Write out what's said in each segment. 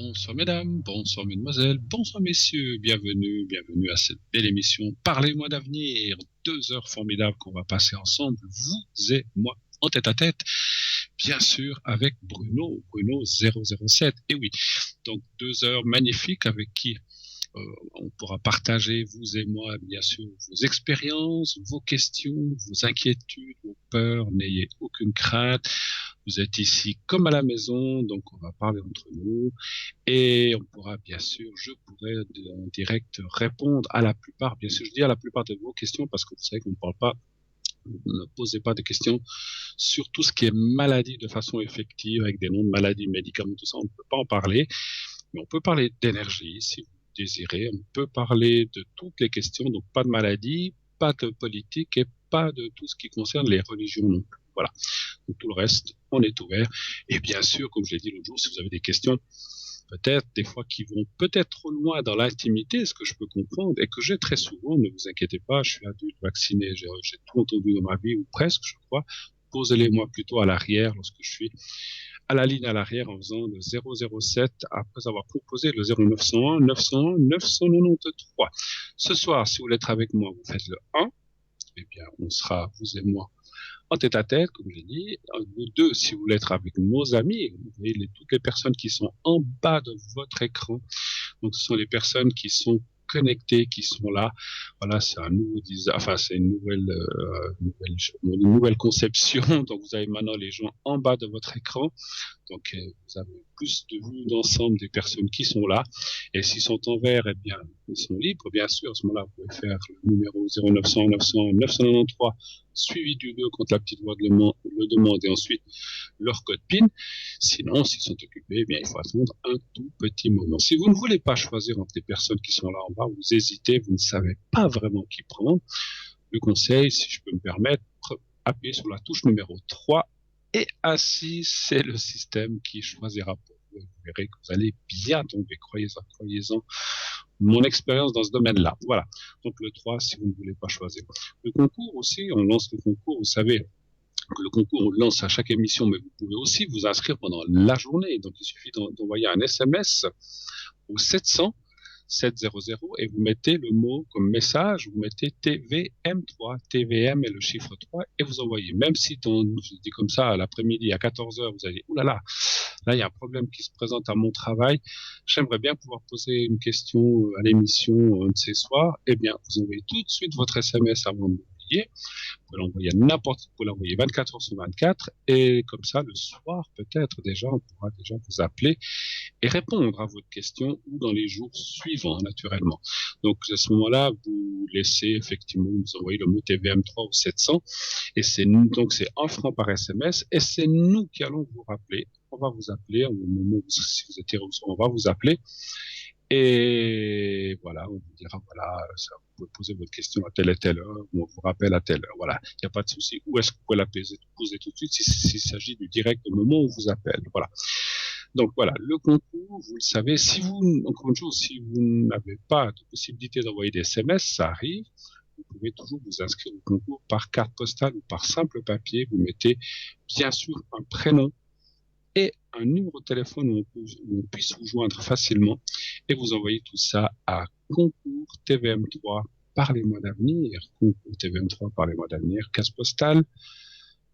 Bonsoir mesdames, bonsoir mesdemoiselles, bonsoir messieurs, bienvenue à cette belle émission Parlez-moi d'avenir, 2 heures formidables qu'on va passer ensemble, vous et moi, en tête à tête, bien sûr avec Bruno 007, et oui, donc 2 heures magnifiques avec qui on pourra partager, vous et moi, bien sûr, vos expériences, vos questions, vos inquiétudes, vos peurs, n'ayez aucune crainte. Vous êtes ici comme à la maison, donc on va parler entre nous et on pourra bien sûr, je pourrai en direct répondre à la plupart, bien sûr, je dis à la plupart de vos questions parce que vous savez qu'on ne parle pas, ne posez pas de questions sur tout ce qui est maladie de façon effective avec des noms de maladies, médicaments, tout ça, on ne peut pas en parler, mais on peut parler d'énergie si vous désirez, on peut parler de toutes les questions, donc pas de maladie, pas de politique et pas de tout ce qui concerne les religions non plus. Voilà. Donc, tout le reste, on est ouvert. Et bien sûr, comme je l'ai dit l'autre jour, si vous avez des questions, peut-être des fois qui vont peut-être trop loin dans l'intimité, ce que je peux comprendre, et que j'ai très souvent, ne vous inquiétez pas, je suis adulte, vacciné, j'ai tout entendu dans ma vie, ou presque, je crois. Posez-les-moi plutôt à l'arrière, lorsque je suis à la ligne à l'arrière en faisant le 007 après avoir composé le 0901 901 993. Ce soir, si vous voulez être avec moi, vous faites le 1. Eh bien, on sera, vous et moi, en tête à tête, comme j'ai dit. Le 2, si vous voulez être avec nos amis, vous voyez toutes les personnes qui sont en bas de votre écran. Donc, ce sont les personnes qui sont connectées, qui sont là. Voilà, c'est un nouveau design, enfin, c'est une nouvelle conception. Donc, vous avez maintenant les gens en bas de votre écran. Donc, vous avez plus de vues d'ensemble des personnes qui sont là. Et s'ils sont en vert, eh bien, ils sont libres, bien sûr. À ce moment-là, vous pouvez faire le numéro 0900 900 993 suivi du 2 quand la petite voix le demande et ensuite leur code PIN. Sinon, s'ils sont occupés, eh bien, il faut attendre un tout petit moment. Si vous ne voulez pas choisir entre les personnes qui sont là en bas, vous hésitez, vous ne savez pas vraiment qui prendre. Le conseil, si je peux me permettre, appuyez sur la touche numéro 3 et ainsi, c'est le système qui choisira pour vous. Vous verrez que vous allez bien tomber, croyez-en. Mon expérience dans ce domaine-là. Voilà. Donc le 3, si vous ne voulez pas choisir. Le concours aussi, on lance le concours, vous savez, le concours, on le lance à chaque émission, mais vous pouvez aussi vous inscrire pendant la journée. Donc il suffit d'envoyer un SMS au 700 et vous mettez le mot comme message, vous mettez TVM3, TVM et le chiffre 3 et vous envoyez. Même si je dis comme ça, à l'après-midi à 14h, vous allez, oulala, là il y a un problème qui se présente à mon travail, j'aimerais bien pouvoir poser une question à l'émission un de ces soirs, eh bien vous envoyez tout de suite votre SMS avant de l'oublier. Vous pouvez l'envoyer vous pouvez l'envoyer 24 heures sur 24 et comme ça le soir peut-être déjà on pourra déjà vous appeler et répondre à votre question ou dans les jours suivants naturellement. Donc à ce moment-là vous laissez effectivement vous envoyer le mot TVM3 ou 700 et c'est un franc par SMS et c'est nous qui allons vous rappeler. On va vous appeler au moment où si vous êtes on va vous appeler. Et voilà, on vous dira, voilà, ça, vous pouvez poser votre question à telle et telle heure, ou on vous rappelle à telle heure. Voilà, il n'y a pas de souci. Ou est-ce que vous pouvez la poser tout de suite s'il s'agit du direct au moment où on vous appelle. Voilà. Donc voilà, le concours, vous le savez, si vous, encore une chose, si vous n'avez pas de possibilité d'envoyer des SMS, ça arrive. Vous pouvez toujours vous inscrire au concours par carte postale ou par simple papier. Vous mettez bien sûr un prénom et un numéro de téléphone où on puisse vous joindre facilement et vous envoyez tout ça à concours TVM3 Parlez-moi d'avenir, concours TVM3 Parlez-moi d'avenir, case postale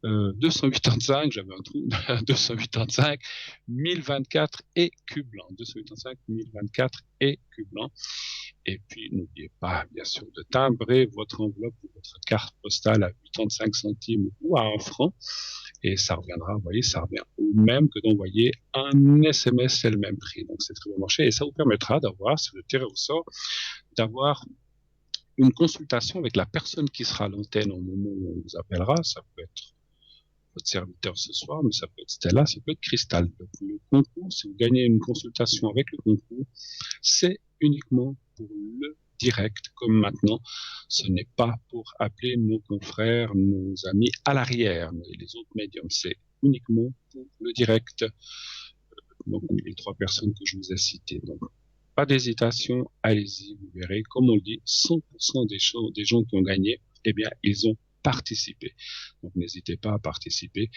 285, j'avais un trou, 285 1024 et Cublan, 285 1024 et Cublan. Et puis, n'oubliez pas, bien sûr, de timbrer votre enveloppe ou votre carte postale à 85 centimes ou à 1 franc. Et ça reviendra, vous voyez, ça revient au même que d'envoyer un SMS, c'est le même prix. Donc, c'est très bon marché. Et ça vous permettra d'avoir, si vous tirez au sort, d'avoir une consultation avec la personne qui sera à l'antenne au moment où on vous appellera. Ça peut être votre serviteur ce soir, mais ça peut être Stella, ça peut être Cristal. Donc, le concours, si vous gagnez une consultation avec le concours, c'est uniquement pour le direct, comme maintenant. Ce n'est pas pour appeler nos confrères, nos amis à l'arrière, mais les autres médiums. C'est uniquement pour le direct. Donc, les 3 personnes que je vous ai citées. Donc, pas d'hésitation, allez-y, vous verrez. Comme on le dit, 100% des gens qui ont gagné, eh bien, ils ont participé. Donc, n'hésitez pas à participer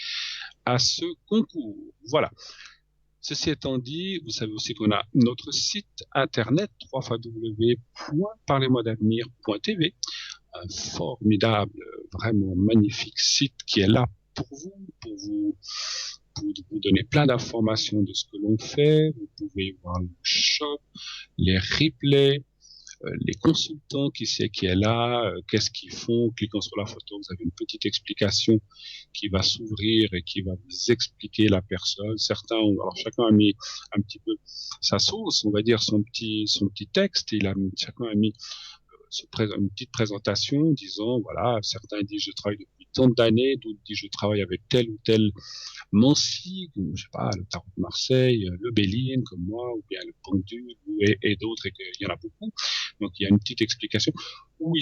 à ce concours. Voilà. Ceci étant dit, vous savez aussi qu'on a notre site internet www.parlez-moi-d'avenir.tv, un formidable, vraiment magnifique site qui est là pour vous, pour vous donner plein d'informations de ce que l'on fait. Vous pouvez voir le shop, les replays, les consultants, qui c'est qui est là, qu'est-ce qu'ils font. Cliquant sur la photo, vous avez une petite explication qui va s'ouvrir et qui va vous expliquer la personne. Alors chacun a mis un petit peu sa sauce, on va dire son petit texte. Chacun a mis une petite présentation disant, voilà, certains disent je travaille depuis tant d'années, d'autres disent je travaille avec tel ou tel Mancy, je sais pas, le Tarot de Marseille, le Béline comme moi, ou bien le Pendule, et d'autres, et qu'il y en a beaucoup. Donc il y a une petite explication où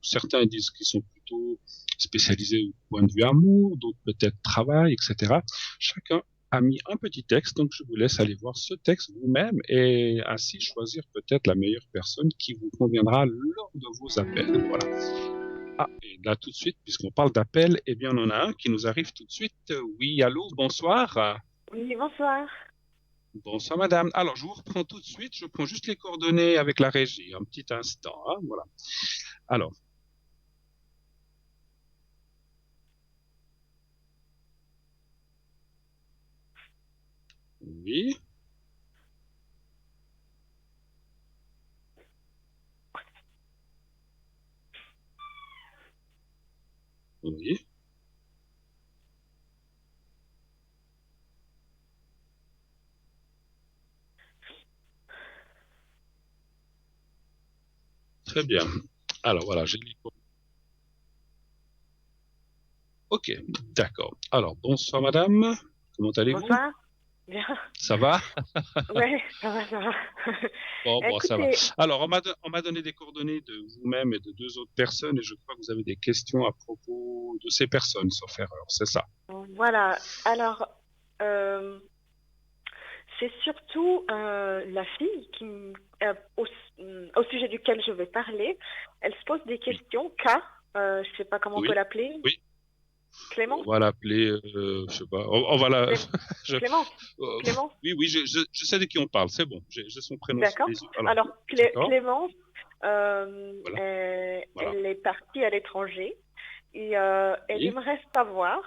certains disent qu'ils sont plutôt spécialisés au point de vue amour, d'autres peut-être travail, etc. Chacun a mis un petit texte, donc je vous laisse aller voir ce texte vous-même et ainsi choisir peut-être la meilleure personne qui vous conviendra lors de vos appels. Voilà. Ah, et là tout de suite, puisqu'on parle d'appel, eh bien on en a un qui nous arrive tout de suite. Oui, allô, bonsoir. Oui, bonsoir. Bonsoir madame. Alors je vous reprends tout de suite, je prends juste les coordonnées avec la régie, un petit instant, hein, voilà. Alors, oui, oui, très bien. Alors voilà, j'ai mis. Ok, d'accord. Alors, bonsoir madame, comment allez-vous? Bonsoir. Bien. Ça va? Ouais, ça va, ça va. Bon, ça va. Écoutez, Alors, on m'a donné des coordonnées de vous-même et de deux autres personnes et je crois que vous avez des questions à propos de ces personnes, sauf erreur, c'est ça? voilà. Alors, euh, c'est surtout la fille au sujet duquel je vais parler. Elle se pose des Oui, questions, K, je sais pas comment on peut oui, l'appeler. oui. Clément? On va l'appeler, je sais pas, on va la, Clé- je, Clémence? Clémence? oui, je sais de qui on parle, c'est bon, j'ai son prénom sous D'accord. les yeux. Alors, Alors, d'accord, Clémence, voilà, voilà, elle est partie à l'étranger et elle oui, aimerait savoir.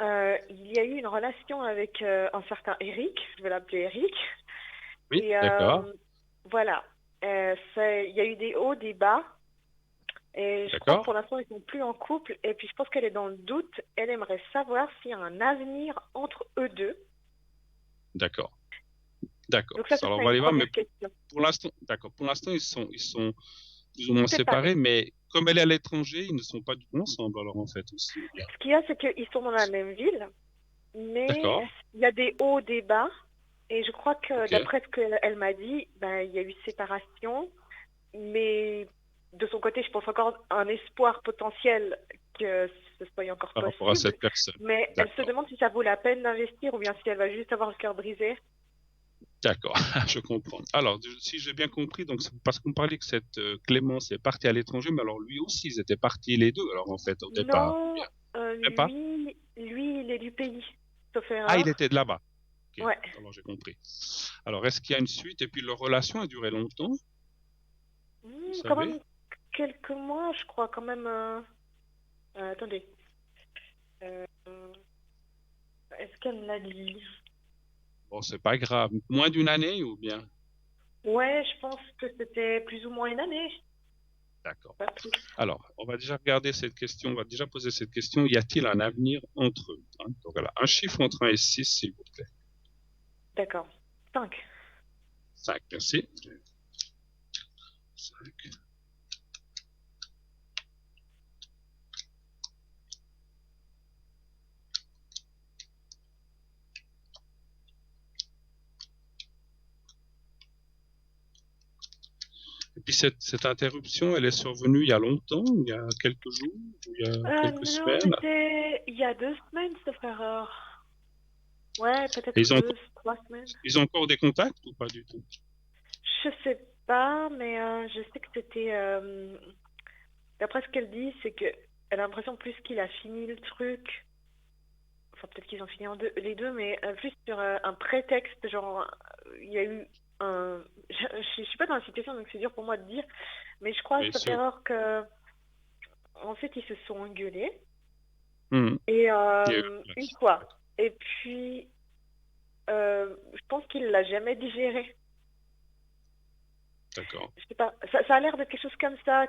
Il y a eu une relation avec un certain Eric, je vais l'appeler Eric, oui, et d'accord, voilà. Il y a eu des hauts, des bas, et je crois que d'accord, pour l'instant ils sont plus en couple, et puis je pense qu'elle est dans le doute. Elle aimerait savoir s'il y a un avenir entre eux deux. d'accord, d'accord. Donc ça, ce Alors, on serait va une aller voir, mais première question. pour l'instant, d'accord, pour l'instant, ils sont plus ou moins Séparés. séparés, mais comme elle est à l'étranger, ils ne sont pas du tout ensemble, alors en fait, aussi, ou bien. Ce qu'il y a, c'est qu'ils sont dans la même ville, mais D'accord, il y a des hauts, des bas, et je crois que ok. d'après ce qu'elle m'a dit, ben, il y a eu séparation. Mais de son côté, je pense encore un espoir potentiel que ce soit encore Par rapport à possible. cette personne. Mais elle se D'accord, demande si ça vaut la peine d'investir ou bien si elle va juste avoir le cœur brisé. d'accord, je comprends. Alors, si j'ai bien compris, donc c'est parce qu'on parlait que cette Clémence est partie à l'étranger, mais alors lui aussi, ils étaient partis les deux, alors en fait, au départ, ou Non, bien, même pas? lui, il est du pays, sauf Ah, il erreur. était de là-bas. Ok, Ouais. alors j'ai compris. Alors, est-ce qu'il y a une suite? Et puis, leur relation a duré longtemps, vous Quand savez? même quelques mois, je crois, quand même. Attendez. Euh, Est-ce qu'elle me l'a dit? Bon, c'est pas grave. Moins d'une année ou bien? Ouais, je pense que c'était plus ou moins une année. D'accord. Pas plus. Alors, on va déjà regarder cette question, on va déjà poser cette question. Y a-t-il un avenir entre eux? Hein. Donc voilà, un chiffre entre 1 et 6, s'il vous plaît. D'accord. 5. 5, merci. 5. Et puis cette interruption, elle est survenue il y a longtemps, il y a quelques jours, il y a quelques Non, semaines. c'était il y a 2 semaines, sauf erreur. Ouais, Et peut-être 2, 3 semaines. ils ont encore des contacts ou pas du tout? Je sais pas, mais je sais que c'était. D'après ce qu'elle dit, c'est que elle a l'impression plus qu'il a fini le truc. Enfin, peut-être qu'ils ont fini les deux, mais plus sur un prétexte, genre, il y a eu un... Je suis pas dans la situation, donc c'est dur pour moi de dire, mais je crois, Bien sauf sûr. erreur, que en fait, ils se sont engueulés, Mhm. et Il y a eu un une clash. fois. D'accord. Et puis, je pense qu'il l'a jamais digéré. D'accord. Je sais pas, ça a l'air de quelque chose comme ça.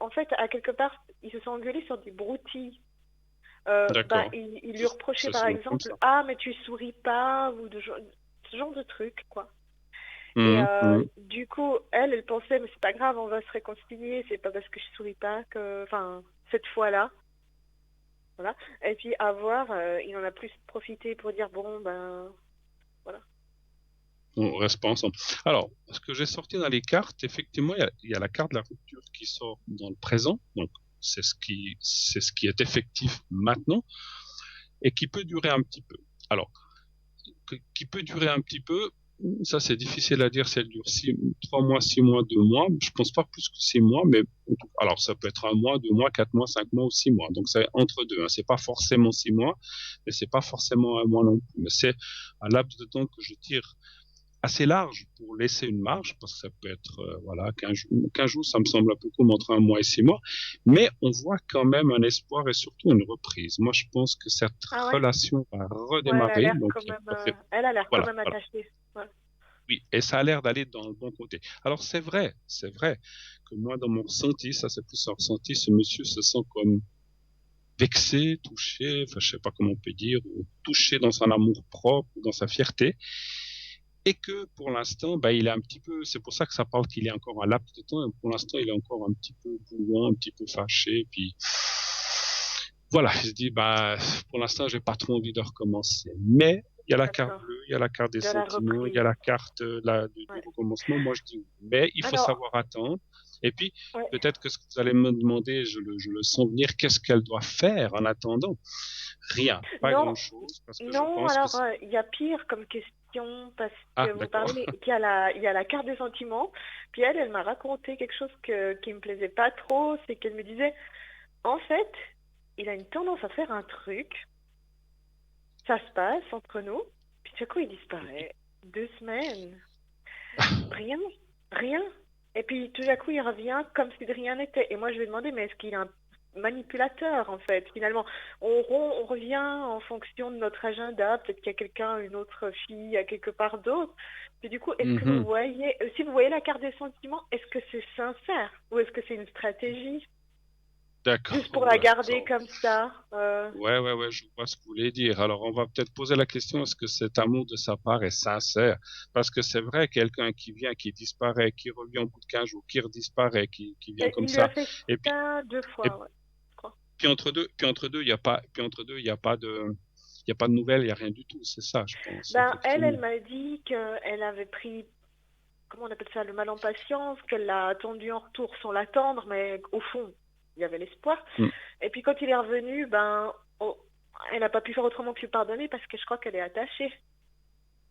En fait, à quelque part, ils se sont engueulés sur des broutilles. Bah, D'accord. il lui C'est reprochait c'est par souvent comme exemple, ça. ah, mais tu souris pas, ou ce genre de truc, quoi. Et Mhm. Mhm. du coup, elle pensait, mais c'est pas grave, on va se réconcilier, c'est pas parce que je souris pas que, enfin, cette fois-là, voilà. Et puis à voir, il en a plus profité pour dire, bon, ben, voilà. On reste pas ensemble. Alors, ce que j'ai sorti dans les cartes, effectivement, il y a la carte de la rupture qui sort dans le présent. Donc, c'est ce qui est effectif maintenant et qui peut durer un petit peu. Alors, qui peut durer un petit peu, ça c'est difficile à dire si elle dure 3 mois, 6 mois, 2 mois. Je pense pas plus que 6 mois, mais alors ça peut être 1 mois, 2 mois, 4 mois, 5 mois ou 6 mois. Donc c'est entre deux. Hein. C'est pas forcément 6 mois, mais c'est pas forcément 1 mois non plus. Mais c'est un laps de temps que je tire assez large pour laisser une marge, parce que ça peut être voilà 15 jours, ça me semble un peu comme entre 1 mois et 6 mois, mais on voit quand même un espoir et surtout une reprise. Moi, je pense que cette Ah ouais? relation va Ouais, elle a redémarrer, l'air donc quand même, ça fait elle a l'air quand voilà, même voilà. attachée. Ouais. Oui, et ça a l'air d'aller dans le bon côté. Alors c'est vrai que moi, dans mon ressenti, ça c'est plus un ressenti, ce monsieur se sent comme vexé, touché, enfin je sais pas comment on peut dire, ou touché dans son amour propre, dans sa fierté, et que pour l'instant, bah, il est un petit peu, c'est pour ça que ça parle qu'il est encore un laps de temps, et pour l'instant, il est encore un petit peu bouillant, un petit peu fâché, puis voilà, il se dit, bah, pour l'instant, j'ai pas trop envie de recommencer. Mais il y a la carte D'accord. bleue, il y a la carte des De la sentiments, il y reprise. a la carte du Ouais. recommencement. Moi, je dis oui. Mais il faut Alors, savoir attendre. Et puis, ouais. peut-être que ce que vous allez me demander, je le sens venir, qu'est-ce qu'elle doit faire en attendant? Rien, pas Non, grand-chose, parce que je non, pense que alors c'est... il y a pire comme question parce que Ah, vous d'accord. parlez il y a la carte des sentiments. Puis elle m'a raconté quelque chose qui me plaisait pas trop, c'est qu'elle me disait, en fait, il a une tendance à faire un truc, ça se passe entre nous, puis tout à coup il Oui. disparaît. 2 semaines, rien, rien. Et puis tout à coup il revient comme si de rien n'était. Et moi je lui ai demandé, mais est-ce qu'il est un manipulateur en fait? Finalement, on revient en fonction de notre agenda. Peut-être qu'il y a quelqu'un, une autre fille, à quelque part d'autre. Puis du coup, est-ce que vous Mhm. voyez, si vous voyez la carte des sentiments, est-ce que c'est sincère ou est-ce que c'est une stratégie D'accord, juste pour la ouais. garder comme ça? Ouais, ouais, ouais, je vois ce que vous voulez dire. Alors, on va peut-être poser la question, est-ce que cet amour de sa part est sincère? Parce que c'est vrai, quelqu'un qui vient, qui disparaît, qui revient au bout de 15 jours, qui redisparaît, qui vient Et comme il lui a ça. fait Et puis, ça deux et fois, ouais, je crois. puis entre deux, il y a pas, puis entre deux, il y a pas de nouvelles, il y a rien du tout. C'est ça, je pense, Ben, elle effectivement. m'a dit qu'elle avait pris, comment on appelle ça, le mal en patience, qu'elle l'a attendu en retour sans l'attendre, mais au fond, il y avait l'espoir. Mm, Et puis quand il est revenu, ben, elle n'a pas pu faire autrement que lui pardonner parce que je crois qu'elle est attachée.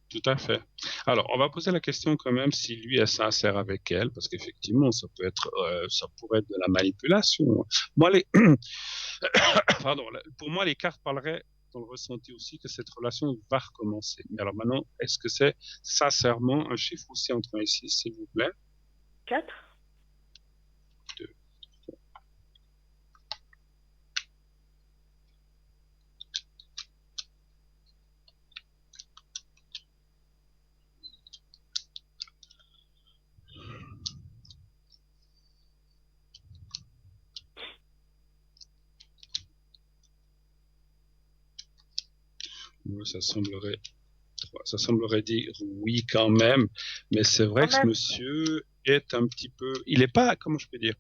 tout à fait. Alors, on va poser la question quand même si lui est sincère avec elle, parce qu'effectivement, ça pourrait être de la manipulation. Moi, pardon, pour moi, les cartes parleraient dans le ressenti aussi que cette relation va recommencer. Mais alors maintenant, est-ce que c'est sincèrement un chiffre aussi entre 1 et 6, s'il vous plaît? 4. Deux. Moi, ça semblerait dire oui quand même, mais c'est vrai Quand que ce même. monsieur est un petit peu, il n'est pas, comment je peux dire,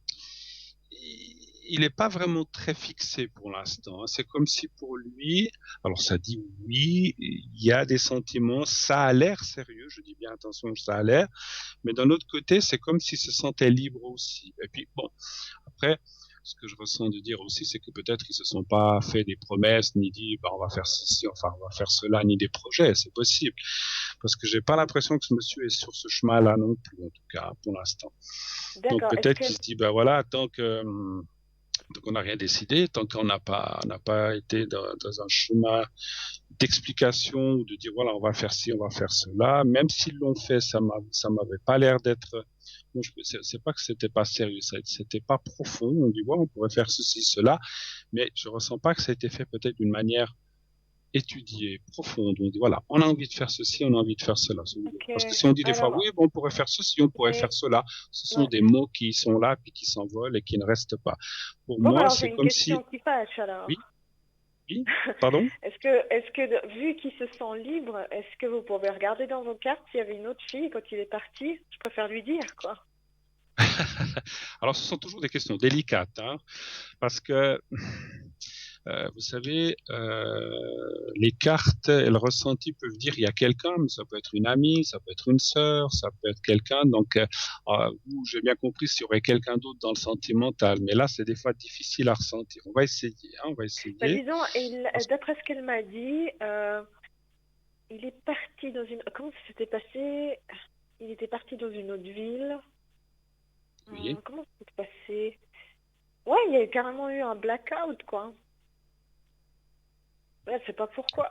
il n'est pas vraiment très fixé pour l'instant. Hein. C'est comme si pour lui, alors ça dit oui, il y a des sentiments, ça a l'air sérieux, je dis bien attention, ça a l'air, mais d'un autre côté, c'est comme s'il se sentait libre aussi. Et puis bon, après, ce que je ressens de dire aussi, c'est que peut-être qu'ils se sont pas fait des promesses, ni dit, bah, on va faire ceci, enfin, on va faire cela, ni des projets, c'est possible. Parce que j'ai pas l'impression que ce monsieur est sur ce chemin-là non plus, en tout cas, pour l'instant. Donc D'accord. Est-ce peut-être que qu'il se dit, bah voilà, Donc on n'a rien décidé tant qu'on n'a pas été dans un chemin d'explication ou de dire voilà on va faire ci, on va faire cela. Même s'ils l'ont fait, ça m'avait pas l'air d'être. Bon, c'est pas que c'était pas sérieux, c'était pas profond. On dit voilà on pourrait faire ceci, cela, mais je ressens pas que ça a été fait peut-être d'une manière étudiée, profonde. On dit voilà on a envie de faire ceci, on a envie de faire cela. Ok. Parce que si on dit des fois oui Alors, bon on pourrait faire ceci, on pourrait faire mais, cela, ce sont ouais. des mots qui sont là puis qui s'envolent et qui ne restent pas. Pour Bon, bah moi alors j'ai c'est une comme si question qui fâche alors. oui oui pardon. Vu qu'il se sent libre, est-ce que vous pouvez regarder dans vos cartes s'il y avait une autre fille quand il est parti? Je préfère lui dire, quoi. Alors, ce sont toujours des questions délicates, hein, parce que, vous savez, les cartes et le ressenti peuvent dire il y a quelqu'un, mais ça peut être une amie, ça peut être une sœur, ça peut être quelqu'un. Donc, vous, j'ai bien compris s'il y aurait quelqu'un d'autre dans le sentimental, mais là, c'est des fois difficile à ressentir. On va essayer, hein, on va Bah, essayer. disons, Parce- d'après ce qu'elle m'a dit, il est parti dans une... Comment ça s'était passé? Il était parti dans une autre ville. Vous voyez? Comment ça s'était passé? Ouais, il y a carrément eu un blackout, quoi. Ouais, je sais pas pourquoi.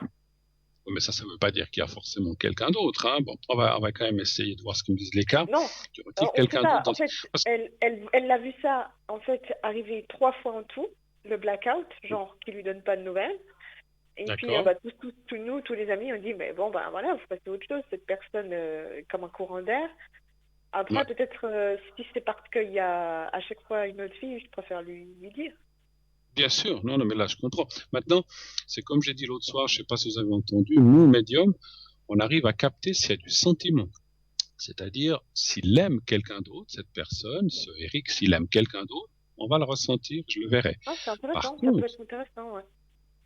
Mais ça veut pas dire qu'il y a forcément quelqu'un d'autre, hein. Bon, on va quand même essayer de voir ce que me disent les cartes. Non, Y aurait-il on sait quelqu'un d'autre pas. En dans... fait, Parce... elle l'a vu ça, en fait, arriver 3 fois en tout, le blackout, genre, qui lui donne pas de nouvelles. Et puis, D'accord. bah, nous, tous les amis, on dit, mais bon, bah voilà, vous passez à autre chose, cette personne, comme un courant d'air. Après, Ouais. peut-être, si c'est parce qu'il y a à chaque fois une autre fille, je préfère lui dire. Bien sûr, non, non, mais là, je comprends. Maintenant, c'est comme j'ai dit l'autre soir, je sais pas si vous avez entendu, nous, médium, on arrive à capter s'il y a du sentiment. C'est-à-dire, s'il aime quelqu'un d'autre, cette personne, ce Eric, s'il aime quelqu'un d'autre, on va le ressentir, je le verrai. Ah, c'est Par intéressant, ça peut contre, être intéressant, ouais.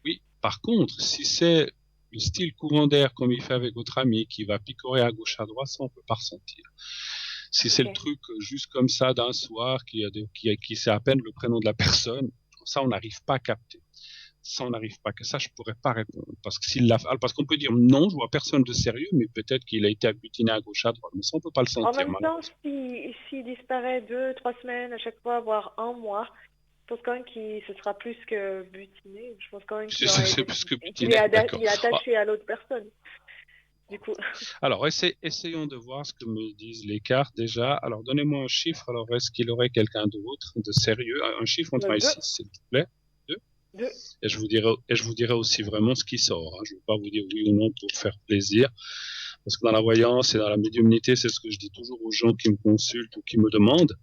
oui, par contre, si c'est le style courant d'air comme il fait avec votre ami, qui va picorer à gauche, à droite, ça, on peut pas ressentir. Si c'est Ok. le truc juste comme ça d'un soir, qui sait à peine le prénom de la personne, ça, on n'arrive pas à capter. Ça, on n'arrive pas que ça, je pourrais pas répondre. Parce que parce qu'on peut dire non, je vois personne de sérieux, mais peut-être qu'il a été abutiné à gauche, à droite. Mais ça, on peut pas le En sentir, même temps, malheureusement. s'il disparaît 2, 3 semaines à chaque fois, voire un mois, je pense quand même qu'il se sera plus que butiné. Je pense quand même qu'il aura C'est été, plus que qu'il est, butiné, d'accord. il est Ah, attaché à l'autre personne. Du coup, alors, essayons de voir ce que me disent les cartes déjà. Alors, donnez-moi un chiffre. Alors, est-ce qu'il aurait quelqu'un d'autre de sérieux? Un chiffre entre 1 et deux, 6, s'il vous plaît. Deux. deux. Et je vous dirai aussi vraiment ce qui sort, hein. Je ne vais pas vous dire oui ou non pour faire plaisir. Parce que dans la voyance et dans la médiumnité, c'est ce que je dis toujours aux gens qui me consultent ou qui me demandent,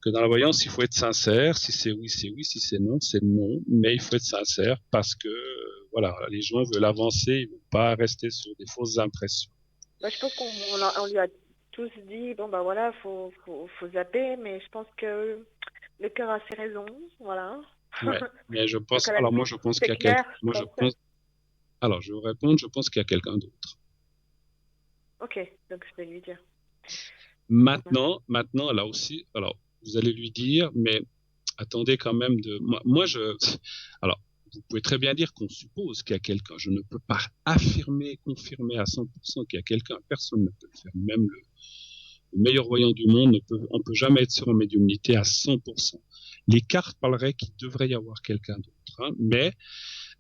que dans la voyance, il faut être sincère. Si c'est oui, c'est oui. Si c'est non. Mais il faut être sincère parce que, voilà, les gens veulent avancer, ils ne veulent pas rester sur des fausses impressions. Bah, je pense on lui a tous dit, bon, bah voilà, faut zapper, mais je pense que le cœur a ses raisons, voilà. Ouais. Mais je Donc, pense, à la alors moi, limite, je si pense qu'il c'est y a quelqu'un, clair, je moi, je pense. pense, alors, je vais vous répondre, je pense qu'il y a quelqu'un d'autre. Ok, donc je vais lui dire. Maintenant, là aussi, alors, vous allez lui dire, mais attendez quand même alors, vous pouvez très bien dire qu'on suppose qu'il y a quelqu'un. Je ne peux pas affirmer, confirmer à 100% qu'il y a quelqu'un. Personne ne peut le faire. Même le meilleur voyant du monde on peut jamais être sûr en médiumnité à 100%. Les cartes parleraient qu'il devrait y avoir quelqu'un d'autre, hein, mais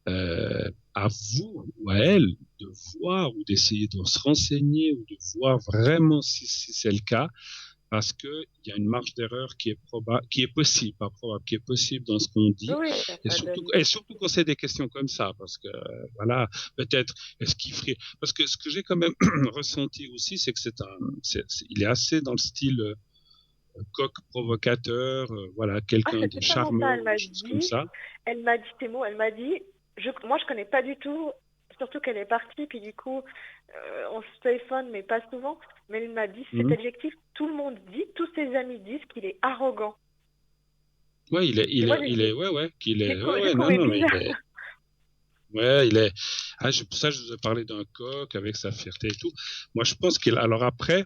à vous ou à elle de voir ou d'essayer de se renseigner ou de voir vraiment si c'est le cas, parce qu'il y a une marge d'erreur qui est possible, pas probable, qui est possible dans ce qu'on Oui, dit, oui, il n'y a pas de et limite. surtout quand c'est des questions comme ça, parce que voilà, peut-être est-ce qu'il ferait, parce que ce que j'ai quand même ressenti aussi, c'est que il est assez dans le style coq provocateur, voilà, Ah, quelqu'un c'est de totalement ça, charmeur, elle des m'a choses comme dit. ça. Elle m'a dit tes mots, elle m'a dit, moi je connais pas du tout, surtout qu'elle est partie, puis du coup, on se téléphone, mais pas souvent. Mais elle m'a dit cet Mhm. adjectif, tout le monde dit, tous ses amis disent qu'il est arrogant. Ouais, Et moi j'ai ouais, non, trouvé non, mais bizarre. ouais, pour ça, je vous ai parlé d'un coq avec sa fierté et tout. Moi, je pense alors après,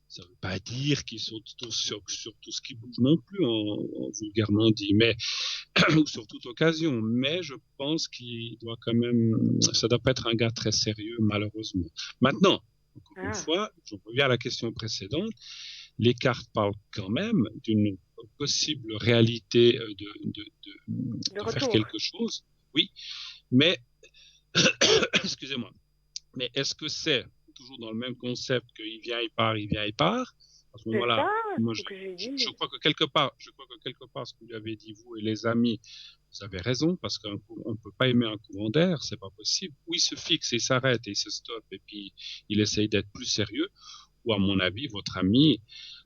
ça veut pas dire qu'il saute sur tout ce qui bouge non plus, en vulgairement dit, mais, ou sur toute occasion. Mais je pense qu'il doit quand même, ça doit pas être un gars très sérieux, malheureusement. Maintenant, encore une Ah, fois, je reviens à la question précédente. Les cartes parlent quand même possible réalité De de faire retour. quelque chose, oui, mais, excusez-moi, mais est-ce que c'est toujours dans le même concept qu'il vient, il part, il vient, il part? À ce C'est ça, moment-là, moi, ce que j'ai je dit. crois que quelque part, ce que vous lui avez dit, vous et les amis, vous avez raison, parce qu'on ne peut pas aimer un courant d'air, c'est pas possible. Ou il se fixe, et il s'arrête, et il se stoppe, et puis il essaye d'être plus sérieux, ou à mon avis, votre ami,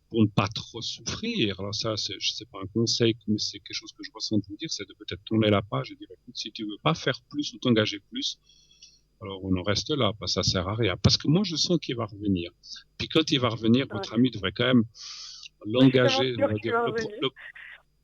pour ne pas trop souffrir. Alors ça, c'est pas un conseil, mais c'est quelque chose que je ressens de vous dire, c'est de peut-être tourner la page et dire, écoute, si tu veux pas faire plus ou t'engager plus, alors on en reste là, parce que ça sert à rien. Parce que moi, je sens qu'il va revenir. Puis quand il va revenir, Ouais. votre ami devrait quand même Moi, je suis tellement l'engager, on sûre va qu'il dire, va revenir.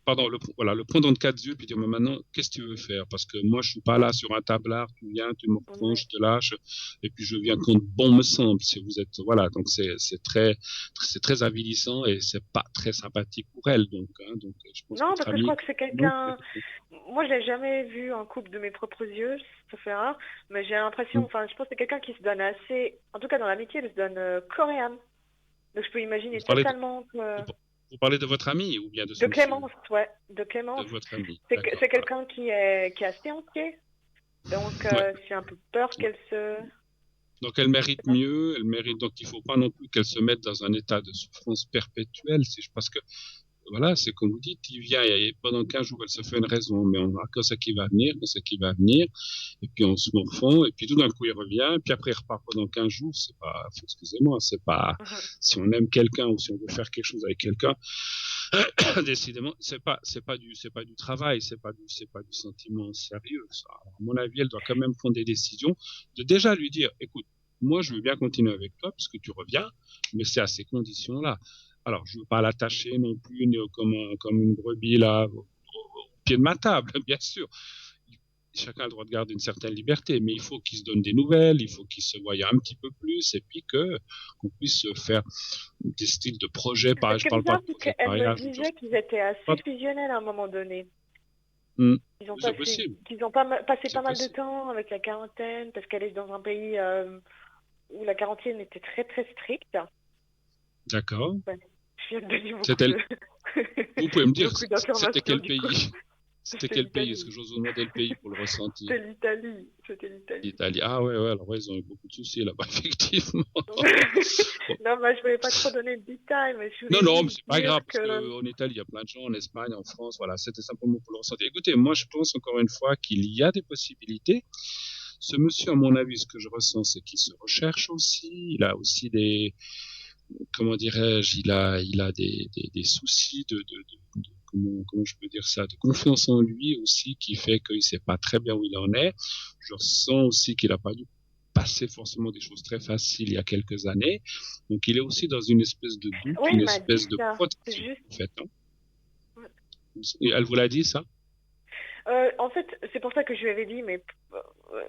pardon, voilà, le prendre dans 4 yeux, puis dire, mais maintenant, qu'est-ce que tu veux faire? Parce que moi, je suis pas là sur un tablard, tu viens, tu me reprends, Ouais. je te lâche, et puis je viens quand bon me semble. Si vous êtes, voilà, donc c'est très avilissant et c'est pas très sympathique pour elle, donc, hein, donc, je pense que Non, votre parce que je crois ami, que c'est non, quelqu'un. Moi, je l'ai jamais vu en couple de mes propres yeux, ça fait rare, mais j'ai l'impression, enfin, je pense que c'est quelqu'un qui se donne assez, en tout cas dans l'amitié, il se donne corps et âme. Donc je peux imaginer vous parlez de, totalement vous parlez de votre ami ou bien de de ce monsieur? Clémence, ouais, de De Clémence. votre ami, C'est d'accord, voilà. quelqu'un qui est assez entier, donc Ouais. j'ai un peu peur qu'elle se. Donc elle Je sais mérite pas. mieux, elle mérite donc il faut pas non plus qu'elle se mette dans un état de souffrance perpétuelle. Parce que voilà, c'est comme vous dites, il vient et pendant 15 jours elle se fait une raison, mais on a quand c'est qui va venir, quand c'est qui va venir, et puis on se morfond, et puis tout d'un coup il revient, et puis après il repart pendant 15 jours. C'est pas, excusez-moi, c'est pas Mhm. si on aime quelqu'un ou si on veut faire quelque chose avec quelqu'un, décidément, c'est pas du travail, c'est pas du sentiment sérieux. Ça. À mon avis, elle doit quand même prendre des décisions de déjà lui dire, écoute, moi je veux bien continuer avec toi parce que tu reviens, mais c'est à ces conditions-là. Alors, je ne veux pas l'attacher non plus comme une brebis là au pied de ma table, bien sûr. Chacun a le droit de garder une certaine liberté, mais il faut qu'il se donne des nouvelles, il faut qu'il se voie un petit peu plus, et puis qu'on puisse faire des styles de projets. Ce Pareil, je qui est parle pas bizarre, de c'est projet de qu'elle me mariage ou de disait choses. qu'ils étaient Pas assez de- fusionnels à un moment donné. Hmm. Ils ont C'est possible, passé pas c'est mal de possible. temps avec la quarantaine, parce qu'elle est dans un pays où la quarantaine était très très stricte. D'accord. Ouais. Je viens de donner C'était, vous pouvez me dire, beaucoup c'était d'informations quel du coup. pays? C'était C'était quel pays? Est-ce que l'Italie. j'ose vous demander le pays pour le ressentir? C'était l'Italie. C'était l'Italie. L'Italie. Ah ouais, ouais, alors ouais, ils ont eu beaucoup de soucis là-bas, effectivement. Bon. Non, bah, je voulais pas trop donner de détails, mais je Non, voulais non, mais juste c'est pas dire grave, parce que. qu'en Italie, il y a plein de gens, en Espagne, en France, voilà, c'était simplement pour le ressentir. Écoutez, moi, je pense encore une fois qu'il y a des possibilités. Ce monsieur, à mon avis, ce que je ressens, c'est qu'il se recherche aussi. Il a aussi comment dirais-je, il a des soucis comment je peux dire ça, de confiance en lui aussi, qui fait qu'il sait pas très bien où il en est. Je ressens aussi qu'il a pas dû passer forcément des choses très faciles il y a quelques années. Donc, il est aussi dans une espèce de doute, Oui, une il m'a dit espèce de ça. C'est protection, juste. en fait, hein. Et elle vous l'a dit, ça? En fait, c'est pour ça que je lui avais dit, mais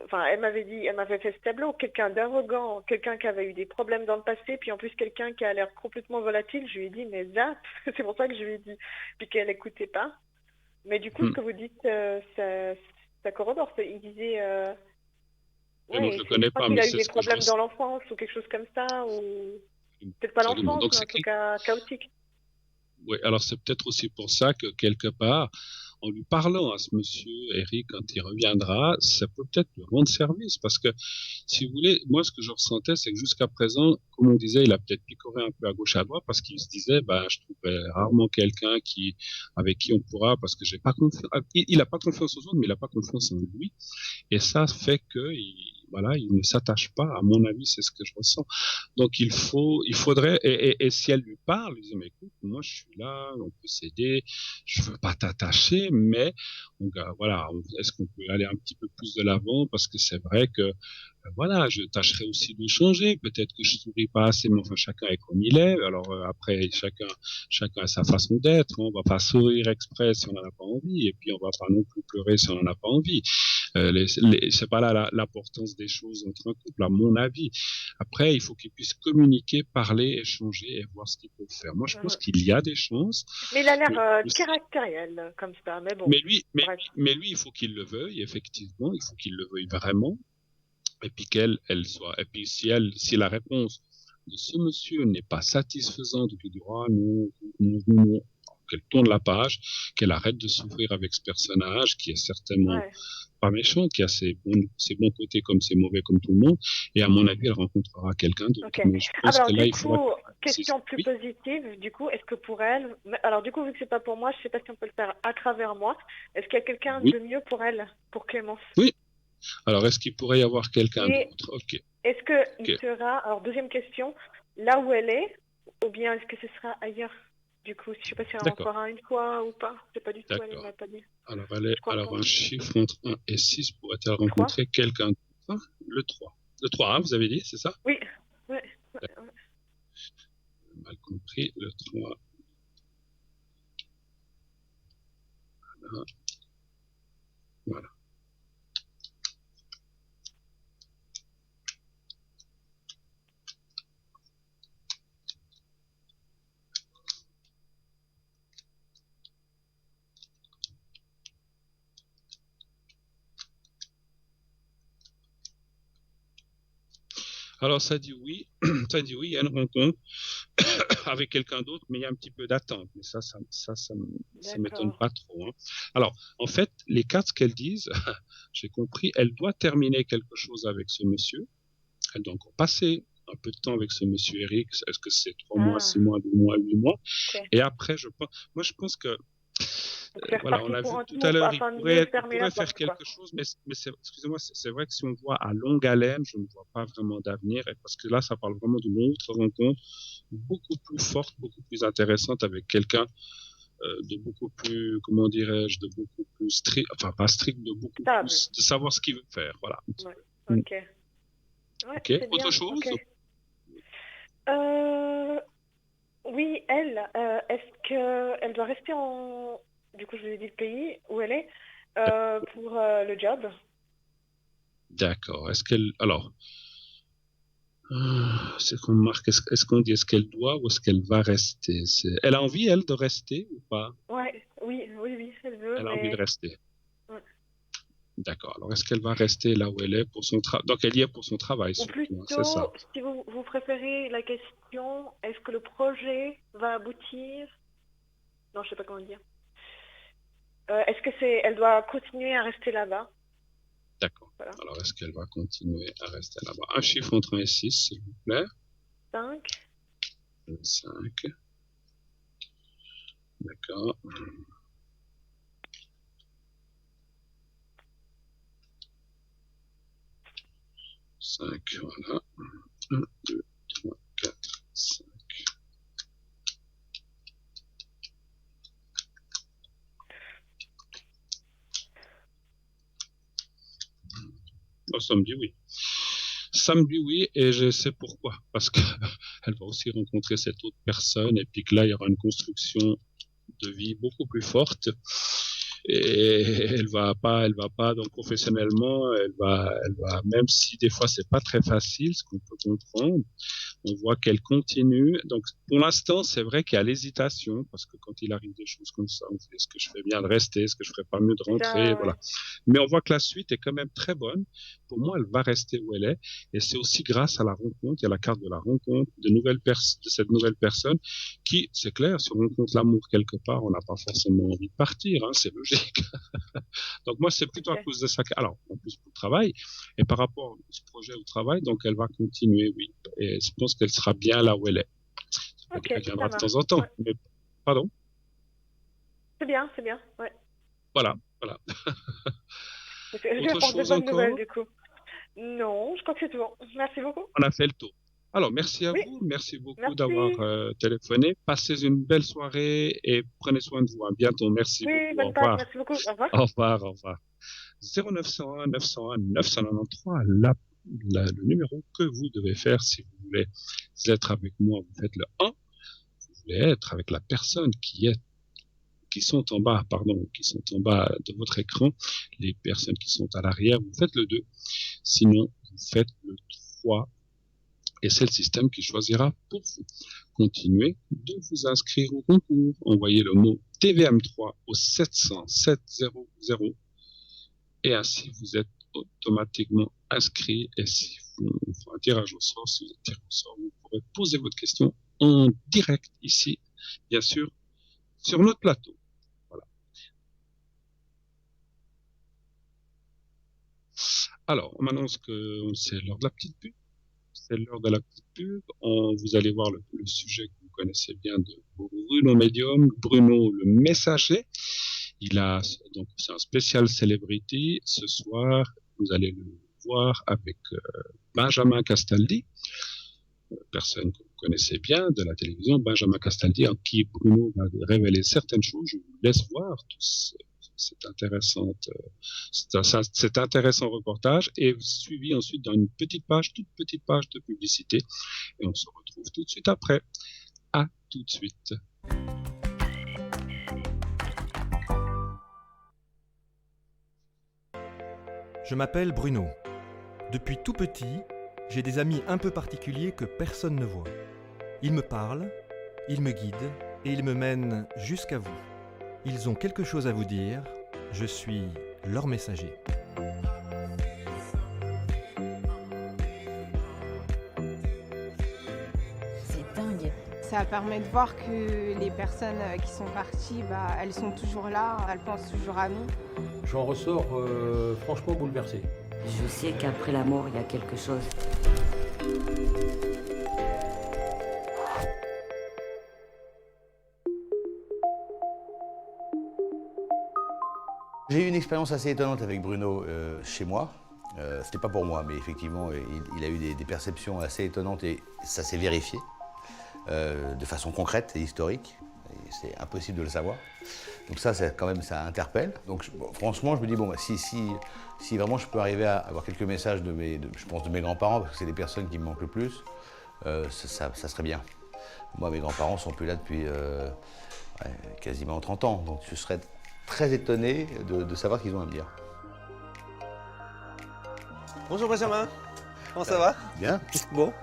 enfin, elle m'avait fait ce tableau, quelqu'un d'arrogant, quelqu'un qui avait eu des problèmes dans le passé, puis en plus quelqu'un qui a l'air complètement volatile. Je lui ai dit, mais zap, c'est pour ça que je lui ai dit, puis qu'elle n'écoutait pas. Mais du coup, ce Hmm. que vous dites, ça corrobore. Il disait, Et moi, je ouais, le je connais crois pas, qu'il mais a eu c'est des ce que je problèmes dans ressens. l'enfance ou quelque chose comme ça, ou peut-être pas Absolument. l'enfance, Donc, mais en tout cas chaotique. oui, alors c'est peut-être aussi pour ça que quelque part, en lui parlant à ce monsieur Eric quand il reviendra, ça peut peut-être lui rendre service parce que si vous voulez, moi ce que je ressentais, c'est que jusqu'à présent, comme on disait, il a peut-être picoré un peu à gauche à droite parce qu'il se disait, bah, je trouverai rarement quelqu'un avec qui on pourra, parce que j'ai pas confiance, il a pas confiance aux autres, mais il a pas confiance en lui. Et ça fait que, voilà, il ne s'attache pas. À mon avis, c'est ce que je ressens. Donc il faudrait, et si elle lui parle, lui dit, mais écoute, moi je suis là, on peut s'aider, je veux pas t'attacher, mais voilà, est-ce qu'on peut aller un petit peu plus de l'avant, parce que c'est vrai que voilà, je tâcherai aussi de changer. Peut-être que je souris pas assez, mais enfin, chacun est comme il est. Alors après, chacun a sa façon d'être. On va pas sourire exprès si on n'en a pas envie, et puis on va pas non plus pleurer si on n'en a pas envie. C'est pas là l'importance des choses entre un couple, à mon avis. Après, il faut qu'ils puissent communiquer, parler, échanger et voir ce qu'ils peuvent faire. Moi, je pense Mhm. qu'il y a des chances. Mais il a l'air Mais, caractériel comme ça, mais bon, mais lui, mais, bref. mais lui, il faut qu'il le veuille, effectivement. Il faut qu'il le veuille vraiment. Et puis elle soit. Et puis si la réponse de ce monsieur n'est pas satisfaisante, puis il dira, ah non, non, non, qu'elle tourne la page, qu'elle arrête de souffrir avec ce personnage qui est certainement Ouais. pas méchant, qui a ses bons côtés comme ses mauvais comme tout le monde. Et à mon avis, elle rencontrera quelqu'un d'autre. Ok. Mais je Ah, pense bah que alors là, du il faudra coup, que question plus oui, positive, du coup, est-ce que pour elle, alors du coup, vu que c'est pas pour moi, je sais pas si on peut le faire à travers moi, est-ce qu'il y a quelqu'un oui, de mieux pour elle, pour Clémence? oui. Alors, est-ce qu'il pourrait y avoir quelqu'un Et d'autre? Ok, est-ce que il ok, sera, alors deuxième question, là où elle est, ou bien est-ce que ce sera ailleurs? Du coup, je sais pas si elle d'accord, rentrera une fois ou pas, je sais pas du tout, elle d'accord. m'a pas dit. Je crois Alors qu'on un chiffre entre 1 et 6 pourrait-elle 3. rencontrer quelqu'un d'autre? Le 3. Le 3, hein, vous avez dit, c'est ça? Oui, ouais, ouais, D'accord, ouais. mal compris. Le 3, là, voilà. Alors ça dit oui, ça dit oui, il y a une rencontre avec quelqu'un d'autre, mais il y a un petit peu d'attente. Mais ça m'étonne D'accord. pas trop, hein. Alors, en fait, les cartes, ce qu'elles disent, j'ai compris, elle doit terminer quelque chose avec ce monsieur. Elle doit encore passer un peu de temps avec ce monsieur Eric. Est-ce que c'est 3 mois, Ah, 6 mois, 2 mois, 8 mois? ok. Et après, je pense que Donc c'est voilà, on reparti a pour vu un tout à tour, quoi. l'heure, Enfin, mieux il fermer la pourrait faire porte, quoi. quelque chose, mais excusez-moi, c'est vrai que si on voit à longue haleine, je ne vois pas vraiment d'avenir, parce que là, ça parle vraiment d'une autre rencontre, beaucoup plus forte, beaucoup plus intéressante avec quelqu'un de beaucoup plus, comment dirais-je, de beaucoup plus strict, enfin pas strict, de beaucoup Stable. plus, de savoir ce qu'il veut faire, voilà. Ouais. Mm. Ok. Ouais, Ok, c'est autre bien. Ok. chose? Euh, oui, elle, est-ce que elle doit rester en... Du coup, je vous ai dit le pays où elle est pour le job. D'accord. Alors, c'est qu'on marque, est-ce qu'on dit est-ce qu'elle doit ou est-ce qu'elle va rester? Elle a envie, elle, de rester ou pas? Ouais, oui, oui, oui, elle veut, Elle a envie de mais rester. ouais. D'accord. Alors, est-ce qu'elle va rester là où elle est pour son travail? Donc, elle y est pour son travail Ou surtout, hein, c'est ça. plutôt, si vous préférez la question, est-ce que le projet va aboutir? Non, je sais pas comment dire. Est-ce que elle doit continuer à rester là-bas? D'accord. Voilà. Alors, est-ce qu'elle va continuer à rester là-bas? Un chiffre entre 1 et 6, s'il vous plaît. 5. 5. D'accord. 5, voilà. 1, 2, 3, 4, 5. Oh, ça me dit oui. Ça me dit oui, et je sais pourquoi. Parce que elle va aussi rencontrer cette autre personne, et puis que là, il y aura une construction de vie beaucoup plus forte. Et elle va pas, donc professionnellement, même si des fois c'est pas très facile, ce qu'on peut comprendre, on voit qu'elle continue. Donc, pour l'instant, c'est vrai qu'il y a l'hésitation, parce que quand il arrive des choses comme ça, on se dit, est-ce que je fais bien de rester, est-ce que je ferais pas mieux de rentrer, Ça, voilà. ouais. Mais on voit que la suite est quand même très bonne. Pour moi, elle va rester où elle est. Et c'est aussi grâce à la rencontre, il y a la carte de la rencontre de cette nouvelle personne qui, c'est clair, si on rencontre l'amour quelque part, on n'a pas forcément envie de partir, hein, c'est logique. Donc moi, c'est plutôt à Ok. cause de ça. Alors, en plus pour le travail, et par rapport à ce projet au travail, donc elle va continuer, oui. Et je pense qu'elle sera bien là où elle est. Ça veut dire Ok, qu'elle ça viendra de temps marche. en temps. Ouais. Mais, pardon, C'est bien, c'est bien. Ouais. voilà, voilà. Je vais Autre prendre de chose bonnes nouvelles, encore? du coup. Non, je crois que c'est tout bon. Merci beaucoup. On a fait le tour. Alors, merci à Oui, vous. Merci beaucoup d'avoir merci. téléphoné. Passez une belle soirée et prenez soin de vous. À bientôt. Merci Oui, beaucoup. Au bonne Pâques. revoir. Merci beaucoup. Au revoir. Au revoir. Au revoir. 0901 901 993, le numéro que vous devez faire si vous voulez être avec moi. Vous faites le 1. Vous voulez être avec la personne qui sont en bas, qui sont en bas de votre écran. Les personnes qui sont à l'arrière, vous faites le 2. Sinon, vous faites le 3. Et c'est le système qui choisira pour vous. Continuez de vous inscrire au concours. Envoyez le mot TVM3 au 700 700 et ainsi vous êtes automatiquement inscrit. Et si vous faites un tirage au sort, si vous êtes tiré au sort, vous pourrez poser votre question en direct ici, bien sûr, sur notre plateau. Voilà. Alors, on m'annonce que c'est l'heure de la petite pub. C'est l'heure de la petite pub. Vous allez voir le sujet que vous connaissez bien de Bruno Medium, Bruno le messager. Donc c'est un spécial celebrity. Ce soir, vous allez le voir avec Benjamin Castaldi, personne que vous connaissez bien de la télévision, Benjamin Castaldi, en qui Bruno va révéler certaines choses. Je vous laisse voir cet intéressant reportage, et suivi ensuite dans une toute petite page de publicité, et on se retrouve tout de suite après. À tout de suite. Je m'appelle Bruno. Depuis tout petit, j'ai des amis un peu particuliers que personne ne voit. Ils me parlent, ils me guident et ils me mènent jusqu'à vous. Ils ont quelque chose à vous dire, je suis leur messager. C'est dingue. Ça permet de voir que les personnes qui sont parties, elles sont toujours là, elles pensent toujours à nous. J'en ressors franchement bouleversé. Je sais qu'après la mort, il y a quelque chose. J'ai eu une expérience assez étonnante avec Bruno chez moi. C'était pas pour moi, mais effectivement, il a eu des perceptions assez étonnantes et ça s'est vérifié de façon concrète et historique. Et c'est impossible de le savoir. Donc ça interpelle. Donc franchement, je me dis, bon, si vraiment je peux arriver à avoir quelques messages de mes grands-parents, parce que c'est les personnes qui me manquent le plus, ça serait bien. Moi, mes grands-parents sont plus là depuis quasiment 30 ans, donc je serais très étonné de savoir ce qu'ils ont à me dire. Bonjour Benjamin, comment ça va? Bien. Bon.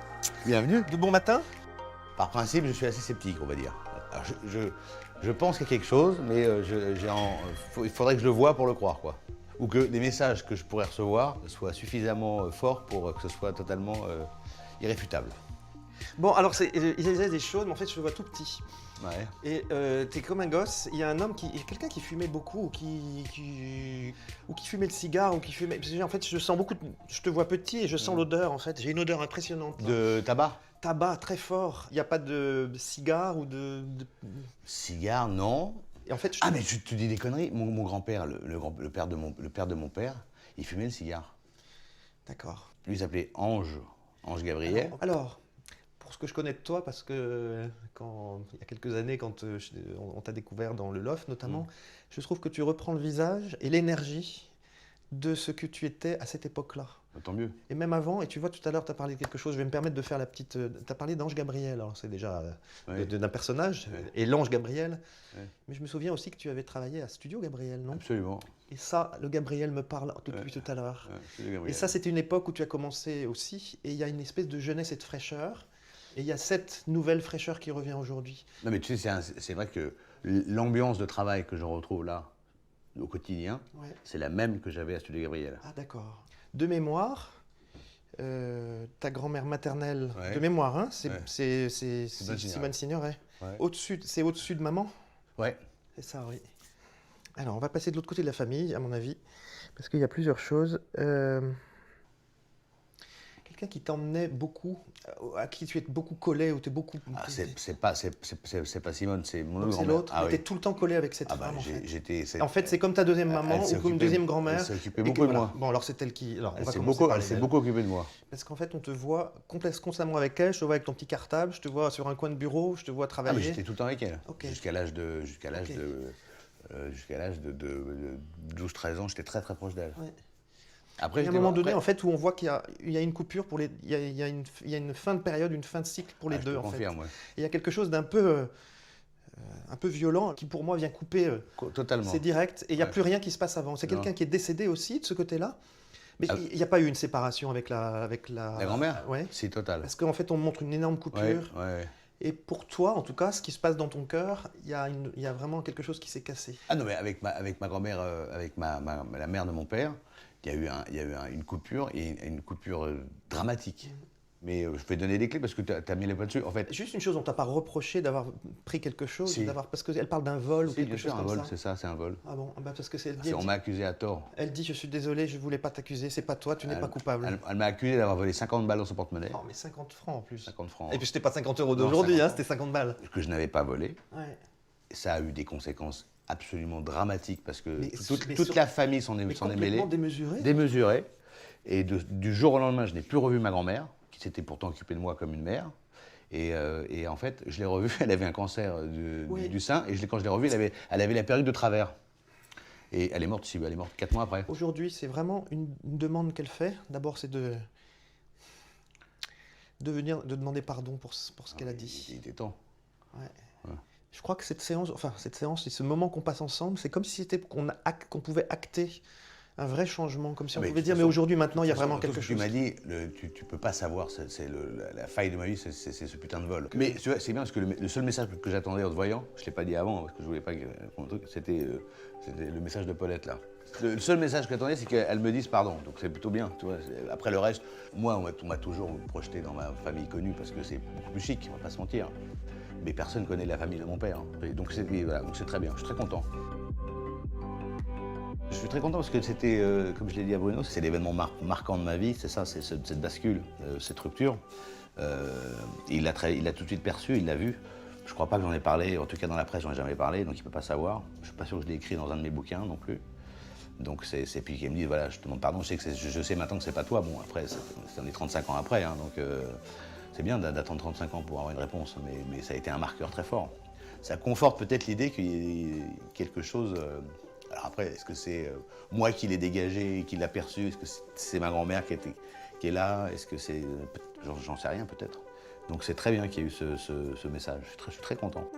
Bienvenue. De bon matin? Par principe, je suis assez sceptique, on va dire. Alors, je pense qu'il y a quelque chose, mais il faudrait que je le voie pour le croire, quoi. Ou que les messages que je pourrais recevoir soient suffisamment forts pour que ce soit totalement irréfutable. Bon, alors il y a des choses, mais en fait je le vois tout petit. Ouais. Et t'es comme un gosse, il y a quelqu'un qui fumait beaucoup, ou qui fumait le cigare, ou qui fumait... Parce que, en fait, je te vois petit et je sens l'odeur, en fait. J'ai une odeur impressionnante. De tabac? Tabac, très fort. Il n'y a pas de cigare ou de... Cigare, non. Et en fait, mais tu dis des conneries. Mon grand-père, le père de mon père, il fumait le cigare. D'accord. Lui, il s'appelait Ange Gabriel. Alors, pour ce que je connais de toi, parce que il y a quelques années, quand on t'a découvert dans le loft notamment, je trouve que tu reprends le visage et l'énergie de ce que tu étais à cette époque-là. Tant mieux. Et même avant, et tu vois, tout à l'heure, tu as parlé de quelque chose, je vais me permettre de faire la petite... tu as parlé d'Ange Gabriel, alors c'est déjà d'un personnage, et l'Ange Gabriel. Mais je me souviens aussi que tu avais travaillé à Studio Gabriel, non? Absolument. Et ça, le Gabriel me parle depuis tout à l'heure. Et ça, c'était une époque où tu as commencé aussi, et il y a une espèce de jeunesse et de fraîcheur. Et il y a cette nouvelle fraîcheur qui revient aujourd'hui. Non, mais tu sais, c'est vrai que l'ambiance de travail que je retrouve là, au quotidien, c'est la même que j'avais à Studio Gabriel. Ah, d'accord. De mémoire, ta grand-mère maternelle, de mémoire, hein, c'est Simone Signoret. C'est au-dessus de maman? Ouais. C'est ça, oui. Alors, on va passer de l'autre côté de la famille, à mon avis, parce qu'il y a plusieurs choses. Quelqu'un qui t'emmenait beaucoup, à qui tu es beaucoup collé, ou tu es beaucoup... Ah, c'est pas Simone, c'est mon autre grand-mère. C'est l'autre, ah, tu es tout le temps collé avec cette femme, en fait, c'est comme ta deuxième maman ou comme une deuxième grand-mère. Elle s'occupait beaucoup de moi. Bon, alors c'est elle qui... Alors, elle s'est beaucoup occupée de moi. Parce qu'en fait, on te voit constamment avec elle, je te vois avec ton petit cartable, je te vois sur un coin de bureau, je te vois travailler. Ah, mais j'étais tout le temps avec elle. Okay. Jusqu'à l'âge de 12-13 ans, j'étais très très proche d'elle. Ouais. Après, il y a un moment donné, en fait, où on voit qu'il y a une coupure pour les... Il y a une fin de période, une fin de cycle pour les deux, en fait. Ouais. Et il y a quelque chose d'un peu... un peu violent, qui pour moi vient couper... Totalement. C'est direct, et il n'y a plus rien qui se passe avant. C'est quelqu'un qui est décédé aussi, de ce côté-là. Mais il n'y a pas eu une séparation avec la... La grand-mère? Ouais. C'est total. Parce qu'en fait, on montre une énorme coupure. Ouais. Et pour toi, en tout cas, ce qui se passe dans ton cœur, il y a vraiment quelque chose qui s'est cassé. Ah non, mais avec ma grand-mère, avec la mère de mon père, il y a eu une coupure, et une coupure dramatique. Mais je vais donner des clés parce que tu as mis les points dessus. En fait, Juste une chose, on t'a pas reproché d'avoir pris quelque chose, Si. parce qu'elle parle d'un vol ou si, quelque bien chose sûr, un comme vol, ça. c'est ça, c'est un vol. Ah bon, parce que elle dit, On m'a accusé à tort. elle dit, je suis désolé, je voulais pas t'accuser, c'est pas toi, tu n'es pas coupable. Elle m'a accusé d'avoir volé 50 balles dans son porte-monnaie. Oh, mais 50 francs en plus. 50 francs. Et puis c'était pas 50 euros Non, d'aujourd'hui, 50 hein, c'était 50 balles. Que je n'avais pas volé. Ouais. Ça a eu des conséquences absolument dramatiques parce que Mais toute la famille s'en est mêlée. Complètement démesuré. Démesuré. Et du jour au lendemain, je n'ai plus revu ma grand-mère, qui s'était pourtant occupée de moi comme une mère. Et en fait, je l'ai revue, elle avait un cancer du sein, et quand je l'ai revue, elle avait la période de travers. Et elle est morte 4 mois après. Aujourd'hui, c'est vraiment une demande qu'elle fait. D'abord, c'est de demander pardon pour ce qu'elle a dit. Il était temps. Ouais. Je crois que cette séance et ce moment qu'on passe ensemble, c'est comme si qu'on pouvait acter un vrai changement, comme si on pouvait dire, mais aujourd'hui, maintenant, il y a vraiment quelque chose. Tu m'as dit, tu peux pas savoir, la faille de ma vie, c'est ce putain de vol. Mais tu vois, c'est bien parce que le seul message que j'attendais en te voyant, je l'ai pas dit avant parce que je voulais pas qu'on me truc, c'était le message de Paulette là. Le seul message que j'attendais, c'est qu'elle me dise pardon, donc c'est plutôt bien, tu vois. Après le reste, moi, on m'a toujours projeté dans ma famille connue parce que c'est beaucoup plus chic, on va pas se mentir. Mais personne connaît la famille de mon père, hein. Donc c'est très bien, je suis très content. Je suis très content parce que c'était, comme je l'ai dit à Bruno, c'est l'événement marquant de ma vie, c'est ça, c'est cette bascule, cette rupture. Il l'a tout de suite perçu, il l'a vu. Je crois pas que j'en ai parlé, en tout cas dans la presse, j'en ai jamais parlé, donc il peut pas savoir. Je suis pas sûr que je l'ai écrit dans un de mes bouquins non plus. Donc c'est puis qu'il me dit, voilà, je te demande pardon, je sais maintenant que c'est pas toi. Bon, après, on est 35 ans après, hein, donc c'est bien d'attendre 35 ans pour avoir une réponse, mais ça a été un marqueur très fort. Ça conforte peut-être l'idée qu'il y ait quelque chose... Alors après, est-ce que c'est moi qui l'ai dégagé, qui l'ai perçu? Est-ce que c'est ma grand-mère qui est là? Est-ce que c'est... J'en sais rien peut-être. Donc c'est très bien qu'il y ait eu ce message. Je suis très content.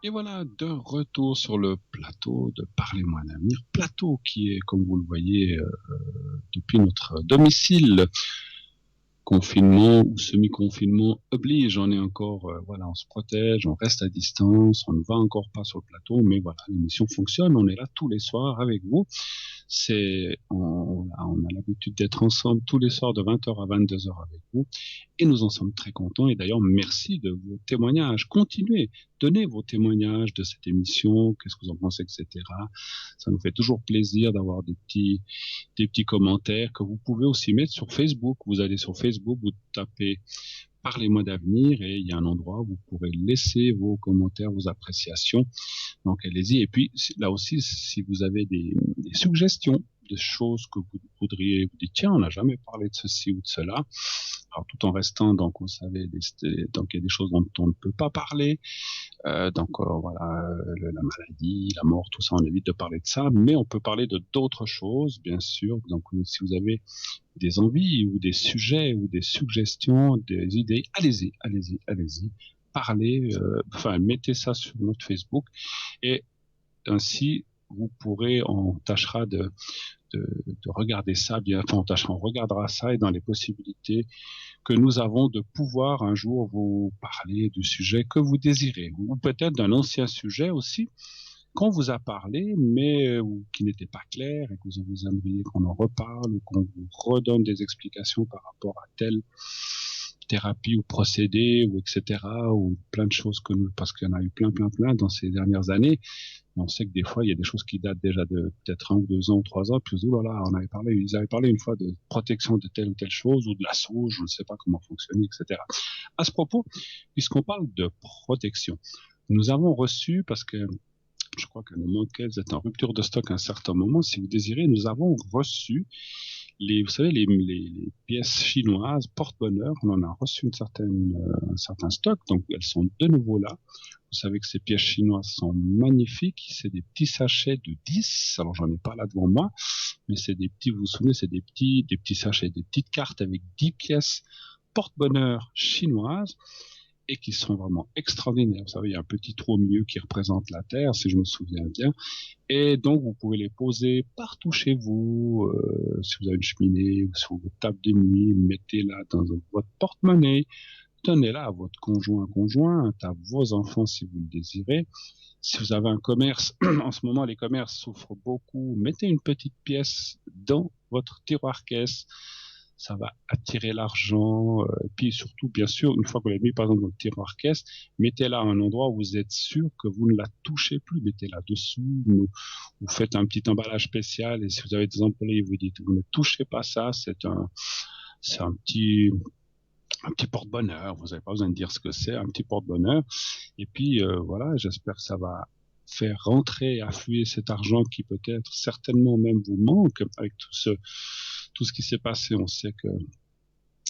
Et voilà, de retour sur le plateau de Parlez-moi d'avenir. Plateau qui est, comme vous le voyez, depuis notre domicile. Confinement ou semi-confinement oblige, on est encore, voilà, on se protège, on reste à distance, on ne va encore pas sur le plateau, mais voilà, l'émission fonctionne, on est là tous les soirs avec vous. On a l'habitude d'être ensemble tous les soirs de 20h à 22h avec vous, et nous en sommes très contents, et d'ailleurs, merci de vos témoignages. Continuez, donnez vos témoignages de cette émission, qu'est-ce que vous en pensez, etc. Ça nous fait toujours plaisir d'avoir des petits commentaires que vous pouvez aussi mettre sur Facebook. Vous allez sur Facebook, vous tapez Parlez-moi d'avenir et il y a un endroit où vous pourrez laisser vos commentaires, vos appréciations. Donc allez-y. Et puis là aussi, si vous avez des suggestions, des choses que vous voudriez vous dire, tiens, on n'a jamais parlé de ceci ou de cela. Alors tout en restant, donc vous savez, donc il y a des choses dont on ne peut pas parler. Voilà, la maladie, la mort, tout ça, on évite de parler de ça, mais on peut parler de d'autres choses, bien sûr. Donc si vous avez des envies ou des sujets ou des suggestions, des idées, allez-y. Parlez, mettez ça sur notre Facebook et ainsi vous pourrez, on tâchera de regarder ça bien, on regardera ça et dans les possibilités que nous avons de pouvoir un jour vous parler du sujet que vous désirez, ou peut-être d'un ancien sujet aussi qu'on vous a parlé, mais qui n'était pas clair et que vous aimeriez qu'on en reparle ou qu'on vous redonne des explications par rapport à telle thérapie ou procédé ou etc. ou plein de choses parce qu'il y en a eu plein dans ces dernières années. Et on sait que des fois, il y a des choses qui datent déjà de peut-être 1 ou 2 ans ou 3 ans, puis on se dit, voilà, ils avaient parlé une fois de protection de telle ou telle chose, ou de la sauge, je ne sais pas comment fonctionner, etc. À ce propos, puisqu'on parle de protection, nous avons reçu, parce que je crois que le manquait, vous êtes en rupture de stock à un certain moment, si vous désirez, nous avons reçu vous savez, les pièces chinoises porte-bonheur, on en a reçu un certain stock, donc elles sont de nouveau là. Vous savez que ces pièces chinoises sont magnifiques, c'est des petits sachets de 10, alors j'en ai pas là devant moi, mais c'est des petits, vous vous souvenez, c'est des petits sachets, des petites cartes avec 10 pièces porte-bonheur chinoises. et qui sont vraiment extraordinaires. Vous savez, il y a un petit trou au milieu qui représente la Terre, si je me souviens bien. Et donc, vous pouvez les poser partout chez vous. Si vous avez une cheminée, sur votre table de nuit, mettez-la dans votre porte-monnaie. Donnez-la à votre conjointe, à vos enfants si vous le désirez. Si vous avez un commerce, en ce moment, les commerces souffrent beaucoup. Mettez une petite pièce dans votre tiroir-caisse. Ça va attirer l'argent. Et puis surtout, bien sûr, une fois que vous l'avez mis par exemple dans le tiroir-caisse, mettez-la à un endroit où vous êtes sûr que vous ne la touchez plus. Mettez-la dessous. Vous faites un petit emballage spécial. Et si vous avez des employés, vous dites, vous ne touchez pas ça. C'est un petit porte-bonheur. Vous n'avez pas besoin de dire ce que c'est, un petit porte-bonheur. Et puis voilà, j'espère que ça va faire rentrer, affluer cet argent qui peut-être certainement même vous manque avec tout ce qui s'est passé. On sait que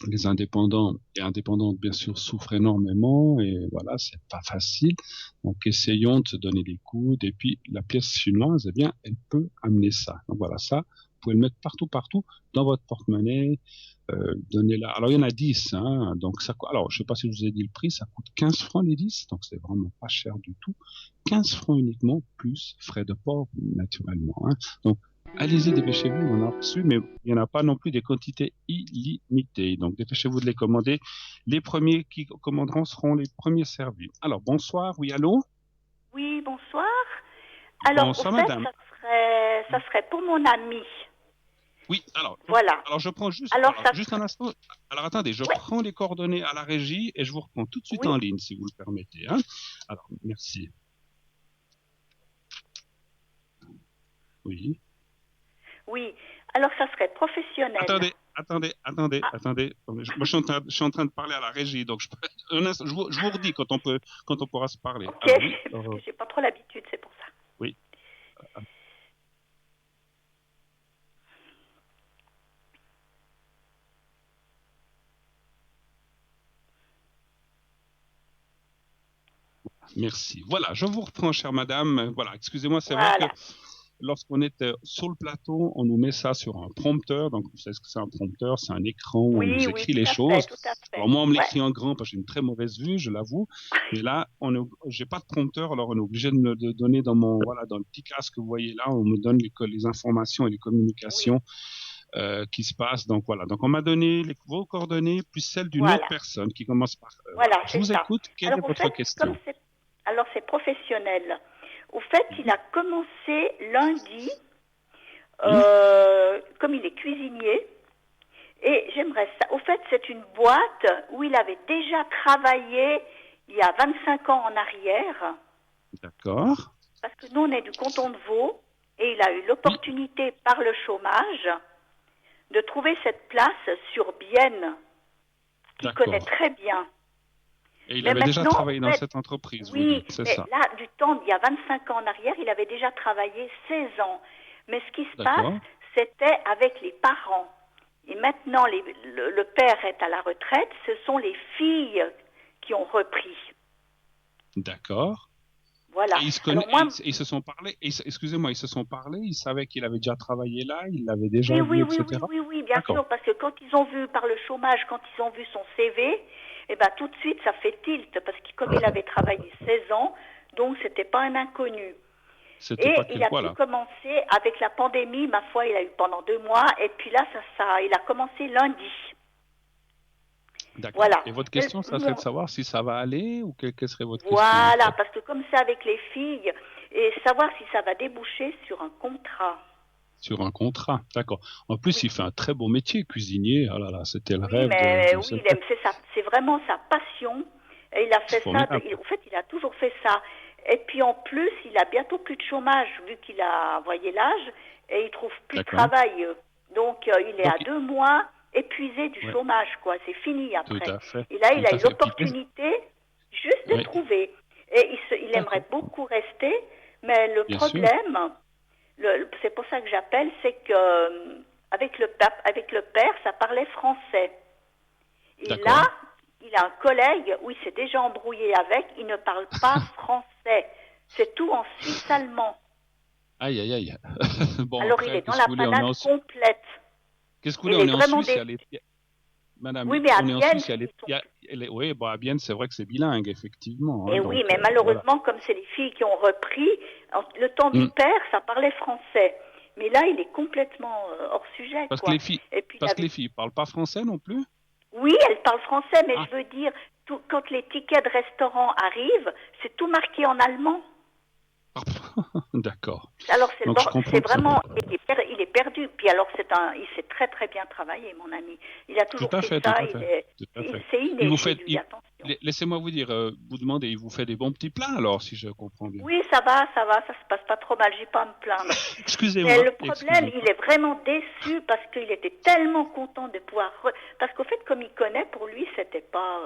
les indépendants et indépendantes, bien sûr, souffrent énormément et voilà, c'est pas facile. Donc, essayons de se donner des coudes. Et puis, la pièce chinoise, eh bien, elle peut amener ça. Donc, voilà, ça, vous pouvez le mettre partout, dans votre porte-monnaie. Donnez-la. Alors, il y en a 10, hein. Donc, alors, je sais pas si je vous ai dit le prix, ça coûte 15 francs les 10. Donc, c'est vraiment pas cher du tout. 15 francs uniquement, plus frais de port, naturellement, hein. Donc, allez-y, dépêchez-vous, on en a reçu, mais il n'y en a pas non plus des quantités illimitées. Donc, dépêchez-vous de les commander. Les premiers qui commanderont seront les premiers servis. Alors, bonsoir, oui, allô? Oui, bonsoir. Alors, bonsoir, au fait, madame. ça serait pour mon ami. Oui, alors, voilà. Alors je prends juste, juste un instant. Alors, attendez, je prends les coordonnées à la régie et je vous reprends tout de suite en ligne, si vous le permettez, hein. Alors, merci. Oui. Oui, alors ça serait professionnel. Attendez. Moi, je suis en train de parler à la régie, donc je vous redis quand on pourra se parler. Ok, alors, j'ai pas trop l'habitude, c'est pour ça. Oui. Merci. Voilà, je vous reprends, chère madame. Voilà, excusez-moi, c'est vrai que lorsqu'on est sur le plateau, on nous met ça sur un prompteur. Donc, vous savez ce que c'est un prompteur? C'est un écran où on nous écrit les choses. Alors, moi, on me l'écrit en grand parce que j'ai une très mauvaise vue, je l'avoue. Mais là, j'ai pas de prompteur, alors on est obligé de me donner dans dans le petit casque que vous voyez là, on me donne les informations et les communications qui se passent. Donc, voilà. Donc, on m'a donné vos coordonnées plus celles d'une autre personne qui commence par. Je vous écoute. Quelle est votre question? Alors, c'est professionnel. Au fait, il a commencé lundi, comme il est cuisinier, et j'aimerais ça. Au fait, c'est une boîte où il avait déjà travaillé il y a 25 ans en arrière. D'accord. Parce que nous, on est du canton de Vaud, et il a eu l'opportunité par le chômage de trouver cette place sur Bienne, qu'il connaît très bien. Et il avait déjà travaillé dans cette entreprise, oui, c'est mais ça. là, du temps, il y a 25 ans en arrière, il avait déjà travaillé 16 ans. Mais ce qui se passe, c'était avec les parents. Et maintenant, le père est à la retraite, ce sont les filles qui ont repris. D'accord. Voilà. Et ils se sont parlé, excusez-moi, ils se sont parlé, ils savaient qu'il avait déjà travaillé là, il l'avait déjà vu, etc. Oui, bien sûr, parce que quand ils ont vu, par le chômage, quand ils ont vu son CV, eh ben, tout de suite, ça fait tilt, parce que comme il avait travaillé 16 ans, donc c'était pas un inconnu. Et il a pu commencer avec la pandémie, ma foi, il a eu pendant 2 mois, et puis là, il a commencé lundi. D'accord. Voilà. Et votre question, ça serait de savoir si ça va aller, ou quelle serait votre question? Voilà, parce que comme c'est avec les filles, et savoir si ça va déboucher sur un contrat. Sur un contrat, d'accord. En plus, il fait un très beau métier, cuisinier. Oh là là, c'était le rêve. Oui, c'est vraiment sa passion. Et il a fait ça. En fait, il a toujours fait ça. Et puis en plus, il a bientôt plus de chômage vu qu'il a envoyé l'âge et il trouve plus de travail. Donc il est à 2 mois épuisé du chômage, quoi. C'est fini après. Tout à fait. Et là, il a eu l'opportunité juste de trouver. Et il aimerait beaucoup rester, mais le problème. C'est pour ça que j'appelle, c'est que avec le père, ça parlait français. Et là, il a un collègue où il s'est déjà embrouillé avec, il ne parle pas français. C'est tout en suisse allemand. Aïe. Bon, alors après, il est dans la panade complète. Qu'est-ce que vous voulez, on est en Suisse, Madame, Oui, mais à on est en Bienne, Suisse, oui, bon, à Bienne, c'est vrai que c'est bilingue, effectivement. et oui, mais malheureusement, comme c'est les filles qui ont repris, le temps du père, ça parlait français. Mais là, il est complètement hors sujet, Parce quoi. que les filles parlent pas français non plus. Oui, elles parlent français, mais je veux dire, quand les tickets de restaurant arrivent, c'est tout marqué en allemand. D'accord. Alors Donc, je comprends c'est vraiment, il est perdu. Puis alors il sait très très bien travailler, mon ami. Il a toujours fait ça. C'est inné chez lui, attention. Laissez-moi vous dire, vous demandez, il vous fait des bons petits plats alors, si je comprends bien. Oui, ça va, ça se passe pas trop mal. J'ai pas à me plaindre. Excusez-moi. Mais le problème, il est vraiment déçu parce qu'il était tellement content de pouvoir, parce qu'au fait, comme il connaît, pour lui, c'était pas.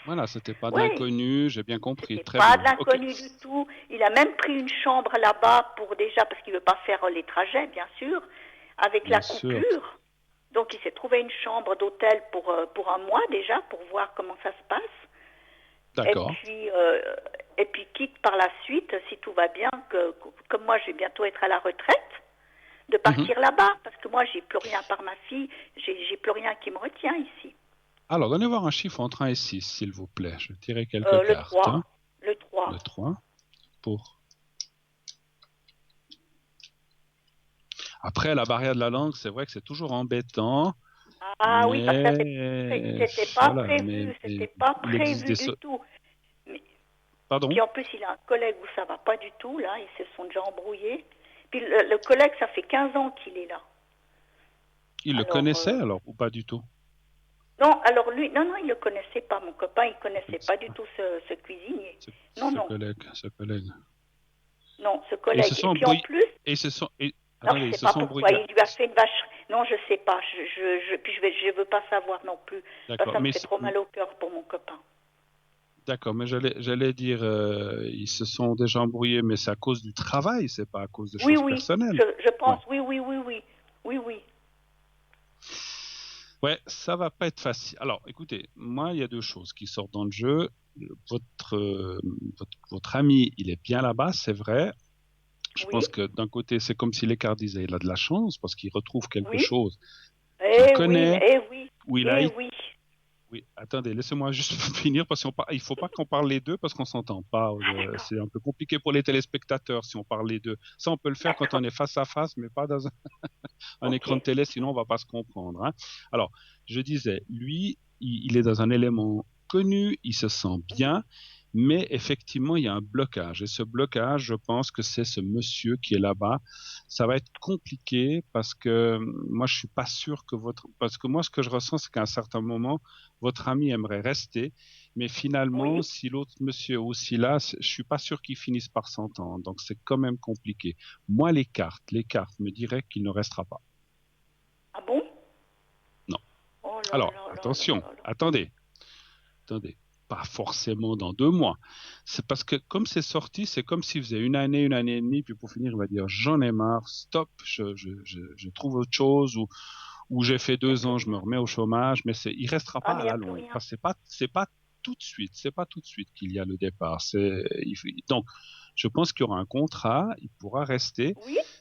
Voilà, c'était pas de l'inconnu, j'ai bien compris. Très pas bien. de l'inconnu du tout. Il a même pris une chambre là-bas parce qu'il veut pas faire les trajets, bien sûr, avec la coupure. Donc il s'est trouvé une chambre d'hôtel pour un mois déjà, pour voir comment ça se passe. D'accord. Et puis quitte par la suite, si tout va bien, comme moi je vais bientôt être à la retraite, de partir là-bas, parce que moi j'ai plus rien par ma fille, j'ai plus rien qui me retient ici. Alors, donnez voir un chiffre entre 1 et 6, s'il vous plaît. Je vais tirer quelques cartes. Le 3. Le 3. Pour. Après, la barrière de la langue, c'est vrai que c'est toujours embêtant. Ah oui, parce que c'était pas prévu. C'était pas prévu du tout. Pardon? Puis en plus, il a un collègue où ça va pas du tout, là. Ils se sont déjà embrouillés. Puis le collègue, ça fait 15 ans qu'il est là. Il le connaissait alors, ou pas du tout? Non, alors lui, non, il ne le connaissait pas, mon copain, il ne connaissait pas du tout ce cuisinier. Ce collègue. Non, ce collègue. Et puis en plus... Et ce sont... Non, je ne sais pas pourquoi, il lui a fait une vache... Non, je ne sais pas, puis je ne veux pas savoir non plus. Ça me fait trop mal au cœur pour mon copain. D'accord, mais j'allais dire, ils se sont déjà embrouillés, mais c'est à cause du travail, c'est pas à cause de choses personnelles. Je pense, oui. Ouais, ça va pas être facile. Alors, écoutez, moi, il y a deux choses qui sortent dans le jeu. Votre ami, il est bien là-bas, c'est vrai. Je pense que d'un côté, c'est comme si l'écart disait, il a de la chance parce qu'il retrouve quelque chose qu'il connaît, où il a. Oui, attendez, laissez-moi juste finir parce qu'il faut pas qu'on parle les deux parce qu'on s'entend pas. C'est un peu compliqué pour les téléspectateurs si on parle les deux. Ça, on peut le faire quand on est face à face, mais pas dans un écran de télé, sinon on va pas se comprendre. Hein. Alors, je disais, lui, il est dans un élément connu, il se sent bien, mais effectivement, il y a un blocage. Et ce blocage, je pense que c'est ce monsieur qui est là-bas. Ça va être compliqué parce que moi, je suis pas sûr que parce que moi, ce que je ressens, c'est qu'à un certain moment, votre ami aimerait rester, mais finalement, si l'autre monsieur est aussi là, je suis pas sûr qu'ils finissent par s'entendre. Donc, c'est quand même compliqué. Moi, les cartes me diraient qu'il ne restera pas. Ah bon? Non. Alors, attention, attendez. Pas forcément dans 2 mois. C'est parce que comme c'est sorti, c'est comme s'il faisait une année et demie, puis pour finir, il va dire j'en ai marre, stop, je trouve autre chose, ou j'ai fait 2 ans, je me remets au chômage, mais il restera pas à la longue. Enfin, c'est pas tout de suite qu'il y a le départ. Donc, je pense qu'il y aura un contrat, il pourra rester.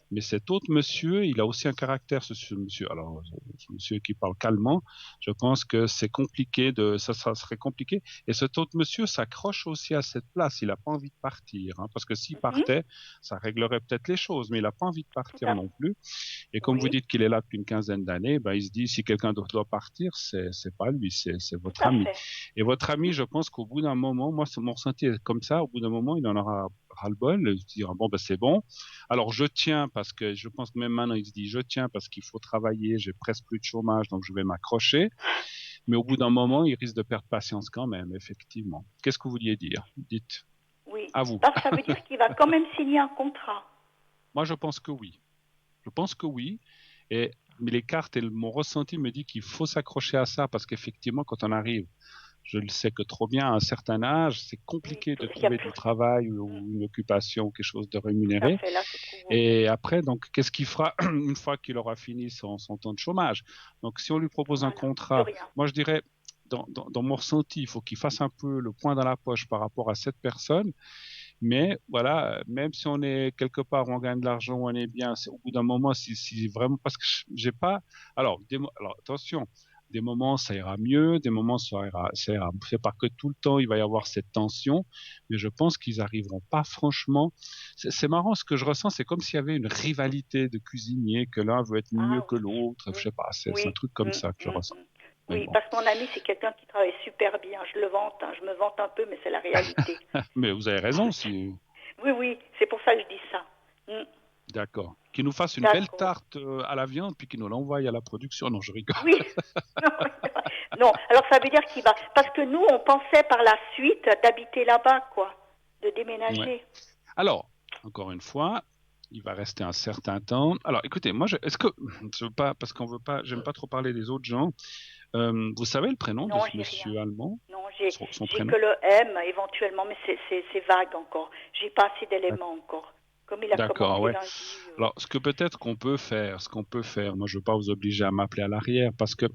Mais cet autre monsieur, il a aussi un caractère, ce monsieur. Alors, ce monsieur qui parle calmement, je pense que c'est compliqué ça serait compliqué. Et cet autre monsieur s'accroche aussi à cette place. Il n'a pas envie de partir, hein, parce que s'il partait, ça réglerait peut-être les choses, mais il n'a pas envie de partir non plus. Et comme vous dites qu'il est là depuis une quinzaine d'années, il se dit si quelqu'un d'autre doit partir, c'est pas lui, c'est votre ami. Et votre ami, je pense qu'au bout d'un moment, moi, mon ressenti est comme ça, au bout d'un moment, il en aura ras-le-bol, il se dira c'est bon. Alors je tiens parce que je pense que même maintenant il se dit je tiens parce qu'il faut travailler, j'ai presque plus de chômage donc je vais m'accrocher. Mais au bout d'un moment il risque de perdre patience quand même, effectivement. Qu'est-ce que vous vouliez dire? Dites. Oui. À vous. Ça veut dire qu'il va quand même signer un contrat. Moi je pense que oui. Mais les cartes et mon ressenti me dit qu'il faut s'accrocher à ça parce qu'effectivement quand on arrive, je le sais que trop bien, à un certain âge, c'est compliqué de trouver du travail ou une occupation, quelque chose de rémunéré. Et après, donc, qu'est-ce qu'il fera une fois qu'il aura fini son temps de chômage? Donc, si on lui propose un contrat, moi je dirais, dans mon ressenti, il faut qu'il fasse un peu le point dans la poche par rapport à cette personne. Mais voilà, même si on est quelque part, on gagne de l'argent, on est bien, au bout d'un moment, si vraiment, parce que j'ai pas. Alors attention. des moments ça ira mieux, des moments ça ira. C'est pas que tout le temps il va y avoir cette tension, mais je pense qu'ils arriveront pas franchement. C'est marrant, ce que je ressens, c'est comme s'il y avait une rivalité de cuisiniers, que l'un veut être mieux que l'autre. Je sais pas, c'est un truc comme ça que je ressens. Oui, bon. parce que mon ami, c'est quelqu'un qui travaille super bien. Je le vante, je me vante un peu, mais c'est la réalité. Mais vous avez raison, si. Oui, c'est pour ça que je dis ça. D'accord. Qu'il nous fasse une belle tarte à la viande, puis qu'il nous l'envoie à la production. Non, je rigole. Oui. Non, alors ça veut dire qu'il va... Parce que nous, on pensait par la suite d'habiter là-bas, quoi. De déménager. Ouais. Alors, encore une fois, il va rester un certain temps. Alors, écoutez, moi, est-ce que... Je veux pas, parce qu'on veut pas... J'aime pas trop parler des autres gens. Vous savez le prénom de ce monsieur allemand? Non, j'ai prénom? que le M, éventuellement, mais c'est vague encore. J'ai pas assez d'éléments encore. Comme il a commencé lundi. Alors, ce qu'on peut faire, moi je ne veux pas vous obliger à m'appeler à l'arrière, parce que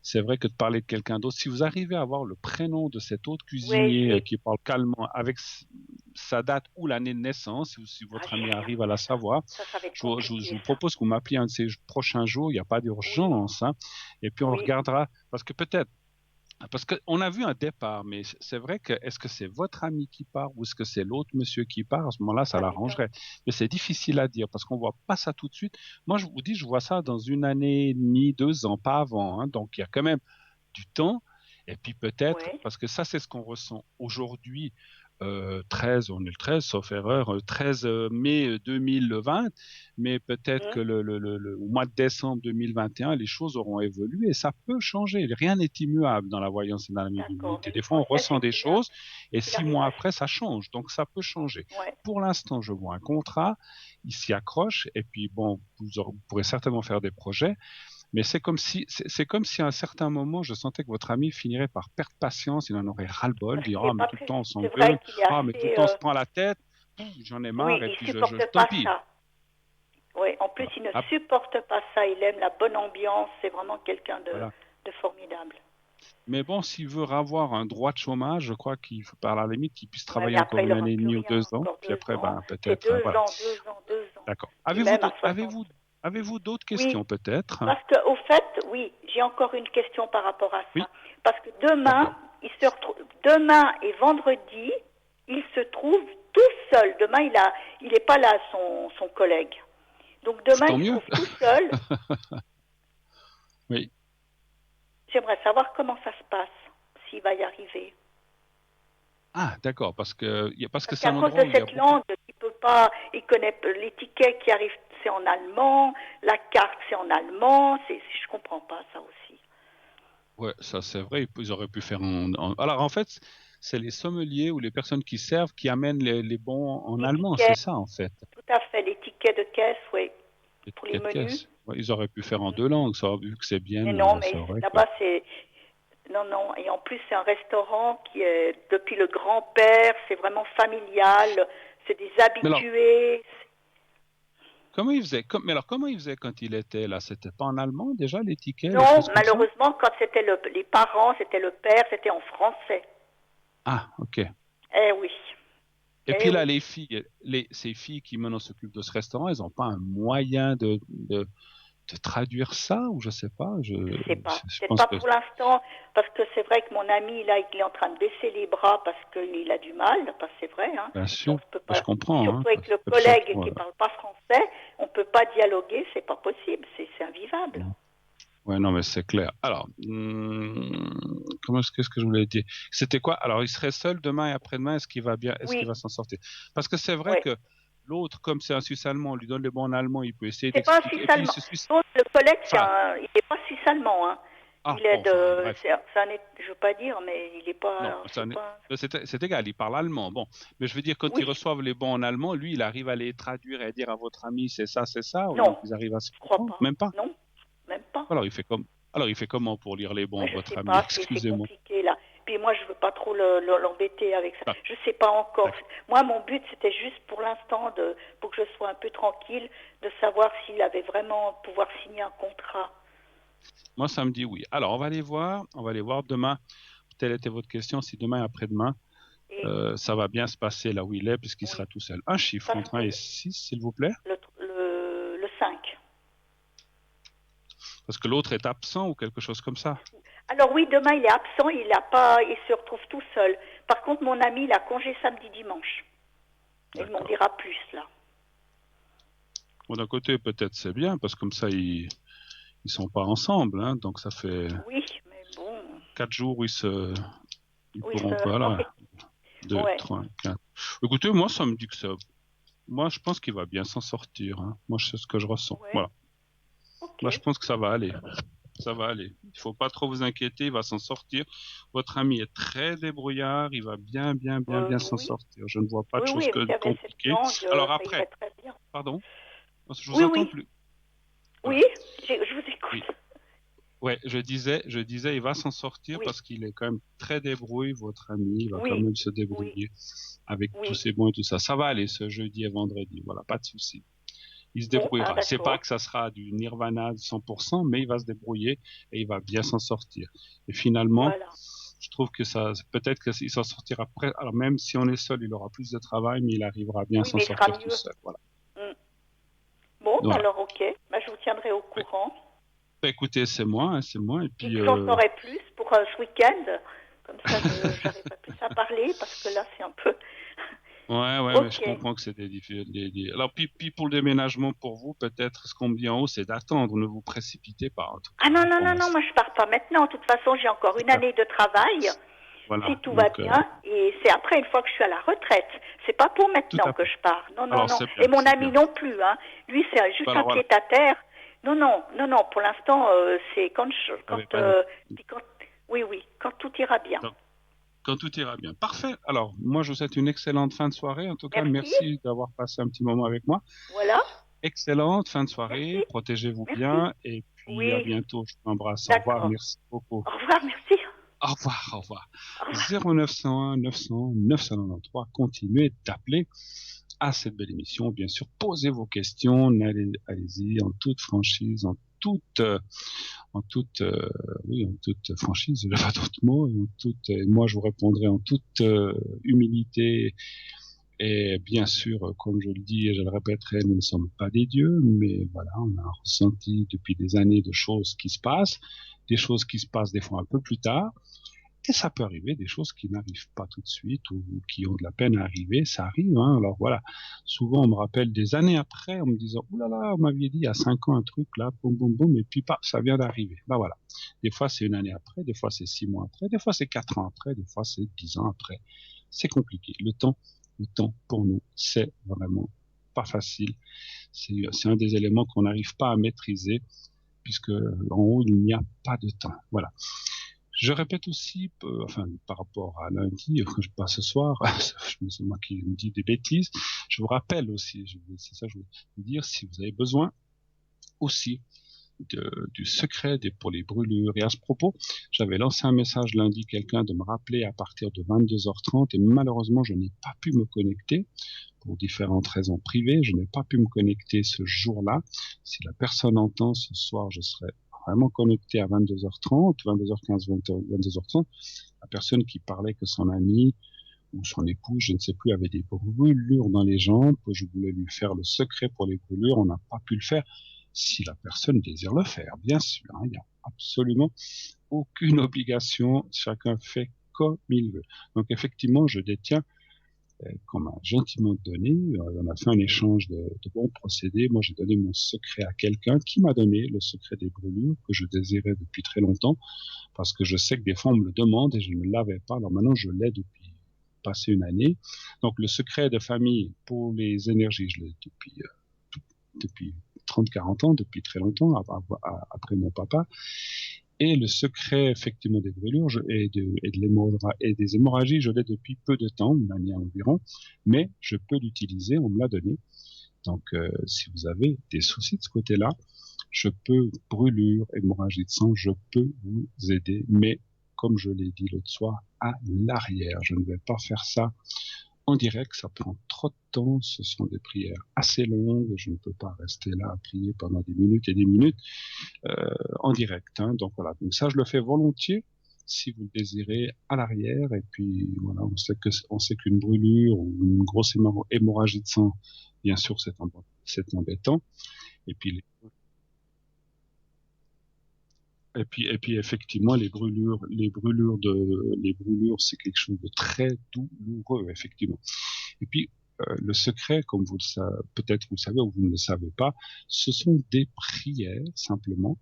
c'est vrai que de parler de quelqu'un d'autre, si vous arrivez à avoir le prénom de cet autre cuisinier qui parle calmement, avec sa date ou l'année de naissance, si votre ami arrive à la savoir, je vous propose que vous m'appeliez un de ces prochains jours, il n'y a pas d'urgence, hein, et puis on regardera, parce qu'on a vu un départ, mais c'est vrai que est-ce que c'est votre ami qui part ou est-ce que c'est l'autre monsieur qui part? À ce moment-là, ça l'arrangerait. Mais c'est difficile à dire parce qu'on ne voit pas ça tout de suite. Moi, je vous dis, je vois ça dans 1 année et demie, 2 ans, pas avant. Hein. Donc, il y a quand même du temps. Et puis peut-être, parce que ça, c'est ce qu'on ressent aujourd'hui, 13, on est le 13, sauf erreur, 13 mai 2020, mais peut-être que au mois de décembre 2021, les choses auront évolué et ça peut changer. Rien n'est immuable dans la voyance et dans la médiumnité. Des fois, on ressent des choses et 6 mois après, ça change. Donc, ça peut changer. Pour l'instant, je vois un contrat, il s'y accroche et puis, bon, vous pourrez certainement faire des projets. Mais c'est comme si à un certain moment, je sentais que votre ami finirait par perdre patience, il en aurait ras-le-bol, dire « Ah, mais tout le temps on s'engueule, ah, mais tout le temps on se prend la tête, j'en ai marre, et puis tant pis. » Oui, en plus, il ne supporte pas ça, il aime la bonne ambiance, c'est vraiment quelqu'un de formidable. Mais bon, s'il veut avoir un droit de chômage, je crois qu'il faut, par la limite, qu'il puisse travailler encore 1 année et demie ou 2 ans, puis après, peut-être... 2 ans. D'accord. Avez-vous d'autres questions peut-être? Parce qu'au fait, oui, j'ai encore une question par rapport à ça. Oui. Parce que demain, demain et vendredi, il se trouve tout seul. Demain, il n'est pas là, son collègue. Donc demain, il se trouve tout seul. Oui. J'aimerais savoir comment ça se passe, s'il va y arriver. Ah, d'accord, parce que c'est un endroit où il y a langue, il connaît les tickets qui arrivent, c'est en allemand, la carte c'est en allemand, je comprends pas ça aussi. Ouais, ça c'est vrai, ils auraient pu faire Alors en fait, c'est les sommeliers ou les personnes qui servent qui amènent les bons en allemand, c'est ça en fait. Tout à fait, les tickets de caisse, oui, pour les menus. Ouais, ils auraient pu faire en 2 langues, ça, vu que c'est bien. Mais non, mais là-bas c'est... Non, et en plus c'est un restaurant qui est depuis le grand-père, c'est vraiment familial, c'est des habitués. Comment il faisait? Mais alors comment il faisait quand il était là? C'était pas en allemand déjà les tickets? Non, malheureusement quand c'était les parents, c'était le père, c'était en français. Ah, ok. Eh oui. Et puis là, les filles, ces filles qui maintenant s'occupent de ce restaurant, elles n'ont pas un moyen de traduire ça, ou je sais pas. Je sais pas. C'est pas pour l'instant, parce que c'est vrai que mon ami là, il est en train de baisser les bras parce qu'il a du mal, parce que c'est vrai. Hein. Bien sûr, je comprends. Surtout avec le collègue qui parle pas français, on peut pas dialoguer, c'est pas possible, c'est invivable. Ouais, non, mais c'est clair. Alors, qu'est-ce que je voulais dire? C'était quoi? Alors, il serait seul demain et après-demain. Est-ce qu'il va bien? Est-ce qu'il va s'en sortir? Parce que c'est vrai que l'autre, comme c'est un Suisse allemand, on lui donne les bons en allemand, il peut essayer d'expliquer. C'est pas un Suisse allemand. Le collègue, il n'est pas Suisse allemand. Hein. Il est je veux pas dire, mais il n'est pas... C'est égal, il parle allemand. Bon, mais je veux dire, quand ils reçoivent les bons en allemand, lui, il arrive à les traduire et à dire à votre ami, c'est ça, non, ils arrivent à se comprendre. Même pas? Non, même pas. Alors, il fait comment pour lire les bons à votre ami? Excusez-moi. C'est compliqué, là. Puis moi, je veux pas trop l'embêter avec ça. Je sais pas encore. Moi, mon but, c'était juste pour l'instant, pour que je sois un peu tranquille, de savoir s'il avait vraiment pouvoir signer un contrat. Moi, ça me dit oui. Alors, on va aller voir demain. Telle était votre question, si demain et après-demain, ça va bien se passer là où il est, puisqu'il sera tout seul. Un chiffre entre 1 et 6, s'il vous plaît. Le 5. Parce que l'autre est absent ou quelque chose comme ça. Alors oui, demain il est absent, il se retrouve tout seul. Par contre, mon ami, il a congé samedi, dimanche. Il m'en dira plus, là. Bon, d'un côté, peut-être c'est bien, parce que comme ça, ils sont pas ensemble, hein, donc ça fait Oui, mais bon... 4 jours où ils pourront, voilà, 2, 3, 4. Écoutez, moi, ça me dit que ça... Moi, je pense qu'il va bien s'en sortir, hein. Moi, c'est ce que je ressens, voilà. Moi, je pense que ça va aller. Ça va aller. Il ne faut pas trop vous inquiéter, il va s'en sortir. Votre ami est très débrouillard, il va bien s'en sortir. Je ne vois pas de choses compliquées. Alors après, pardon, je vous entends plus. Oui, je vous écoute. Ouais, je disais, il va s'en sortir parce qu'il est quand même très débrouillé, votre ami, il va quand même se débrouiller avec tous ses bons et tout ça. Ça va aller ce jeudi et vendredi, voilà, pas de souci. Il se débrouillera. C'est pas que ça sera du nirvana de 100%, mais il va se débrouiller et il va bien s'en sortir. Et finalement, je trouve que ça, peut-être qu'il s'en sortira après. Alors même si on est seul, il aura plus de travail, mais il arrivera bien à s'en sortir tout seul. Voilà. Bon, alors ok, je vous tiendrai au courant. Écoutez, c'est moi. Et puis. J'en saurai plus pour ce week-end. Comme ça, je n'aurai pas plus à parler parce que là, c'est un peu. Ouais, mais je comprends que c'est des... Alors, puis pour le déménagement, pour vous, peut-être, ce qu'on me dit en haut, c'est d'attendre, ne vous précipitez pas. Non, moi je pars pas maintenant. De toute façon, j'ai encore une année de travail, si tout va bien, et c'est après, une fois que je suis à la retraite. C'est pas pour maintenant que je pars. Non. Et mon ami non plus, hein. Lui, c'est juste un pied-à-terre. Non, pour l'instant, c'est quand tout ira bien. Quand tout ira bien. Parfait. Alors, moi, je vous souhaite une excellente fin de soirée. En tout cas, merci d'avoir passé un petit moment avec moi. Voilà. Excellente fin de soirée. Protégez-vous bien. Et puis, à bientôt. Je vous embrasse. Au revoir. Merci beaucoup. Au revoir, merci. Au revoir. 0901 900 993. Continuez d'appeler à cette belle émission. Bien sûr, posez vos questions. Allez-y en toute franchise, en toute franchise, je n'ai pas d'autre mot, moi je vous répondrai en toute humilité, et bien sûr, comme je le dis et je le répéterai, nous ne sommes pas des dieux, mais voilà, on a ressenti depuis des années des choses qui se passent des fois un peu plus tard, et ça peut arriver des choses qui n'arrivent pas tout de suite ou qui ont de la peine à arriver, ça arrive, hein. Alors voilà, souvent on me rappelle des années après en me disant « Ouh là là, on m'avait dit il y a 5 ans un truc là, boum boum boum, et puis paf, ça vient d'arriver. » Ben voilà, des fois c'est une année après, des fois c'est 6 mois après, des fois c'est 4 ans après, des fois c'est 10 ans après. C'est compliqué. Le temps pour nous, c'est vraiment pas facile. C'est un des éléments qu'on n'arrive pas à maîtriser puisque en haut il n'y a pas de temps. Voilà. Je répète aussi, par rapport à lundi, pas ce soir, c'est moi qui me dis des bêtises, je vous rappelle aussi, c'est ça que je voulais vous dire, si vous avez besoin aussi du secret pour les brûlures. Et à ce propos, j'avais lancé un message lundi, quelqu'un de me rappeler à partir de 22h30, et malheureusement, je n'ai pas pu me connecter pour différentes raisons privées, je n'ai pas pu me connecter ce jour-là. Si la personne entend ce soir, je serai vraiment connecté à 22h30, 22h15, 22h30, la personne qui parlait que son ami ou son époux, je ne sais plus, avait des brûlures dans les jambes, que je voulais lui faire le secret pour les brûlures, on n'a pas pu le faire. Si la personne désire le faire, bien sûr, hein, il n'y a absolument aucune obligation, chacun fait comme il veut. Donc effectivement, je détiens, qu'on m'a gentiment donné, on a fait un échange de bons procédés. Moi, j'ai donné mon secret à quelqu'un qui m'a donné le secret des brûlures que je désirais depuis très longtemps, parce que je sais que des fois on me le demande et je ne l'avais pas. Alors maintenant, je l'ai depuis passé une année. Donc le secret de famille pour les énergies, je l'ai depuis 30-40 ans, depuis très longtemps, après mon papa. Et le secret, effectivement, des brûlures et des hémorragies, je l'ai depuis peu de temps, une année environ, mais je peux l'utiliser, on me l'a donné. Donc, si vous avez des soucis de ce côté-là, brûlures, hémorragie de sang, je peux vous aider. Mais, comme je l'ai dit l'autre soir, à l'arrière, je ne vais pas faire ça en direct, ça prend trop de temps, ce sont des prières assez longues, je ne peux pas rester là à prier pendant des minutes et des minutes en direct, hein. Donc voilà, donc ça je le fais volontiers si vous le désirez à l'arrière, et puis voilà, on sait qu'une brûlure ou une grosse hémorragie de sang, bien sûr c'est embêtant, et puis et puis effectivement, les brûlures, c'est quelque chose de très douloureux, effectivement. Et puis, le secret, comme vous le savez, peut-être vous le savez ou vous ne le savez pas, ce sont des prières, simplement,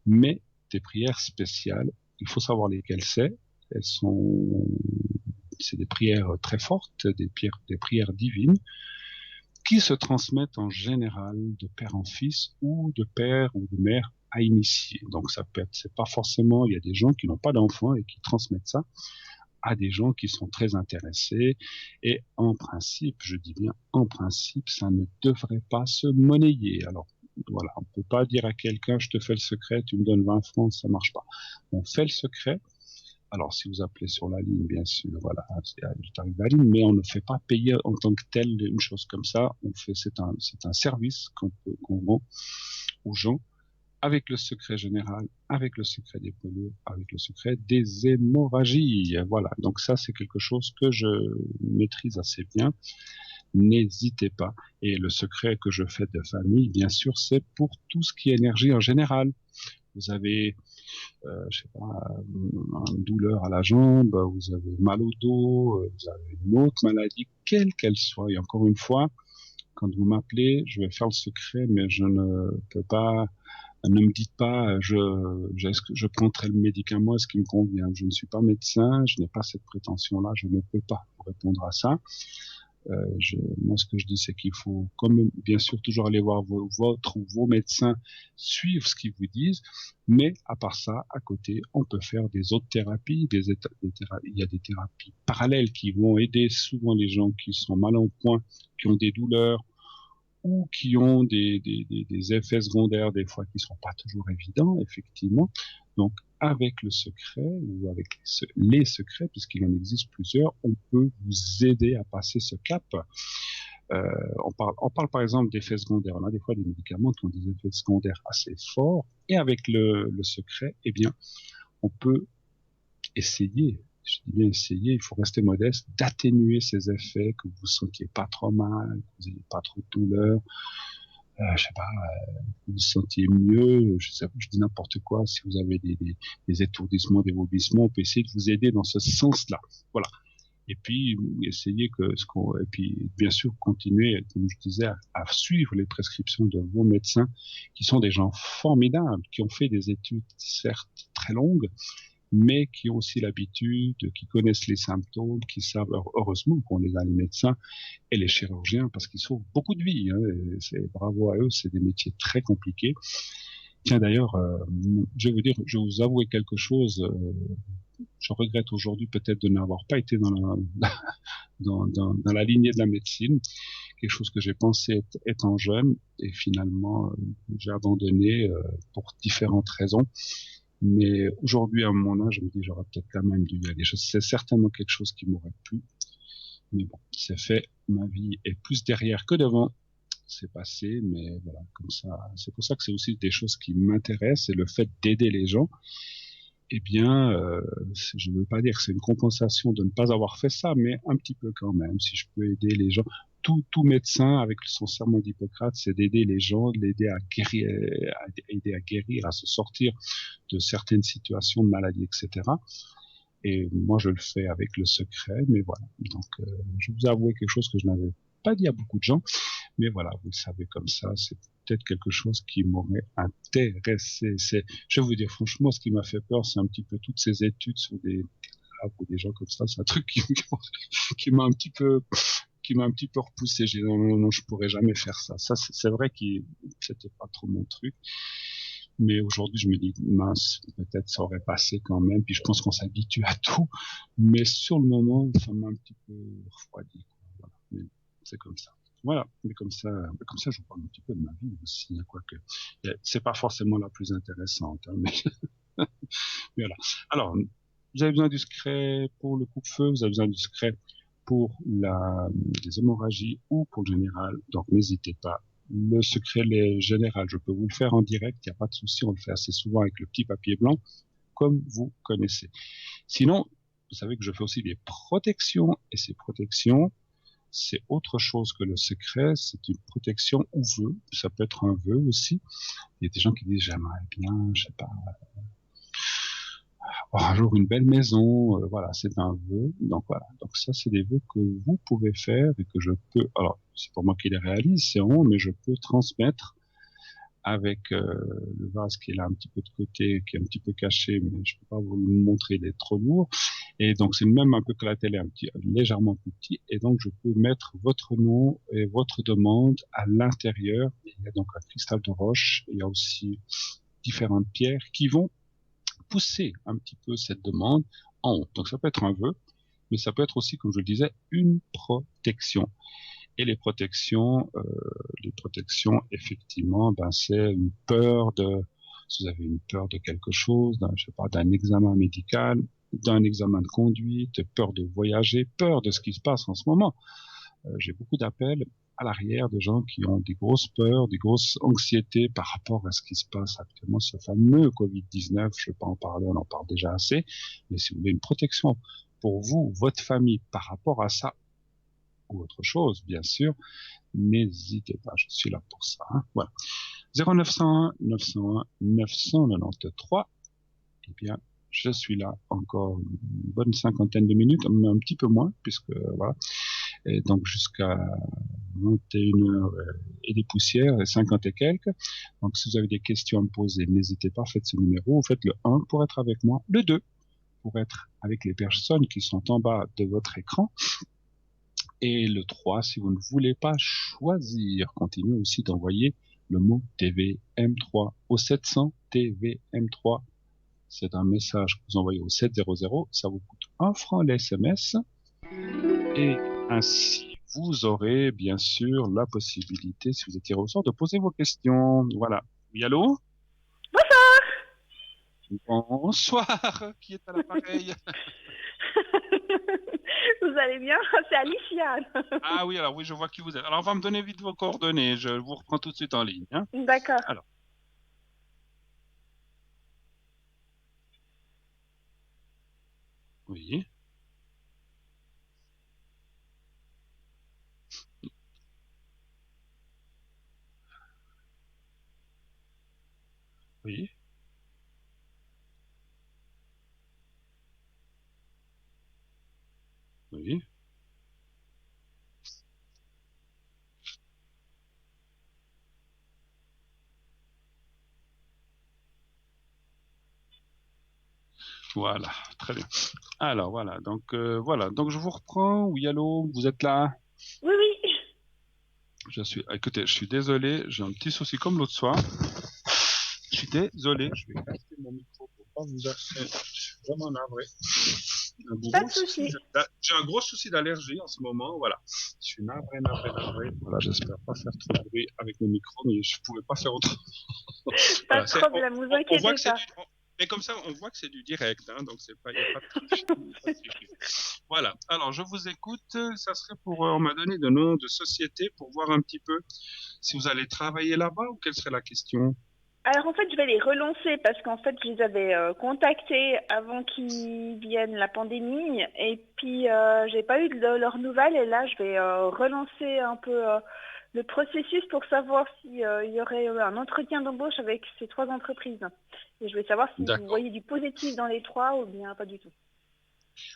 mais des prières spéciales. Il faut savoir lesquelles c'est. C'est des prières très fortes, des prières divines, qui se transmettent en général de père en fils ou de père ou de mère à initier. Donc ça peut être, c'est pas forcément, il y a des gens qui n'ont pas d'enfants et qui transmettent ça à des gens qui sont très intéressés. Et en principe, je dis bien en principe, ça ne devrait pas se monnayer. Alors voilà, on peut pas dire à quelqu'un, je te fais le secret, tu me donnes 20 francs, ça marche pas. On fait le secret. Alors, si vous appelez sur la ligne, bien sûr, voilà, c'est le tarif de la ligne, mais on ne fait pas payer en tant que tel une chose comme ça. C'est un service qu'on vend aux gens avec le secret général, avec le secret des brûlures, avec le secret des hémorragies. Voilà. Donc ça, c'est quelque chose que je maîtrise assez bien. N'hésitez pas. Et le secret que je fais de famille, bien sûr, c'est pour tout ce qui est énergie en général. Vous avez, je sais pas, une douleur à la jambe, vous avez mal au dos, vous avez une autre maladie, quelle qu'elle soit. Et encore une fois, quand vous m'appelez, je vais faire le secret, mais je ne peux pas. Ne me dites pas, je prendrai le médicament, est-ce qu'il me convient? Je ne suis pas médecin, je n'ai pas cette prétention-là, je ne peux pas vous répondre à ça. Moi, ce que je dis, c'est qu'il faut, comme bien sûr, toujours aller voir vos médecins, suivre ce qu'ils vous disent, mais à part ça, à côté, on peut faire des autres thérapies, il y a des thérapies parallèles qui vont aider souvent les gens qui sont mal en point, qui ont des douleurs, ou qui ont des effets secondaires des fois qui sont pas toujours évidents, effectivement. Donc, avec le secret ou avec les secrets, puisqu'il en existe plusieurs, on peut vous aider à passer ce cap. On parle par exemple d'effets secondaires. On a des fois des médicaments qui ont des effets secondaires assez forts, et avec le secret, eh bien, on peut essayer. Je dis bien essayer, il faut rester modeste, d'atténuer ces effets, que vous vous sentiez pas trop mal, que vous n'ayez pas trop de douleur, je sais pas, que vous vous sentiez mieux, je dis n'importe quoi, si vous avez des étourdissements, des vomissements, on peut essayer de vous aider dans ce sens-là. Voilà. Et puis, essayer et puis, bien sûr, continuer, comme je disais, à suivre les prescriptions de vos médecins, qui sont des gens formidables, qui ont fait des études, certes, très longues, mais qui ont aussi l'habitude, qui connaissent les symptômes, qui savent, heureusement qu'on les a, les médecins et les chirurgiens, parce qu'ils sauvent beaucoup de vies. Bravo à eux, c'est des métiers très compliqués. Tiens, d'ailleurs, je vais vous avouer quelque chose. Je regrette aujourd'hui peut-être de n'avoir pas été dans la lignée de la médecine, quelque chose que j'ai pensé étant jeune, et finalement, j'ai abandonné pour différentes raisons. Mais aujourd'hui, à mon âge, je me dis, j'aurais peut-être quand même dû y aller. C'est certainement quelque chose qui m'aurait plu. Mais bon, c'est fait. Ma vie est plus derrière que devant. C'est passé, mais voilà, comme ça. C'est pour ça que c'est aussi des choses qui m'intéressent, et le fait d'aider les gens. Eh bien, je ne veux pas dire que c'est une compensation de ne pas avoir fait ça, mais un petit peu quand même. Si je peux aider les gens, tout médecin avec son serment d'Hippocrate, c'est d'aider les gens, de l'aider à guérir, à se sortir de certaines situations de maladie, etc. Et moi, je le fais avec le secret, mais voilà. Donc, je vous avoue quelque chose que je n'avais pas dit à beaucoup de gens, mais voilà, vous le savez comme ça, c'est peut-être quelque chose qui m'aurait intéressé. Je vais vous dire franchement, ce qui m'a fait peur, c'est un petit peu toutes ces études sur des gens comme ça. C'est un truc qui m'a un petit peu repoussé. J'ai dit non, je pourrais jamais faire ça. Ça, c'est vrai que c'était pas trop mon truc. Mais aujourd'hui, je me dis, mince, peut-être ça aurait passé quand même. Puis je pense qu'on s'habitue à tout. Mais sur le moment, ça m'a un petit peu refroidi. Voilà. Mais c'est comme ça. Voilà. Mais comme ça, je vous parle un petit peu de ma vie aussi. Quoique, c'est pas forcément la plus intéressante. Mais voilà. Alors, vous avez besoin du secret pour le coupe-feu. Vous avez besoin du secret pour des hémorragies ou pour le général. Donc, n'hésitez pas. Le secret général, je peux vous le faire en direct, il n'y a pas de souci, on le fait assez souvent avec le petit papier blanc, comme vous connaissez. Sinon, vous savez que je fais aussi des protections, et ces protections, c'est autre chose que le secret, c'est une protection ou vœu, ça peut être un vœu aussi. Il y a des gens qui disent, j'aimerais bien, je sais pas, un jour une belle maison, voilà, c'est un vœu. Donc voilà, donc ça c'est des vœux que vous pouvez faire et que je peux, alors c'est pour moi qui les réalise, c'est en haut, mais je peux transmettre avec le vase qui est là un petit peu de côté, qui est un petit peu caché, mais je peux pas vous le montrer, il est trop lourd. Et donc c'est le même un peu que la télé, légèrement plus petit. Et donc je peux mettre votre nom et votre demande à l'intérieur. Il y a donc un cristal de roche. Il y a aussi différentes pierres qui vont pousser un petit peu cette demande en haut. Donc ça peut être un vœu, mais ça peut être aussi, comme je le disais, une protection. Et les protections, effectivement, ben c'est une peur de, si vous avez une peur de quelque chose, je sais pas, d'un examen médical, d'un examen de conduite, peur de voyager, peur de ce qui se passe en ce moment. J'ai beaucoup d'appels à l'arrière de gens qui ont des grosses peurs, des grosses anxiétés par rapport à ce qui se passe actuellement, ce fameux Covid-19. Je ne vais pas en parler, on en parle déjà assez. Mais si vous voulez une protection pour vous, votre famille, par rapport à ça, ou autre chose, bien sûr, n'hésitez pas, je suis là pour ça. Hein. Voilà. 0901 901 993, eh bien, je suis là encore une bonne cinquantaine de minutes, mais un petit peu moins, puisque voilà. Et donc jusqu'à 21h et des poussières, et 50 et quelques. Donc si vous avez des questions à me poser, n'hésitez pas, faites ce numéro, faites le 1 pour être avec moi, le 2 pour être avec les personnes qui sont en bas de votre écran, et le 3 si vous ne voulez pas choisir. Continuez aussi d'envoyer le mot TVM3 au 700 TVM3. C'est un message que vous envoyez au 700, ça vous coûte 1 franc l'SMS, et ainsi vous aurez bien sûr la possibilité, si vous êtes tiré au sort, de poser vos questions. Voilà. Oui, allô? Bonsoir. Qui est à l'appareil? Vous allez bien? C'est Alicia. Ah oui, alors oui, je vois qui vous êtes. Alors on va me donner vite vos coordonnées, je vous reprends tout de suite en ligne. Hein. D'accord. Alors. Oui. Oui. Oui. Voilà, très bien. Alors voilà, donc je vous reprends. Oui, allô, vous êtes là? Oui, oui. Écoutez, je suis désolé, j'ai un petit souci comme l'autre soir. Je suis désolé, je vais casser mon micro pour pas vous faire. Je suis vraiment navré. Pas de souci. J'ai un gros souci d'allergie en ce moment, voilà. Je suis navré. Voilà, j'espère pas faire trop de bruit avec mon micro, mais je pouvais pas faire autrement. Pas de problème, vous inquiétez pas. Mais comme ça, on voit que c'est du direct, hein, donc il n'y a pas de triche. Voilà. Alors, je vous écoute. Ça serait pour, on m'a donné de noms de sociétés pour voir un petit peu si vous allez travailler là-bas ou quelle serait la question? Alors en fait, je vais les relancer parce qu'en fait, je les avais contactés avant qu'ils viennent la pandémie et puis j'ai pas eu de leurs nouvelles et là, je vais relancer un peu le processus pour savoir s'il y aurait un entretien d'embauche avec ces 3 entreprises. Et je vais savoir si vous voyez du positif dans les 3 ou bien pas du tout.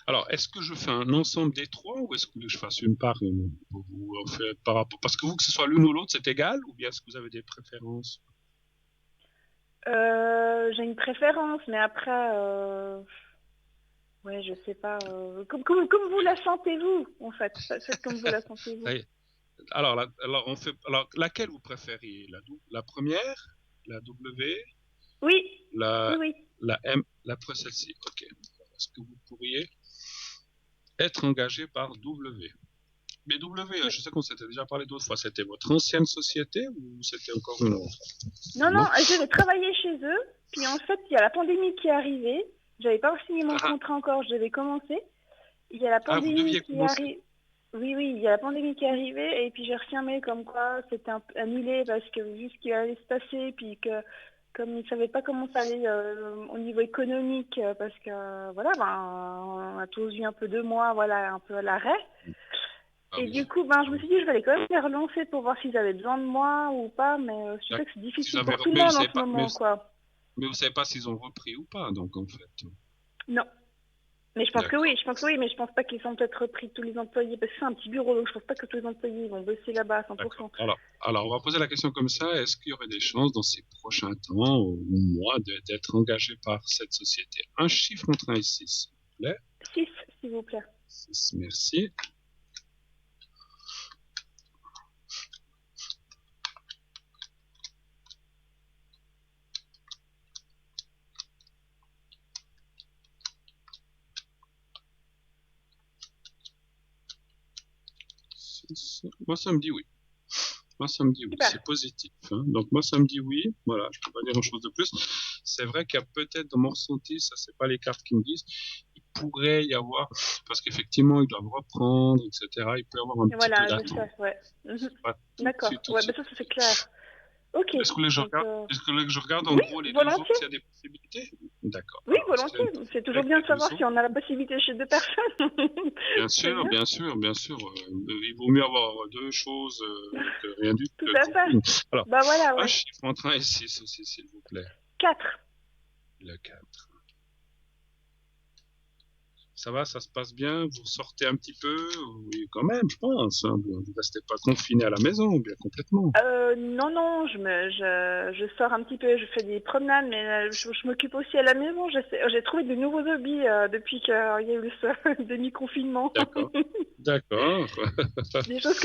Alors, est-ce que je fais un ensemble des 3 ou est-ce que je fasse une part pour vous en fait, par rapport, parce que vous, que ce soit l'une ou l'autre, c'est égal ou bien est-ce que vous avez des préférences? J'ai une préférence, mais après, ouais, je sais pas. Comme vous la sentez-vous, en fait. Faites comme vous la sentez-vous. Alors, laquelle vous préférez? La première, la W? Oui. Oui. La M, celle-ci. Ok. Est-ce que vous pourriez être engagé par W? Mais W, je sais qu'on s'était déjà parlé d'autres fois. C'était votre ancienne société ou c'était encore une autre? Non, j'avais travaillé chez eux. Puis en fait, il y a la pandémie qui est arrivée. J'avais pas signé mon contrat encore, je devais commencer. Il y a la pandémie qui arrive. Oui, il y a la pandémie qui est arrivée. Et puis j'ai reçu un mail comme quoi c'était annulé parce que vu ce qui allait se passer, puis que comme ils ne savaient pas comment ça allait au niveau économique, parce que voilà, on a tous eu un peu 2 mois, voilà, un peu à l'arrêt. Et du coup, je me suis dit, je vais aller quand même les relancer pour voir s'ils avaient besoin de moi ou pas, mais je sais que c'est difficile pour tout le monde en ce moment, quoi. Mais vous savez pas s'ils ont repris ou pas, donc en fait. Non. Mais je pense que oui, mais je pense pas qu'ils sont peut-être repris tous les employés, parce que c'est un petit bureau, donc je pense pas que tous les employés vont bosser là-bas à 100%. Alors, on va poser la question comme ça. Est-ce qu'il y aurait des chances dans ces prochains temps ou mois d'être engagé par cette société? Un chiffre entre 1 et 6, s'il vous plaît. 6, s'il vous plaît. 6, merci. Moi, ça me dit oui. C'est positif. Hein. Donc, moi, ça me dit oui. Voilà, je ne peux pas dire grand-chose de plus. C'est vrai qu'il y a peut-être, dans mon ressenti, ça, c'est pas les cartes qui me disent, il pourrait y avoir, parce qu'effectivement, ils doivent reprendre, etc. Il peut y avoir un petit peu d'attente. Ouais. D'accord. Ouais, mais ça, c'est clair. Ok. Est-ce que je regarde en gros les deux autres, s'il y a des possibilités? D'accord. Oui, volontiers. C'est toujours bien de savoir si on a la possibilité chez deux personnes. Bien sûr. Il vaut mieux avoir deux choses que rien du tout. Tout à fait. Alors, voilà, un chiffre entre 1 et 6 aussi, s'il vous plaît. 4. Le 4. Ça va, ça se passe bien? Vous sortez un petit peu? Oui, quand même, je pense. Hein. Vous ne restez pas confiné à la maison, bien complètement. Non, je sors un petit peu, je fais des promenades, mais je m'occupe aussi à la maison. J'ai trouvé de nouveaux hobbies depuis qu'il y a eu ce demi-confinement. D'accord. Des choses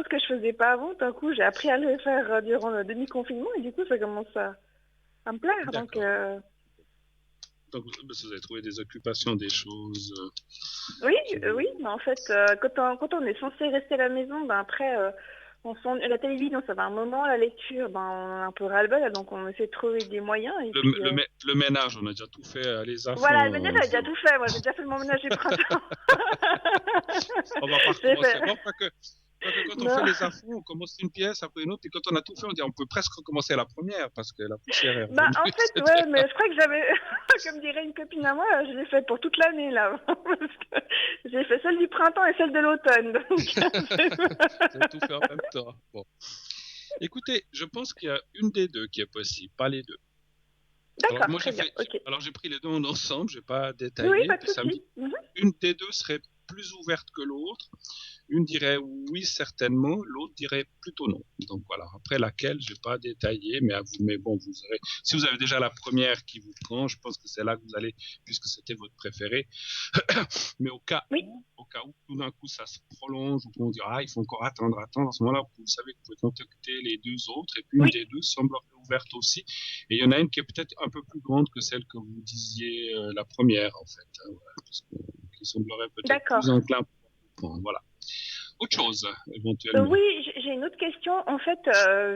que je faisais pas avant. D'un coup, j'ai appris à le faire durant le demi-confinement et du coup, ça commence à me plaire. Donc, vous avez trouvé des occupations, des choses... Oui, mais en fait, quand on est censé rester à la maison, après, la télévision, ça va un moment, la lecture, on a un peu ras-le-bol, donc on essaie de trouver des moyens. Et le ménage, on a déjà tout fait, les enfants... Voilà, le ménage, j'ai déjà tout fait, moi, j'ai déjà fait mon ménage du printemps. On va pas recommencer. Bon, pas que quand on fait les infos, on commence une pièce, après une autre, et quand on a tout fait, on dit on peut presque recommencer la première, parce que la poussière est revenue. En fait, ouais, mais je crois que j'avais, comme dirait une copine à moi, je l'ai fait pour toute l'année, là. J'ai fait celle du printemps et celle de l'automne. Vous avez tout fait en même temps. Bon. Écoutez, je pense qu'il y a une des deux qui est possible, pas les deux. D'accord, Alors, j'ai pris les deux en ensemble, je n'ai pas détaillé. Oui, pas de souci. Une des deux serait plus ouverte que l'autre. Une dirait oui, certainement, l'autre dirait plutôt non. Donc voilà, après laquelle, je n'ai pas détaillé, mais bon, vous aurez, si vous avez déjà la première qui vous prend, je pense que c'est là que vous allez, puisque c'était votre préféré. Mais au cas où tout d'un coup ça se prolonge, ou qu'on dira il faut encore attendre, à ce moment-là, vous savez que vous pouvez contacter les deux autres, et puis une des deux semblerait ouverte aussi. Et il y en a une qui est peut-être un peu plus grande que celle que vous disiez la première, en fait, hein, voilà, parce qui semblerait peut-être plus enclin pour prendre. Voilà. Autre chose, éventuellement. Oui, j'ai une autre question. En fait,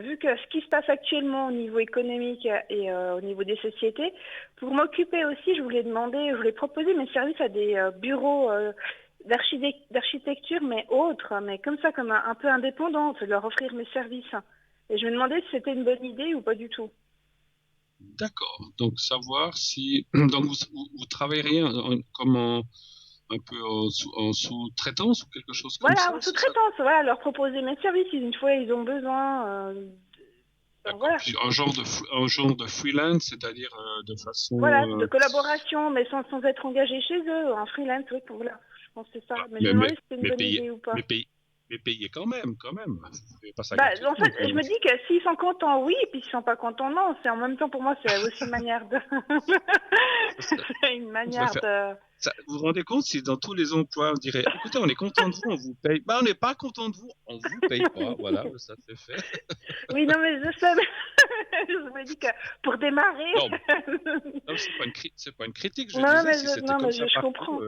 vu que ce qui se passe actuellement au niveau économique et au niveau des sociétés, pour m'occuper aussi, je voulais proposer mes services à des bureaux d'architecture, mais autres, mais comme ça, comme un peu indépendantes, leur offrir mes services. Et je me demandais si c'était une bonne idée ou pas du tout. D'accord. Donc, savoir si... Donc, vous travailleriez comme un peu en sous-traitance ou quelque chose comme ça? Voilà, en sous-traitance, voilà, leur proposer mes services, une fois ils ont besoin. Voilà. Un genre de freelance, c'est-à-dire de façon... Voilà, de collaboration, mais sans être engagé chez eux, en freelance, oui, voilà, je pense que c'est ça. Mais je me demandais si c'était une bonne idée ou pas. Mais payé quand même. Vous pas ça en fait, je me dis que s'ils sont contents, oui, et puis s'ils sont pas contents, non. C'est en même temps, pour moi, c'est aussi une manière de... c'est une manière de... Vous vous rendez compte si dans tous les emplois, on dirait, écoutez, on est content de vous, on vous paye. On n'est pas content de vous, on vous paye pas. Voilà, ça c'est fait. Oui, non, mais je sais, je me dis que pour démarrer... Non, c'est pas une critique, je disais, si c'était comme ça je comprends.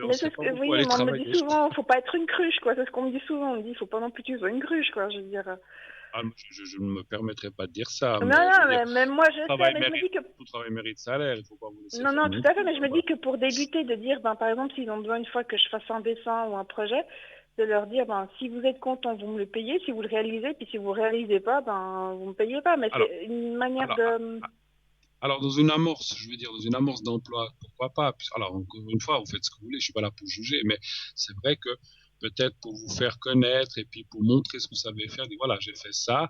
Mais c'est ce que, oui, on me dit souvent, faut pas être une cruche, quoi. C'est ce qu'on me dit souvent. On me dit, faut pas non plus que tu sois une cruche, quoi. Je veux dire. Je ne me permettrai pas de dire ça. Non, mais même moi, je sais, mais je me dis que tout travail mérite salaire. Il faut pas vous laisser. Non, tout à fait. Mais je me dis que pour débuter, de dire, par exemple, s'ils ont besoin une fois que je fasse un dessin ou un projet, de leur dire, si vous êtes content, vous me le payez. Si vous le réalisez, puis si vous réalisez pas, vous me payez pas. Mais c'est une manière de. Alors, dans une amorce d'emploi, pourquoi pas? Alors, encore une fois, vous faites ce que vous voulez, je suis pas là pour juger, mais c'est vrai que peut-être pour vous faire connaître et puis pour montrer ce que vous savez faire, voilà, j'ai fait ça,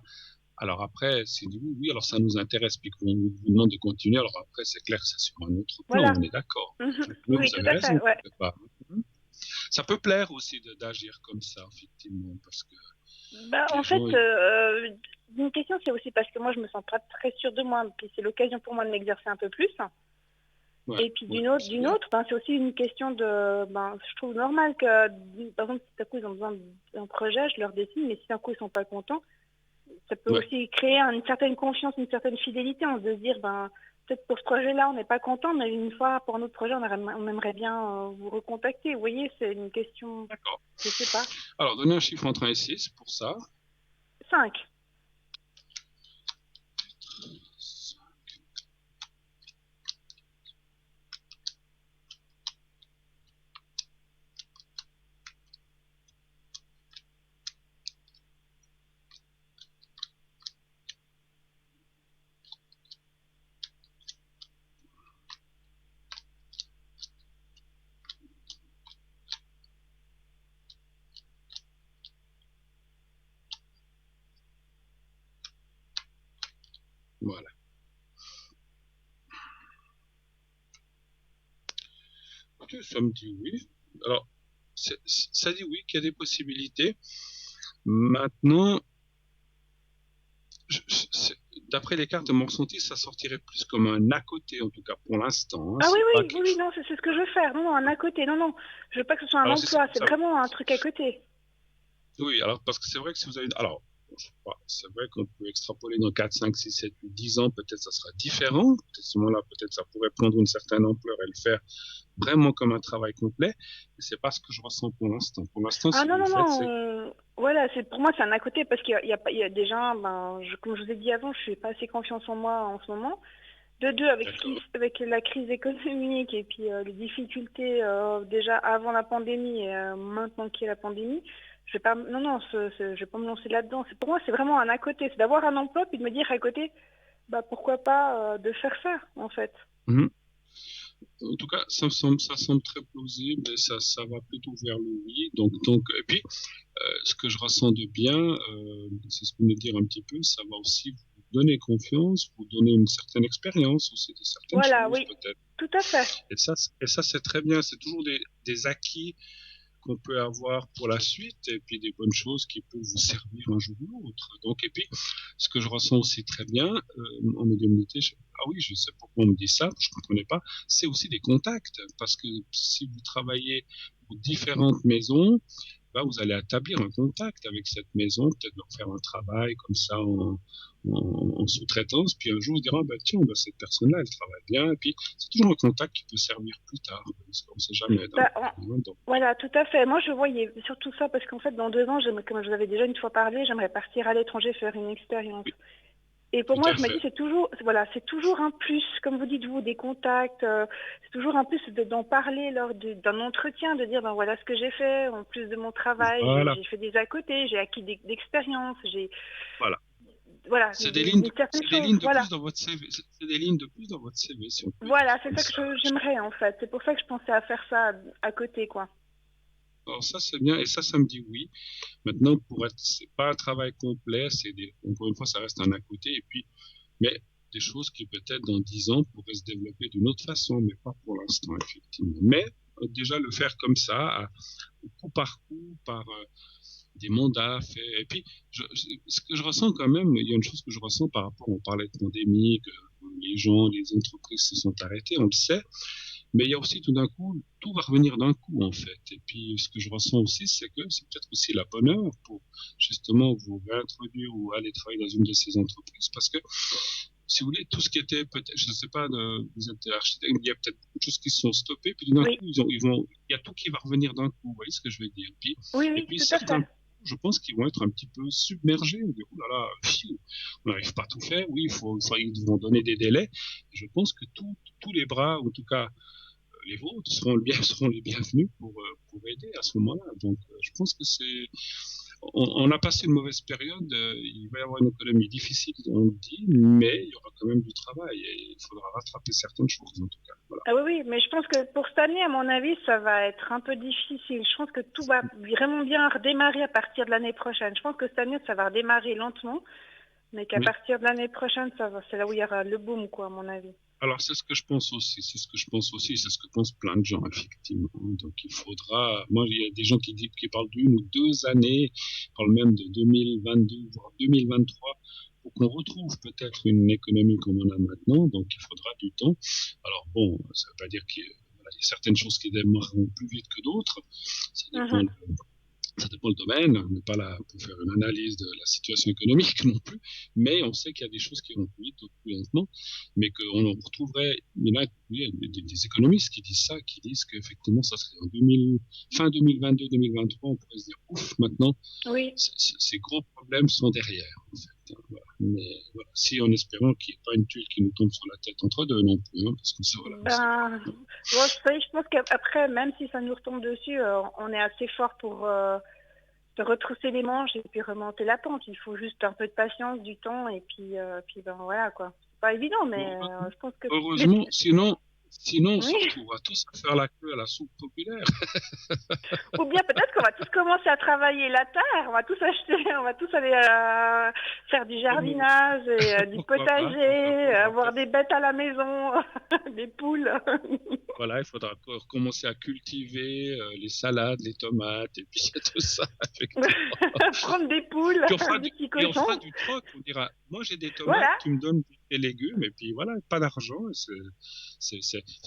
Alors après, s'il dit oui, alors ça nous intéresse, puis qu'on vous demande de continuer, alors après, c'est clair que c'est sur un autre plan, Voilà. on est d'accord. Mais Oui, vous tout avez à raison, fait, ouais. quelque part. Ça peut plaire aussi d'agir comme ça, effectivement, parce que En les fait, gens, une question, c'est aussi parce que moi, je me sens pas très sûre de moi, puis c'est l'occasion pour moi de m'exercer un peu plus. Et puis d'une autre, c'est aussi une question de, je trouve normal que, par exemple, si tout à coup ils ont besoin d'un projet, je leur dessine, mais si d'un coup ils sont pas contents, ça peut aussi créer une certaine confiance, une certaine fidélité, on se dire, peut-être pour ce projet-là, on n'est pas content, mais une fois pour un autre projet, on aimerait bien vous recontacter. Vous voyez, c'est une question. D'accord. Je sais pas. Alors, donnez un chiffre entre 1 et 6 pour ça. 5. Voilà. Écoutez, ça me dit oui. Alors, ça dit oui qu'il y a des possibilités. Maintenant, d'après les cartes de mon ressenti, ça sortirait plus comme un à côté, en tout cas pour l'instant. Ah oui, non, c'est ce que je veux faire. Non, un à côté. Non, je veux pas que ce soit un emploi. C'est vraiment un truc à côté. Oui, alors parce que c'est vrai que si vous avez... Alors, c'est vrai qu'on peut extrapoler dans 4, 5, 6, 7, 8, 10 ans, peut-être ça sera différent. Peut-être à ce moment-là, peut-être ça pourrait prendre une certaine ampleur et le faire vraiment comme un travail complet. Mais c'est pas ce que je ressens pour l'instant. Pour l'instant, voilà, pour moi, c'est un à côté parce qu'il y a déjà, comme je vous ai dit avant, je n'ai pas assez confiance en moi en ce moment. De deux, avec la crise économique et puis les difficultés déjà avant la pandémie et maintenant qu'il y a la pandémie, je vais pas me lancer là-dedans. Pour moi, c'est vraiment un à côté. C'est d'avoir un emploi puis de me dire à côté, pourquoi pas de faire ça, en fait. En tout cas, ça semble très plausible et ça va plutôt vers le oui. Donc, et puis, ce que je ressens de bien, c'est ce que vous venez de dire un petit peu, ça va aussi vous donner confiance, vous donner une certaine expérience aussi de certaines choses, peut-être. Tout à fait. Et ça c'est très bien. C'est toujours des acquis qu'on peut avoir pour la suite et puis des bonnes choses qui peuvent vous servir un jour ou l'autre. Donc, et puis, ce que je ressens aussi très bien en médiumnité, je sais pourquoi on me dit ça, je ne comprenais pas, c'est aussi des contacts. Parce que si vous travaillez pour différentes maisons, vous allez établir un contact avec cette maison, peut-être leur faire un travail comme ça en sous-traitance, puis un jour, on dira, tiens, cette personne-là, elle travaille bien, et puis c'est toujours un contact qui peut servir plus tard, parce qu'on ne sait jamais. Voilà, tout à fait. Moi, je voyais surtout ça, parce qu'en fait, dans 2 ans, comme je vous avais déjà une fois parlé, j'aimerais partir à l'étranger faire une expérience. Oui. Et pour moi, je me dis, c'est toujours un plus, comme vous dites, des contacts, c'est toujours un plus d'en parler lors d'un entretien, de dire, voilà ce que j'ai fait, en plus de mon travail, j'ai fait des à côté, j'ai acquis d'expérience, Voilà. C'est des lignes de plus dans votre CV. C'est des lignes de plus dans votre CV, si on peut. Voilà, c'est ça que j'aimerais, en fait. C'est pour ça que je pensais à faire ça à côté, quoi. Alors ça, c'est bien, et ça me dit oui. Maintenant, c'est pas un travail complet, encore une fois, ça reste un à côté, et puis, mais des choses qui peut-être dans 10 ans pourraient se développer d'une autre façon, mais pas pour l'instant, effectivement. Mais déjà le faire comme ça, coup par coup, par des mandats faits. Et puis, ce que je ressens quand même, il y a une chose que je ressens par rapport, on parlait de pandémie, que les entreprises se sont arrêtées, on le sait. Mais il y a aussi tout d'un coup, tout va revenir d'un coup en fait. Et puis ce que je ressens aussi, c'est que c'est peut-être aussi la bonne heure pour justement vous réintroduire ou aller travailler dans une de ces entreprises. Parce que si vous voulez, tout ce qui était peut-être, je ne sais pas, vous êtes architecte, il y a peut-être beaucoup de choses qui sont stoppées, puis d'un coup, il y a tout qui va revenir d'un coup, vous voyez ce que je veux dire. Puis, et puis certains, je pense qu'ils vont être un petit peu submergés, on dit, oh là là, on n'arrive pas à tout faire, oui, ils vont donner des délais. Et je pense que tous les bras, en tout cas, les vôtres seront les bienvenus pour aider à ce moment-là. Donc, je pense que on a passé une mauvaise période. Il va y avoir une économie difficile, on le dit, mais il y aura quand même du travail et il faudra rattraper certaines choses, en tout cas. Voilà. Ah oui, mais je pense que pour cette année, à mon avis, ça va être un peu difficile. Je pense que tout va vraiment bien redémarrer à partir de l'année prochaine. Je pense que cette année, ça va redémarrer lentement. Mais qu'à Oui. partir de l'année prochaine, c'est là où il y aura le boom, quoi, à mon avis. Alors, c'est ce que je pense aussi, c'est ce que je pense aussi, c'est ce que pensent plein de gens, effectivement. Donc, il faudra, moi, il y a des gens qui parlent d'1 ou 2 années, qui parlent même de 2022, voire 2023, pour qu'on retrouve peut-être une économie comme on a maintenant. Donc, il faudra du temps. Alors, bon, ça veut pas dire voilà, il y a certaines choses qui démarreront plus vite que d'autres. Ça dépend Mhm. Ça dépend le domaine, on n'est pas là pour faire une analyse de la situation économique non plus, mais on sait qu'il y a des choses qui vont plus vite, d'autres plus lentement, mais qu'on en retrouverait, il y en a oui, des économistes qui disent ça, qui disent qu'effectivement ça serait en 2000, fin 2022-2023, on pourrait se dire ouf, maintenant Oui. ces gros problèmes sont derrière. En fait. Voilà. Mais voilà, si en espérant qu'il n'y ait pas une tuile qui nous tombe sur la tête entre deux non plus, hein, parce que ça, voilà. Ben, bon, je pense qu'après, même si ça nous retombe dessus, on est assez fort pour se retrousser les manches et puis remonter la pente. Il faut juste un peu de patience, du temps, et puis ben voilà, quoi. C'est pas évident, mais je pense que... Heureusement, sinon on se Oui. retrouvera tous à faire la queue à la soupe populaire. Ou bien peut-être qu'on va tous commencer à travailler la terre, on va tous acheter, on va tous aller faire du jardinage et du Pourquoi pas, potager, pourquoi avoir pas. des bêtes à la maison, des poules. Voilà, il faudra commencer à cultiver les salades, les tomates, et puis tout ça, effectivement. Prendre des poules, Puis on fera des petits et on fera cochons. du troc, on dira, moi j'ai des tomates, Voilà. tu me donnes des légumes, et puis voilà, pas d'argent.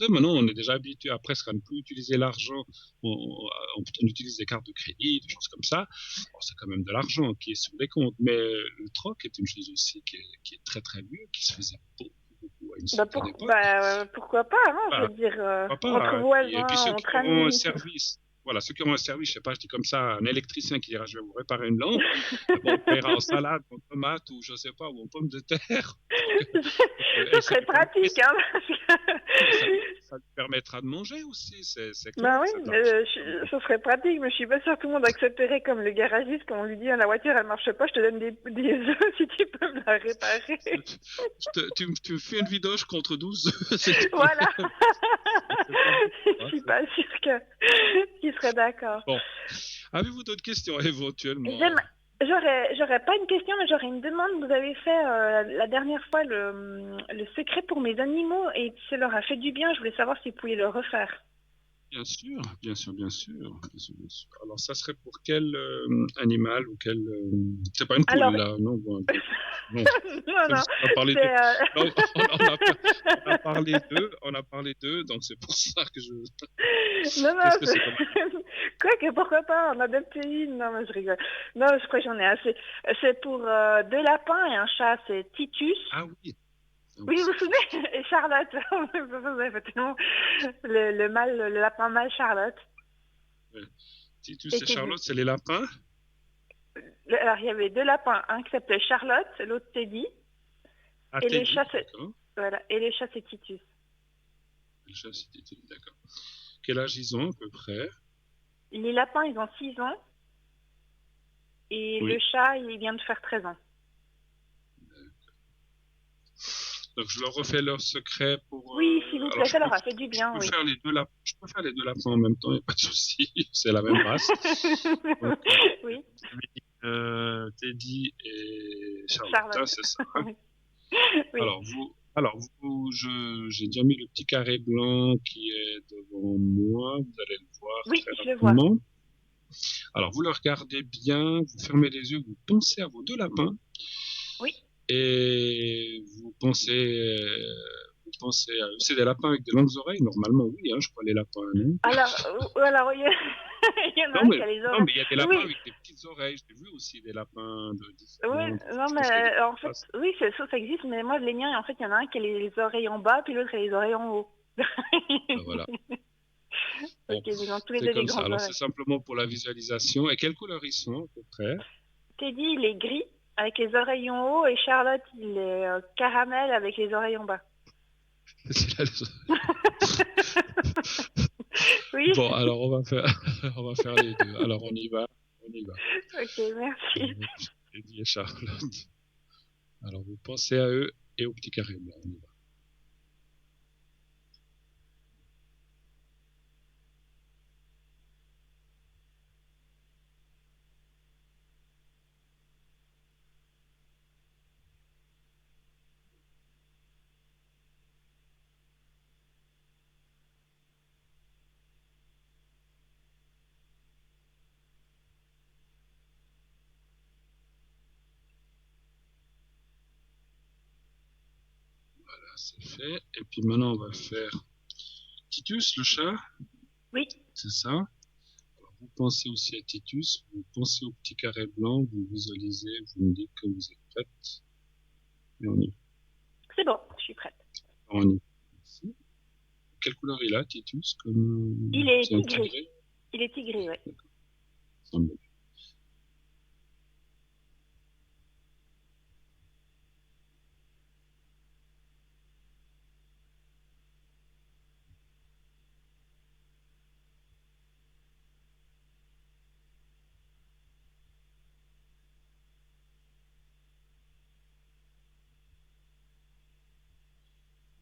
Maintenant, on est déjà habitué à presque à ne plus utiliser l'argent, on utilise des cartes de crédit, des choses comme ça. Bon, c'est quand même de l'argent qui est sur les comptes, mais le troc est une chose aussi qui est très très mieux, qui se faisait beaucoup à une certaine époque. Pourquoi pas, hein, je veux dire, Pourquoi entre pas, et puis voisins, ceux qui entre auront un amis. service, voilà, ceux qui auront un service, je sais pas, je dis comme ça, un électricien qui dira je vais vous réparer une lampe, bon, on paiera en salade, en tomate ou je sais pas, ou en pommes de terre. Ce serait pratique, hein. Ça lui permettra de manger aussi, c'est Ben clair. oui, ce serait pratique, mais je suis pas sûre que tout le monde accepterait comme le garagiste quand on lui dit la voiture elle marche pas, je te donne des œufs si tu peux me la réparer. Tu me fais une vidoche contre 12 œufs. Voilà. Je suis pas sûre qu'il serait d'accord. Bon, avez-vous d'autres questions éventuellement? J'aurais pas une question, mais j'aurais une demande. Vous avez fait la dernière fois le secret pour mes animaux et ça leur a fait du bien. Je voulais savoir si vous pouviez le refaire. Bien sûr, bien sûr, bien sûr, bien sûr, bien sûr. Alors, ça serait pour quel animal ou quel... C'est pas une poule, Alors... là, non, bon, non. non, On a parlé d'eux. Non, on a parlé d'eux, donc c'est pour ça que je... Non, Qu'est-ce que c'est comme... Quoi, pourquoi pas, on a adopté une. Non, mais je rigole. Non, je crois que j'en ai assez. C'est pour 2 lapins et un chat, c'est Titus. Ah oui. Oui, vous vous souvenez? Et Charlotte. Vous avez fait tellement le lapin mâle Charlotte. Ouais. Titus et Charlotte, c'est les lapins? Alors, il y avait 2 lapins, un qui s'appelait Charlotte, l'autre Teddy. Ah, et Teddy, les chats, voilà. Et les chats, c'est Titus. Les chats, c'est Titus, d'accord. Quel âge ils ont, à peu près? Les lapins, ils ont 6 ans. Et oui. le chat, il vient de faire 13 ans. Donc, je leur refais leur secret pour... Oui, s'il vous plaît, ça leur a fait du bien, je peux faire les deux lapins en même temps, il n'y a pas de souci. C'est la même race. Donc, oui. Teddy et Charlotte. C'est ça. Hein. Oui. Alors, j'ai déjà mis le petit carré blanc qui est devant moi. Vous allez le voir. Oui, très je le vois. Alors, vous le regardez bien, vous fermez les yeux, vous pensez à vos 2 lapins. Oui. Et vous pensez à eux. C'est des lapins avec des longues oreilles, normalement, oui, hein, je crois, les lapins, non? Alors, il y en a un qui a les oreilles. Non, mais il y a des lapins avec des petites oreilles. J'ai vu aussi des lapins de différentes... Oui, non, mais en fait, oui, ça existe, mais moi, les miens, en fait, il y en a un qui a les oreilles en bas, puis l'autre a les oreilles en haut. Voilà. Bon, ils ont tous les c'est deux comme des ça. grandes Alors, oreilles. c'est simplement pour la visualisation. Et quelles couleurs ils sont, à peu près? Teddy, il est gris, avec les oreilles en haut, et Charlotte, il est caramel, avec les oreilles en bas. Oui. Bon, alors on va faire les deux. Alors on y va. Ok, merci. Teddy et Charlotte. Alors vous pensez à eux et au petit carré blanc. On y va. c'est fait. Et puis maintenant, on va faire Titus, le chat. Oui. C'est ça. Alors, vous pensez aussi à Titus, vous pensez au petit carré blanc, vous visualisez, vous me dites que vous êtes prête. Et on y va. C'est bon, je suis prête. On y va. Merci. Quelle couleur il a, Titus, comme... Il est C'est un tigré. tigré. Il est tigré, oui. Semble.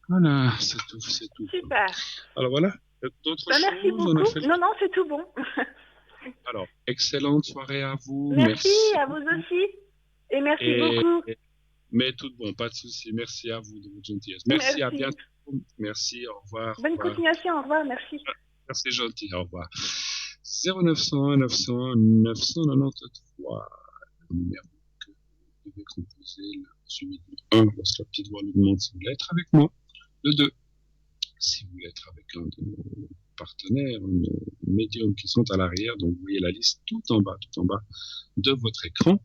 Voilà, c'est tout, c'est tout. Super. Alors voilà, d'autres Merci choses, on a beaucoup. fait le... Non, c'est tout bon. Alors, excellente soirée à vous. Merci à vous aussi. Et merci beaucoup. Mais tout bon, pas de souci. Merci à vous de votre gentillesse. Merci, à bientôt. Merci, au revoir. Bonne continuation, au revoir, merci. Merci gentil, au revoir. 0901 900 993, le numéro que vous devez composer, le suivi du 1, lorsque la petite voix nous demande si vous voulez être avec moi. Le 2, si vous voulez être avec un de nos partenaires, nos médiums qui sont à l'arrière, donc vous voyez la liste tout en bas de votre écran.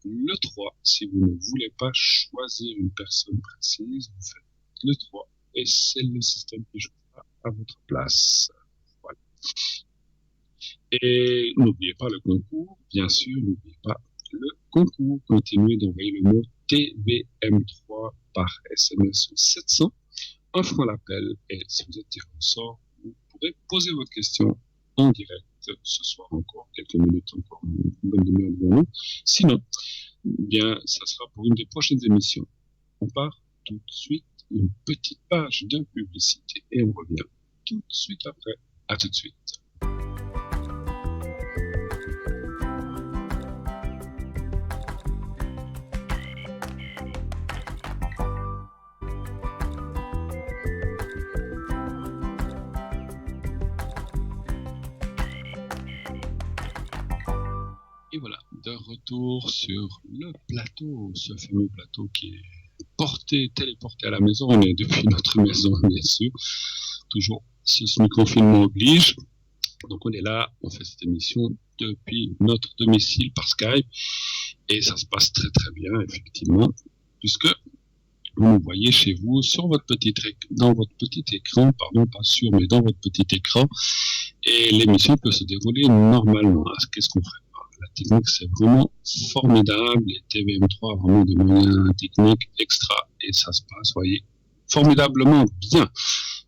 Le 3, si vous ne voulez pas choisir une personne précise, vous faites le 3 et c'est le système qui jouera à votre place. Voilà. Et n'oubliez pas le concours, bien sûr, n'oubliez pas le concours. Continuez d'envoyer le mot TVM3 par SMS au 700. Un franc l'appel et si vous êtes tiré au sort, vous pourrez poser votre question en direct ce soir encore, quelques minutes encore, une bonne demi-heure devant nous. Sinon, bien, ça sera pour une des prochaines émissions. On part tout de suite, une petite page de publicité et on revient tout de suite après. À tout de suite. Et voilà, de retour sur le plateau, ce fameux plateau qui est téléporté à la maison. On est depuis notre maison, bien sûr. Toujours, ce semi-confinement oblige. Donc on est là, on fait cette émission depuis notre domicile par Skype. Et ça se passe très très bien, effectivement, puisque vous nous voyez chez vous, dans votre petit écran, pardon, pas sûr, mais dans votre petit écran. Et l'émission peut se dérouler normalement. Qu'est-ce qu'on ferait? La technique, c'est vraiment formidable. Les TVM3 ont vraiment des moyens techniques extra. Et ça se passe, voyez, formidablement bien.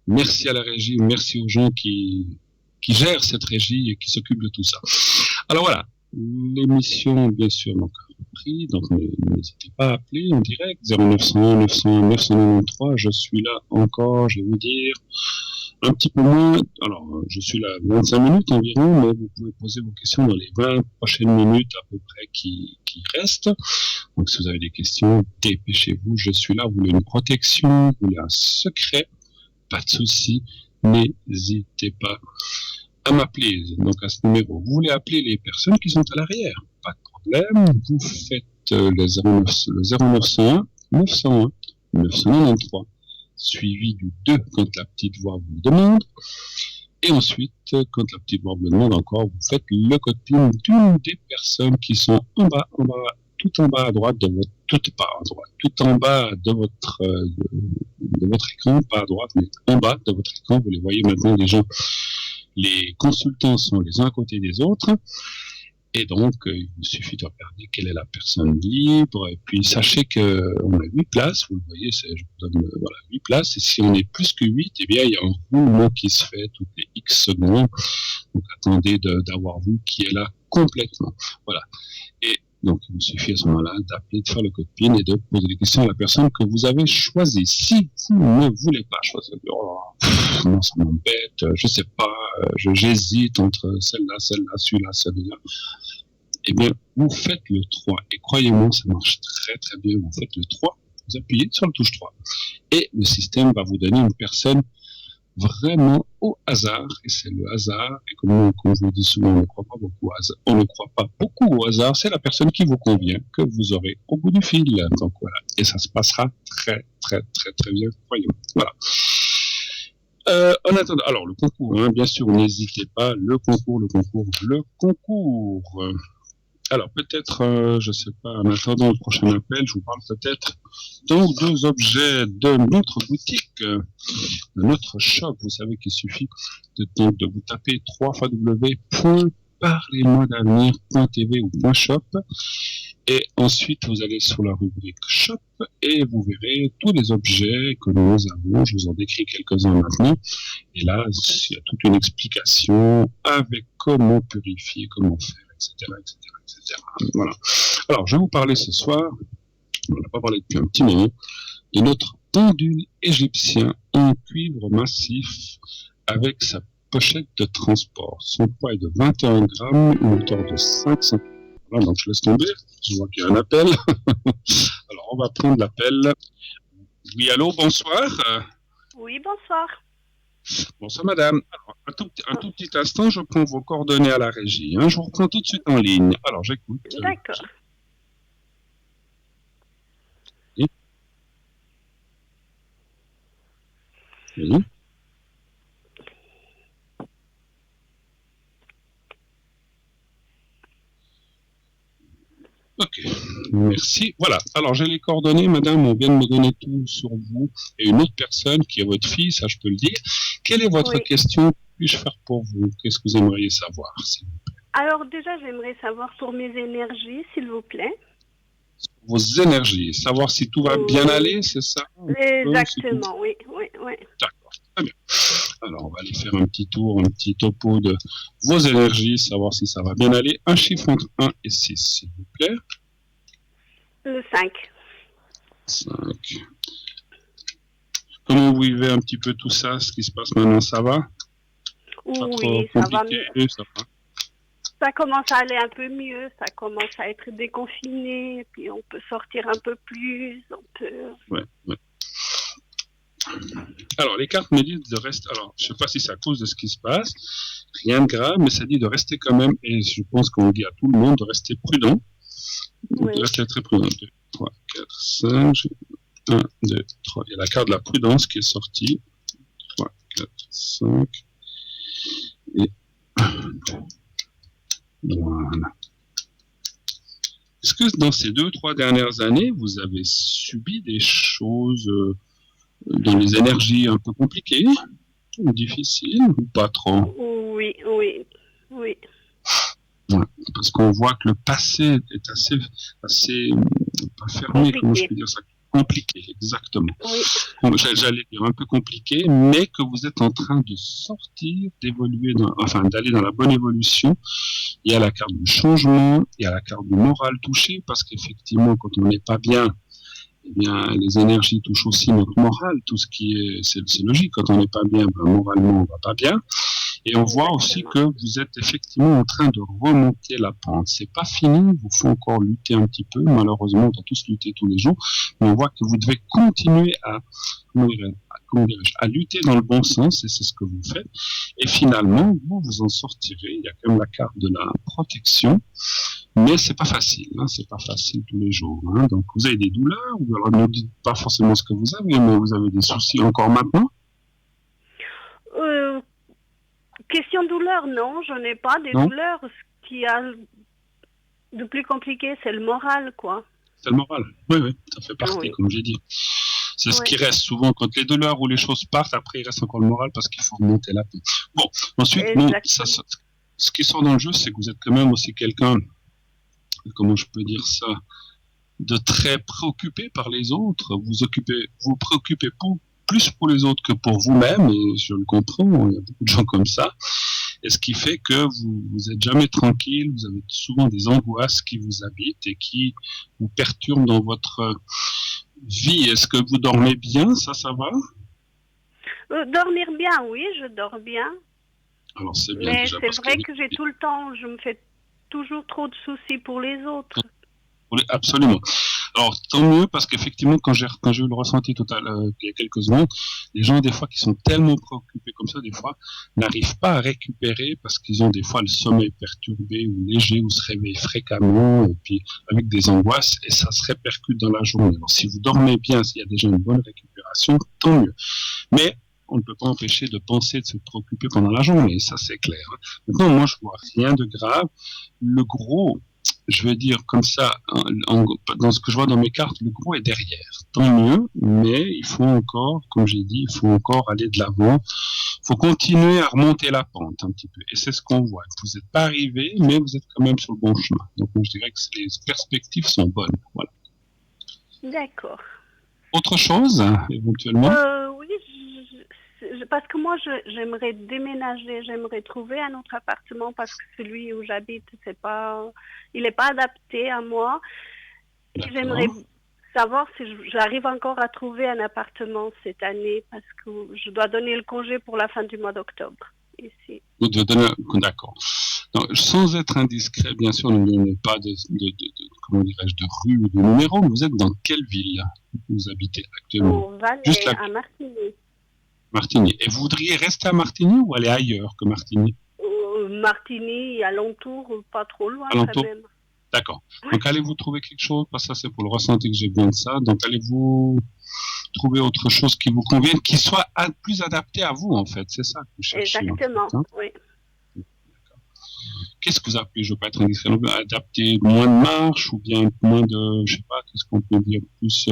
Merci à la régie, merci aux gens qui gèrent cette régie et qui s'occupent de tout ça. Alors voilà, l'émission, bien sûr, donc repris. Donc n'hésitez pas à appeler en direct. 0901 900 993. Je suis là encore, je vais vous dire. Un petit peu moins, alors je suis là 25 minutes environ, mais vous pouvez poser vos questions dans les 20 prochaines minutes à peu près qui restent. Donc si vous avez des questions, dépêchez-vous, je suis là. Vous voulez une protection, vous voulez un secret, pas de souci, n'hésitez pas à m'appeler, donc à ce numéro. Vous voulez appeler les personnes qui sont à l'arrière, pas de problème, vous faites le 0901 901 993. Suivi du 2 quand la petite voix vous le demande. Et ensuite, quand la petite voix vous le demande encore, vous faites le code PIN d'une des personnes qui sont tout en bas à droite de votre, tout en bas de votre écran, pas à droite, mais en bas de votre écran. Vous les voyez maintenant, les consultants sont les uns à côté des autres. Et donc, il vous suffit de regarder quelle est la personne libre. Et puis, sachez qu'on a 8 places. Vous le voyez, je vous donne 8 places. Et si on est plus que 8, eh bien, il y a un roulement qui se fait toutes les X secondes. Donc, attendez d'avoir vu qui est là complètement. Voilà. Et donc, il vous suffit à ce moment-là d'appeler, de faire le code PIN et de poser des questions à la personne que vous avez choisie. Si vous ne voulez pas choisir, non, ça m'embête, je sais pas, j'hésite entre celle-là, celui-là, celui-là. Eh bien, vous faites le 3. Et croyez-moi, ça marche très très bien. Vous faites le 3, vous appuyez sur la touche 3. Et le système va vous donner une personne vraiment au hasard, et c'est le hasard, et comme je vous dis souvent, on ne croit pas beaucoup au hasard, c'est la personne qui vous convient que vous aurez au bout du fil. Donc voilà, et ça se passera très très très très bien, croyez. Voilà. En attendant, alors le concours, hein, bien sûr, n'hésitez pas, le concours. Alors peut-être, je sais pas, en attendant le prochain appel, je vous parle peut-être d'un ou deux objets de notre boutique, de notre shop. Vous savez qu'il suffit de vous taper www.parlez-moi-d'avenir.tv ou .shop, et ensuite vous allez sur la rubrique shop et vous verrez tous les objets que nous avons. Je vous en décris quelques-uns maintenant. Et là, il y a toute une explication avec comment purifier, comment faire, etc., etc., etc. Voilà. Alors, je vais vous parler ce soir, on n'a pas parlé depuis un petit moment, de notre pendule égyptien en cuivre massif avec sa pochette de transport. Son poids est de 21 grammes, une hauteur de 5 cm. Voilà, donc je laisse tomber, je vois qu'il y a un appel. Alors, on va prendre l'appel. Oui, allô, bonsoir. Oui, bonsoir. Bonsoir madame. Alors, un tout petit instant, je prends vos coordonnées à la régie. Hein. Je vous reprends tout de suite en ligne. Alors, j'écoute. D'accord. Oui. Oui. Ok, merci. Voilà. Alors, j'ai les coordonnées, madame. On vient de me donner tout sur vous et une autre personne qui est votre fille, ça je peux le dire. Quelle est votre question? Que puis-je faire pour vous? Qu'est-ce que vous aimeriez savoir, s'il vous plaît? Alors, déjà, j'aimerais savoir pour mes énergies, s'il vous plaît. Vos énergies, savoir si tout va bien aller, c'est ça? Exactement, oui. D'accord, très bien. Alors, on va aller faire un petit tour, un petit topo de vos énergies, savoir si ça va bien aller. Un chiffre entre 1 et 6, s'il vous plaît. Le 5. 5. Comment vous vivez un petit peu tout ça, ce qui se passe maintenant, ça va? Oui, ça va mieux. Ça commence à aller un peu mieux, ça commence à être déconfiné, puis on peut sortir un peu plus, on peut... Ouais. Alors, les cartes me disent de rester... Alors, je ne sais pas si c'est à cause de ce qui se passe, rien de grave, mais ça dit de rester quand même, et je pense qu'on dit à tout le monde de rester prudent. Oui. De rester très prudent. 2, 3, 4, 5, 1, 2, 3. Il y a la carte de la prudence qui est sortie. 3, 4, 5, et 1, 2. Voilà. Est-ce que dans ces 2-3 dernières années, vous avez subi des choses dans les énergies un peu compliquées, ou difficiles, ou pas trop? Oui. Ouais, parce qu'on voit que le passé est assez pas fermé, comment je peux dire ça? Compliqué, exactement. Oui. J'allais dire un peu compliqué, mais que vous êtes en train de sortir, d'évoluer, d'aller dans la bonne évolution. Il y a la carte du changement, il y a la carte du moral touché, parce qu'effectivement, quand on n'est pas bien, eh bien, les énergies touchent aussi notre moral, tout ce qui est, c'est logique, quand on n'est pas bien, moralement, on va pas bien. Et on voit aussi que vous êtes effectivement en train de remonter la pente. C'est pas fini, il vous faut encore lutter un petit peu. Malheureusement, on doit tous lutter tous les jours. Mais on voit que vous devez continuer à lutter dans le bon sens, et c'est ce que vous faites. Et finalement, vous en sortirez. Il y a quand même la carte de la protection. Mais c'est pas facile, hein, c'est pas facile tous les jours. Hein. Donc vous avez des douleurs, ou alors ne dites pas forcément ce que vous avez, mais vous avez des soucis encore maintenant? Question douleur, non, je n'ai pas des douleurs. Ce qui a de plus compliqué, c'est le moral, quoi. C'est le moral, oui, ça fait partie, comme j'ai dit. C'est ce qui reste souvent, quand les douleurs ou les choses partent, après il reste encore le moral parce qu'il faut remonter la pente. Bon, ensuite, ce qui sort dans le jeu, c'est que vous êtes quand même aussi quelqu'un, comment je peux dire ça, de très préoccupé par les autres. Vous préoccupez plus pour les autres que pour vous-même, et je le comprends, il y a beaucoup de gens comme ça, et ce qui fait que vous êtes jamais tranquille, vous avez souvent des angoisses qui vous habitent et qui vous perturbent dans votre vie. Est-ce que vous dormez bien, ça va? Dormir bien, oui, je dors bien. Alors c'est bien. Mais c'est vrai que j'ai tout le temps, je me fais toujours trop de soucis pour les autres. Absolument. Alors, tant mieux, parce qu'effectivement, quand j'ai eu le ressenti tout à l'heure, il y a quelques secondes, les gens, des fois, qui sont tellement préoccupés comme ça, des fois, n'arrivent pas à récupérer parce qu'ils ont des fois le sommeil perturbé ou léger ou se réveillent fréquemment, et puis avec des angoisses, et ça se répercute dans la journée. Alors, si vous dormez bien, s'il y a déjà une bonne récupération, tant mieux. Mais, on ne peut pas empêcher de penser, de se préoccuper pendant la journée, ça c'est clair. Maintenant, moi, je vois rien de grave. Le gros, je veux dire comme ça, dans ce que je vois dans mes cartes, le gros est derrière. Tant mieux, mais il faut encore, comme j'ai dit, il faut encore aller de l'avant. Il faut continuer à remonter la pente un petit peu. Et c'est ce qu'on voit. Vous n'êtes pas arrivé, mais vous êtes quand même sur le bon chemin. Donc, moi, je dirais que les perspectives sont bonnes. Voilà. D'accord. Autre chose, éventuellement Oui, parce que moi, j'aimerais déménager, j'aimerais trouver un autre appartement parce que celui où j'habite, il n'est pas adapté à moi. Et j'aimerais savoir si j'arrive encore à trouver un appartement cette année parce que je dois donner le congé pour la fin du mois d'octobre ici. D'accord. Donc, sans être indiscret, bien sûr, ne donnez pas comment dirais-je, de rue ou de numéro, mais vous êtes dans quelle ville vous habitez actuellement? Au Valais, juste à Martigny. Martigny. Et vous voudriez rester à Martigny ou aller ailleurs que Martigny? Martigny, alentour, pas trop loin alentour. quand même. D'accord. Donc allez-vous trouver quelque chose, parce que ça c'est pour le ressenti que j'ai besoin de ça, donc allez-vous trouver autre chose qui vous convienne, qui soit plus adapté à vous en fait, c'est ça que vous cherchez. Exactement, en fait, hein? Oui. Qu'est-ce que vous appelez, je ne veux pas être indiscret, adapter moins de marche ou bien moins de, je sais pas, qu'est-ce qu'on peut dire, plus...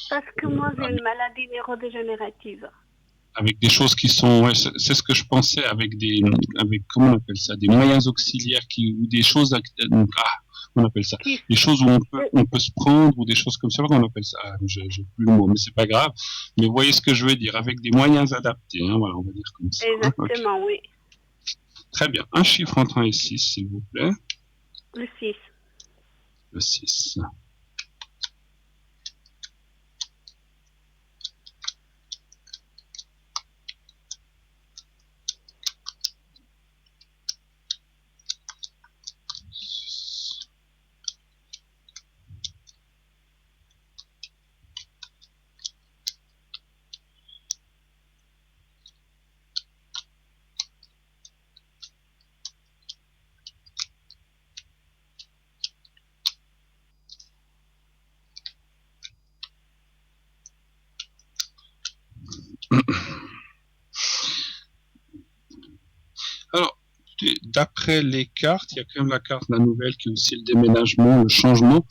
Parce que moi j'ai une maladie neurodégénérative. Avec des choses qui sont, ouais, c'est ce que je pensais, avec comment on appelle ça, des moyens auxiliaires ou des choses, on appelle ça, des choses où on peut se prendre ou des choses comme ça, on appelle ça, j'ai plus le mot, mais c'est pas grave, mais vous voyez ce que je veux dire, avec des moyens adaptés, hein, voilà, on va dire comme ça. Exactement, hein, okay. Oui. Très bien, un chiffre entre 1 et 6, s'il vous plaît. Le 6. Le 6. Alors, d'après les cartes, il y a quand même la carte, la nouvelle, qui est aussi le déménagement, le changement.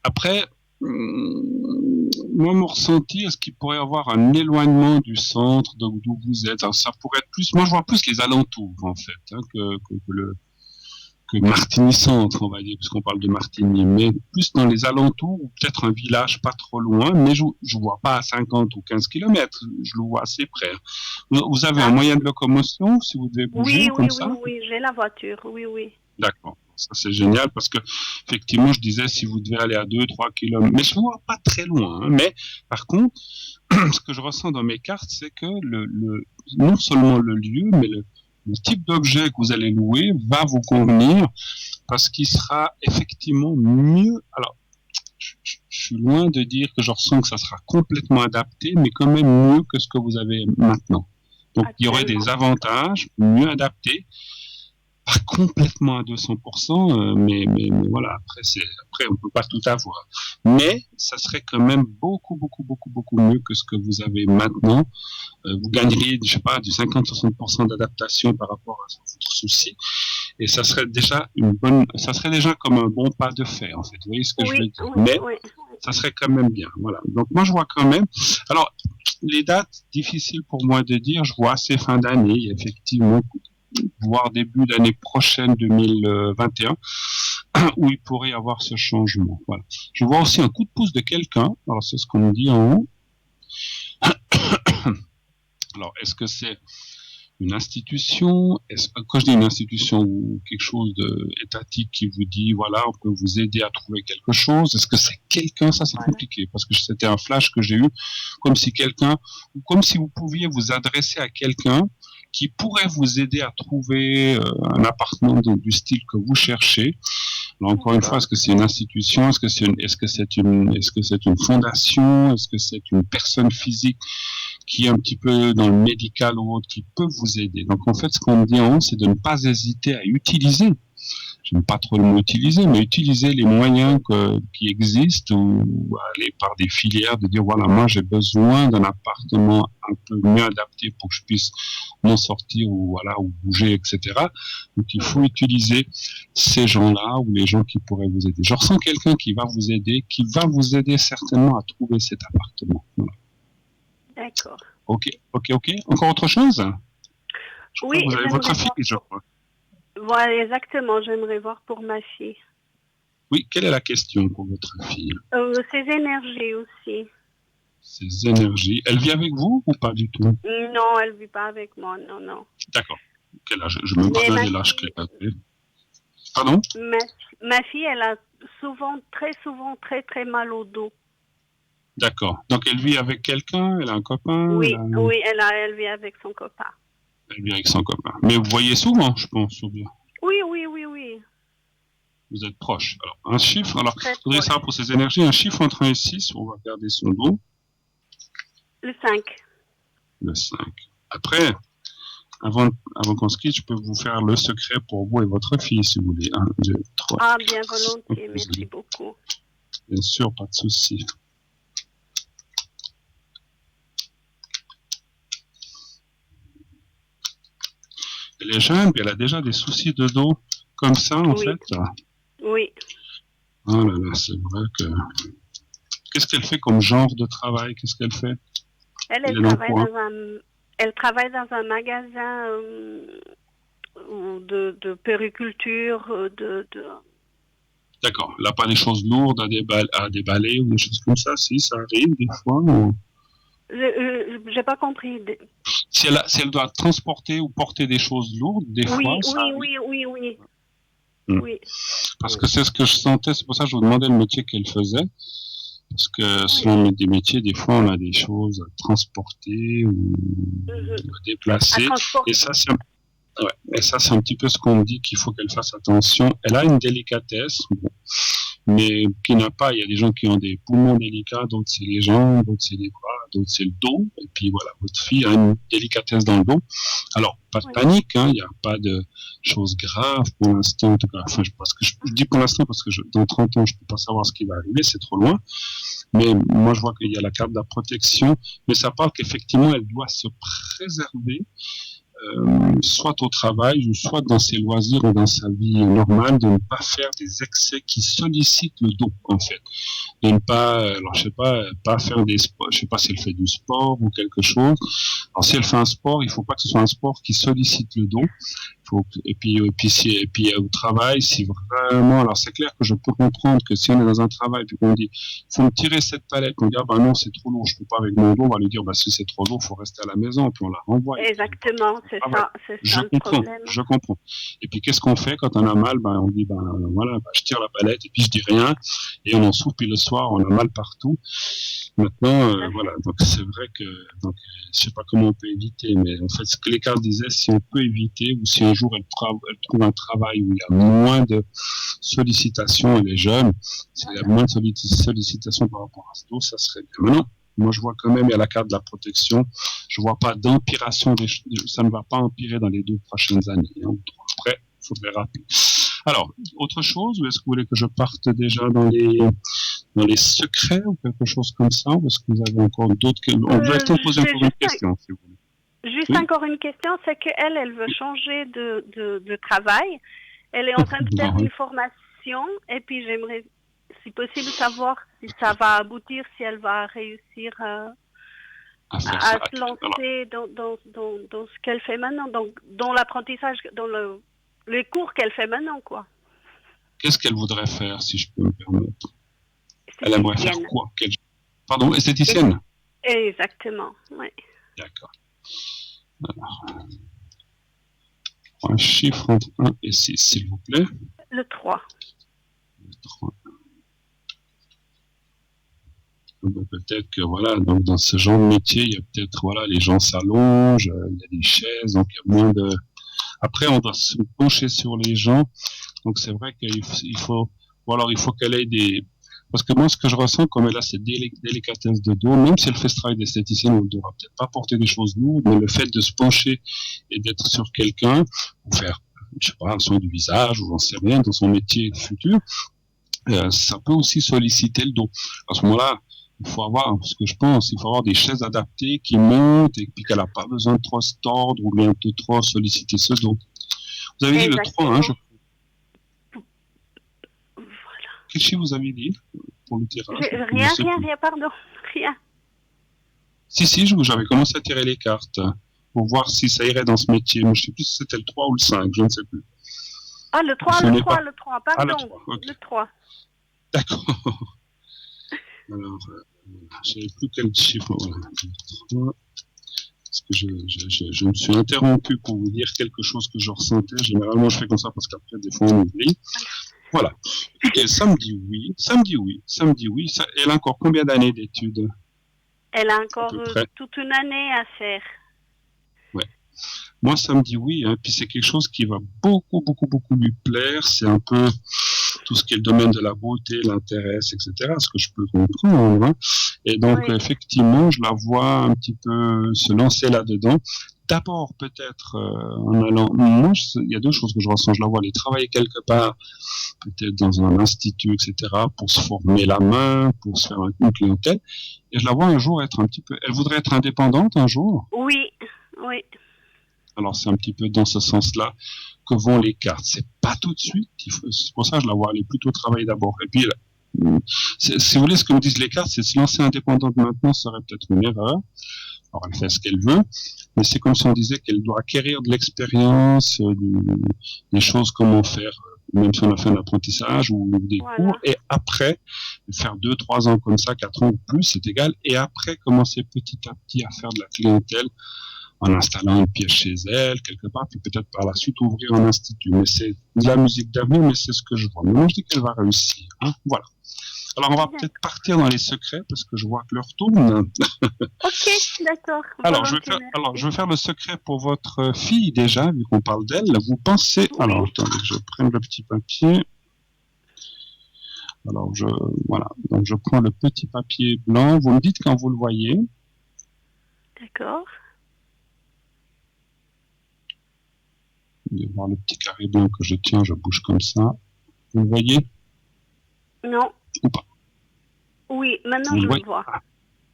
Après, moi, mon ressenti, est-ce qu'il pourrait y avoir un éloignement du centre d'où vous êtes? Alors, ça pourrait être plus, moi je vois plus les alentours, en fait, hein, que Martigny centre, on va dire, puisqu'on parle de Martigny, mais plus dans les alentours, ou peut-être un village pas trop loin, mais je vois pas à 50 ou 15 km, je le vois assez près. Vous avez un moyen de locomotion, si vous devez bouger ça? Oui, j'ai la voiture, oui. D'accord, ça c'est génial, parce que, effectivement, je disais, si vous devez aller à 2-3 km, mais je ne vois pas très loin, hein, mais, par contre, ce que je ressens dans mes cartes, c'est que non seulement le lieu, mais le type d'objet que vous allez louer va vous convenir parce qu'il sera effectivement mieux. Alors, je suis loin de dire que je ressens que ça sera complètement adapté, mais quand même mieux que ce que vous avez maintenant. Donc, il y aurait des avantages mieux adaptés, pas complètement à 200%, mais voilà, après on peut pas tout avoir. Mais ça serait quand même beaucoup mieux que ce que vous avez maintenant. Vous gagneriez, je sais pas, du 50-60% d'adaptation par rapport à votre souci. Et ça serait déjà comme un bon pas de fait, en fait. Vous voyez ce que je veux dire? Mais ça serait quand même bien. Voilà. Donc moi, je vois quand même. Alors, les dates, difficiles pour moi de dire, je vois assez fin d'année, effectivement, voire début d'année prochaine 2021, où il pourrait y avoir ce changement. Voilà. Je vois aussi un coup de pouce de quelqu'un. Alors, c'est ce qu'on nous dit en haut. Alors, est-ce que c'est une institution? Quand je dis une institution ou quelque chose d'étatique qui vous dit, voilà, on peut vous aider à trouver quelque chose, est-ce que c'est quelqu'un? Ça, c'est compliqué, parce que c'était un flash que j'ai eu, comme si vous pouviez vous adresser à quelqu'un qui pourrait vous aider à trouver un appartement du style que vous cherchez. Alors encore une fois, est-ce que c'est une institution, est-ce que c'est une fondation, est-ce que c'est une personne physique qui est un petit peu dans le médical ou autre, qui peut vous aider. Donc en fait, ce qu'on me dit en haut, c'est de ne pas hésiter à utiliser, j'aime pas trop le mot utiliser, mais utiliser les moyens qui existent ou aller par des filières, de dire voilà, moi j'ai besoin d'un appartement un peu mieux adapté pour que je puisse m'en sortir ou bouger, etc. Donc il faut utiliser ces gens-là ou les gens qui pourraient vous aider. Je ressens quelqu'un qui va vous aider certainement à trouver cet appartement. Voilà. D'accord. Ok. Encore autre chose? Oui, vous avez votre fille, je crois. Voilà, exactement. J'aimerais voir pour ma fille. Oui, quelle est la question pour votre fille? Ses énergies aussi. Ses énergies. Elle vit avec vous ou pas du tout? Non, elle vit pas avec moi. Non. D'accord. Quel âge? Je me demande l'âge qu'elle avait. Pardon? Ma fille, elle a très souvent, très mal au dos. D'accord. Donc elle vit avec quelqu'un? Elle a un copain? Oui, elle vit avec son copain. Elle vit avec son copain. Mais vous voyez souvent, je pense, ou bien? Oui. Vous êtes proche. Alors, un chiffre. Alors, je voudrais savoir pour ces énergies, un chiffre entre 1 et 6, on va regarder son dos. Le 5. Le 5. Après, avant qu'on se quitte, je peux vous faire le secret pour vous et votre fille, si vous voulez. 1, 2, 3. Ah, bien volontiers, merci beaucoup. Bien sûr, pas de souci. Elle est jeune, puis elle a déjà des soucis de dos comme ça, en fait. Oui. Oh là là, c'est vrai que... Qu'est-ce qu'elle fait comme genre de travail? Qu'est-ce qu'elle fait? Elle travaille dans un magasin de périculture, D'accord. Elle n'a pas des choses lourdes à déballer ou des choses comme ça? Si, ça arrive des fois. Ou... J'ai pas compris. Si elle doit transporter ou porter des choses lourdes, des fois. Oui. Parce que c'est ce que je sentais, c'est pour ça que je vous demandais le métier qu'elle faisait. Parce que selon des métiers, des fois, on a des choses à transporter ou à déplacer. Et ça, c'est un petit peu ce qu'on me dit qu'il faut qu'elle fasse attention. Elle a une délicatesse, mais qui n'a pas. Il y a des gens qui ont des poumons délicats, d'autres c'est les jambes, d'autres c'est les bras, d'autres c'est le dos. Et puis voilà, votre fille a une délicatesse dans le dos. Alors, pas de panique, il n'y a pas de choses graves pour l'instant. En tout cas, enfin, je dis pour l'instant parce que dans 30 ans, je ne peux pas savoir ce qui va arriver, c'est trop loin. Mais moi, je vois qu'il y a la carte de la protection, mais ça parle qu'effectivement, elle doit se préserver. Soit au travail, ou soit dans ses loisirs ou dans sa vie normale, de ne pas faire des excès qui sollicitent le dos, en fait. De ne pas, alors je sais pas faire des sports, je sais pas si elle fait du sport ou quelque chose. Alors si elle fait un sport, il faut pas que ce soit un sport qui sollicite le dos. Et puis au travail, si vraiment, alors c'est clair que je peux comprendre que si on est dans un travail puis qu'on dit, faut me tirer cette palette, on dit ah non c'est trop lourd, je peux pas avec mon dos, on va lui dire si c'est trop lourd, faut rester à la maison, puis on la renvoie. Exactement, c'est ça le problème. Je comprends. Et puis qu'est-ce qu'on fait quand on a mal? On dit je tire la palette et puis je dis rien et on en souffle, puis le soir on a mal partout. Maintenant donc c'est vrai que je sais pas comment on peut éviter, mais en fait ce que les cartes disaient, si on peut éviter ou si un jour elle trouve un travail où il y a moins de sollicitations, elle est jeune, s'il y a moins de sollicitations par rapport à ce dos, ça serait bien. Maintenant, moi je vois quand même, il y a la carte de la protection, je vois pas d'empiration, ça ne va pas empirer dans les 2 prochaines années. Après, il faudrait rappeler. Alors, autre chose, ou est-ce que vous voulez que je parte déjà dans les secrets ou quelque chose comme ça, ou est-ce que vous avez encore d'autres questions? On va poser encore une question, si vous voulez. Juste encore une question, c'est qu'elle veut changer de travail. Elle est en train de faire une formation et puis j'aimerais, si possible, savoir si ça va aboutir, si elle va réussir à se lancer dans ce qu'elle fait maintenant, dans l'apprentissage, dans les cours qu'elle fait maintenant, quoi. Qu'est-ce qu'elle voudrait faire, si je peux me permettre? Elle aimerait faire quoi? Pardon, esthéticienne? Exactement, oui. D'accord. Alors, un chiffre entre 1 et 6, s'il vous plaît. Le 3. Le 3. Peut-être que donc dans ce genre de métier, il y a peut-être les gens s'allongent, il y a des chaises, donc il y a moins de. Après, on doit se pencher sur les gens Donc c'est vrai qu'il faut, ou alors il faut qu'elle ait des, parce que moi ce que je ressens comme elle a cette délicatesse de dos, même si elle fait ce travail d'esthéticienne, on ne devra peut-être pas porter des choses lourdes, mais le fait de se pencher et d'être sur quelqu'un, ou faire, je sais pas, un soin du visage, ou j'en sais rien, dans son métier futur, ça peut aussi solliciter le dos. À ce moment-là, il faut avoir, ce que je pense, il faut avoir des chaises adaptées qui montent et puis qu'elle n'a pas besoin de trop se tordre ou bien de trop solliciter ce dos. Vous avez dit le 3, hein, Quel chiffre vous avez dit pour le tirage? Rien, pardon, rien. Si, j'avais commencé à tirer les cartes pour voir si ça irait dans ce métier. Mais je ne sais plus si c'était le 3 ou le 5, je ne sais plus. Ah, le 3, pardon. Le 3, okay. Le 3. D'accord. Alors, je ne sais plus quel chiffre. Voilà. Parce que je me suis interrompu pour vous dire quelque chose que je ressentais. Généralement, je fais comme ça parce qu'après, des fois, on oublie. Voilà. Et samedi, oui. Elle a encore combien d'années d'études? Elle a encore toute une année à faire. Ouais. Moi, ça me dit oui, hein. Puis c'est quelque chose qui va beaucoup lui plaire. C'est un peu tout ce qui est le domaine de la beauté, l'intéresse, etc. Ce que je peux comprendre. Hein. Et donc, effectivement, je la vois un petit peu se lancer là-dedans. D'abord, peut-être, en allant... Moi, il y a deux choses que je ressens. Je la vois aller travailler quelque part, peut-être dans un institut, etc., pour se former la main, pour se faire une clientèle. Et je la vois un jour être un petit peu... Elle voudrait être indépendante un jour? Oui. Alors, c'est un petit peu dans ce sens-là que vont les cartes. C'est pas tout de suite. C'est pour ça que je la vois aller plutôt travailler d'abord. Et puis, si vous voulez, ce que me disent les cartes, c'est se lancer indépendante maintenant serait peut-être une erreur. Alors, elle fait ce qu'elle veut, mais c'est comme si on disait qu'elle doit acquérir de l'expérience, des choses, comment faire, même si on a fait un apprentissage ou des cours, et après, faire 2-3 ans comme ça, 4 ans ou plus, c'est égal, et après, commencer petit à petit à faire de la clientèle en installant une pièce chez elle, quelque part, puis peut-être par la suite ouvrir un institut. Mais c'est de la musique d'avenir, mais c'est ce que je vois. Mais moi, je dis qu'elle va réussir. Hein, voilà. Alors, on va peut-être partir dans les secrets, parce que je vois que l'heure tourne. Ok, d'accord. Alors, je vais faire le secret pour votre fille, déjà, vu qu'on parle d'elle. Vous pensez... Oui. Alors, attendez que je prenne le petit papier. Alors, voilà. Donc, je prends le petit papier blanc. Vous me dites quand vous le voyez. D'accord. Vous allez voir le petit carré blanc que je tiens, je bouge comme ça. Vous le voyez? Non. Ou pas? Oui, maintenant je le vois.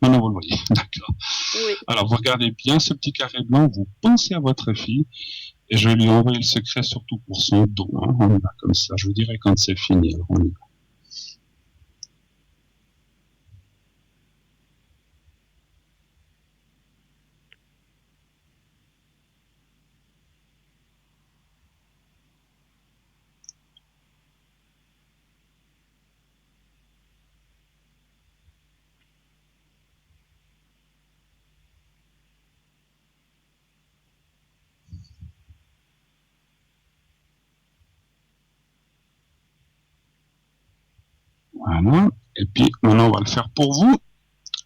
Maintenant vous le voyez, d'accord. Oui. Alors vous regardez bien ce petit carré blanc, vous pensez à votre fille, et je vais lui envoyer le secret surtout pour son dos. Hein. On y va comme ça, je vous dirai quand c'est fini. Alors on y va. Voilà. Et puis, maintenant, on va le faire pour vous.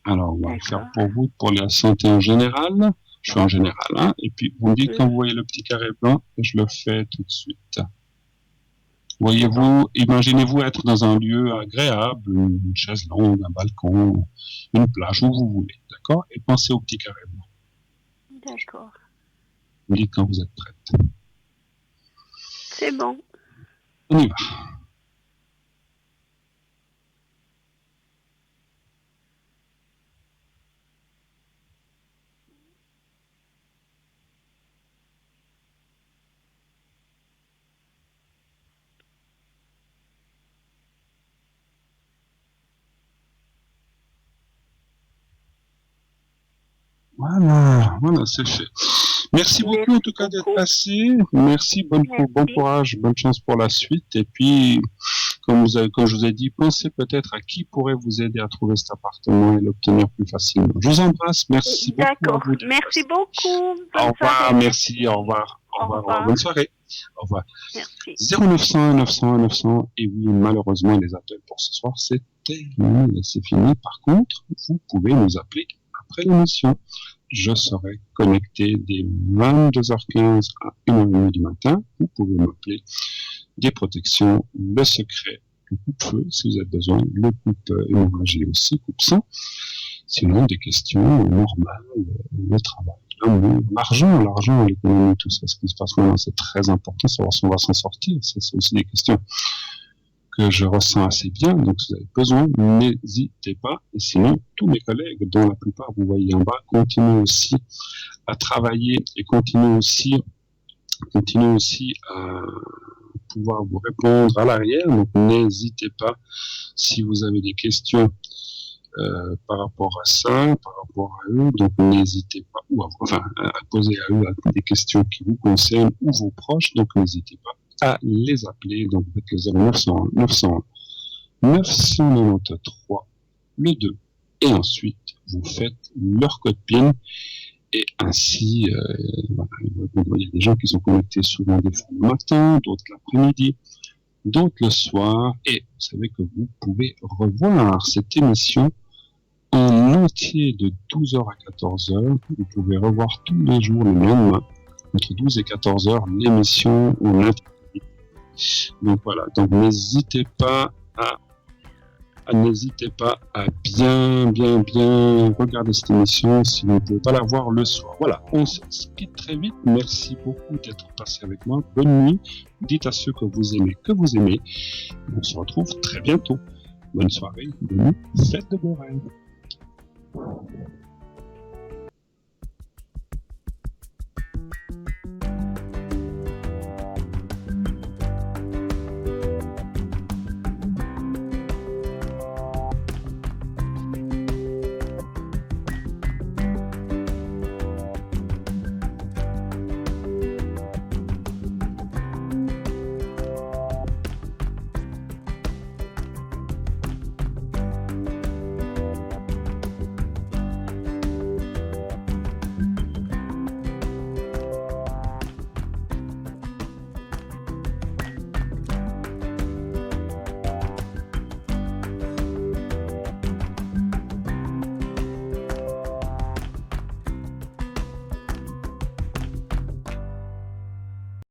Alors, on va le faire pour vous, pour la santé en général. Je fais en général, hein. Et puis, vous me dites quand vous voyez le petit carré blanc, et je le fais tout de suite. Voyez-vous, imaginez-vous être dans un lieu agréable, une chaise longue, un balcon, une plage, où vous voulez, d'accord? Et pensez au petit carré blanc. D'accord. Vous me dites quand vous êtes prête. C'est bon. On y va. Voilà, c'est fait. Merci beaucoup en tout cas d'être passé. Merci, bon courage, bonne chance pour la suite. Et puis, comme je vous ai dit, pensez peut-être à qui pourrait vous aider à trouver cet appartement et l'obtenir plus facilement. Je vous embrasse, merci beaucoup. D'accord, merci beaucoup. Au revoir, merci, au revoir. Au revoir. Bonne soirée. Au revoir. Merci. 0901 901 900. Et oui, malheureusement, les appels pour ce soir, c'est terminé. C'est fini. Par contre, vous pouvez nous appeler après l'émission. Je serai connecté dès 22h15 à 1h30 du matin. Vous pouvez m'appeler des protections, le secret, le coupe-feu si vous avez besoin, le coupe-hémorragie aussi, coupe-sang. Sinon, des questions normales, le travail, l'amour, l'argent, l'économie, tout ça, ce qui se passe maintenant, c'est très important, savoir si on va s'en sortir. C'est aussi des questions que je ressens assez bien. Donc, si vous avez besoin, n'hésitez pas. Et sinon, tous mes collègues, dont la plupart, vous voyez en bas, continuent aussi à travailler et continuent aussi à pouvoir vous répondre à l'arrière. Donc, n'hésitez pas si vous avez des questions par rapport à ça, par rapport à eux. Donc, n'hésitez pas, à poser à eux des questions qui vous concernent ou vos proches. Donc, n'hésitez pas à les appeler. Donc, vous faites le 993, le 2. Et ensuite, vous faites leur code PIN. Et ainsi, il y a des gens qui sont connectés souvent des fois le matin, d'autres l'après-midi, d'autres le soir. Et vous savez que vous pouvez revoir cette émission en entier de 12h à 14h. Vous pouvez revoir tous les jours le lendemain, entre 12 et 14h, l'émission en intégralité. Donc voilà, donc n'hésitez pas à bien regarder cette émission si vous ne pouvez pas la voir le soir. Voilà, on se quitte très vite. Merci beaucoup d'être passé avec moi. Bonne nuit. Dites à ceux que vous aimez. On se retrouve très bientôt. Bonne soirée, bonne nuit, faites de beaux rêves.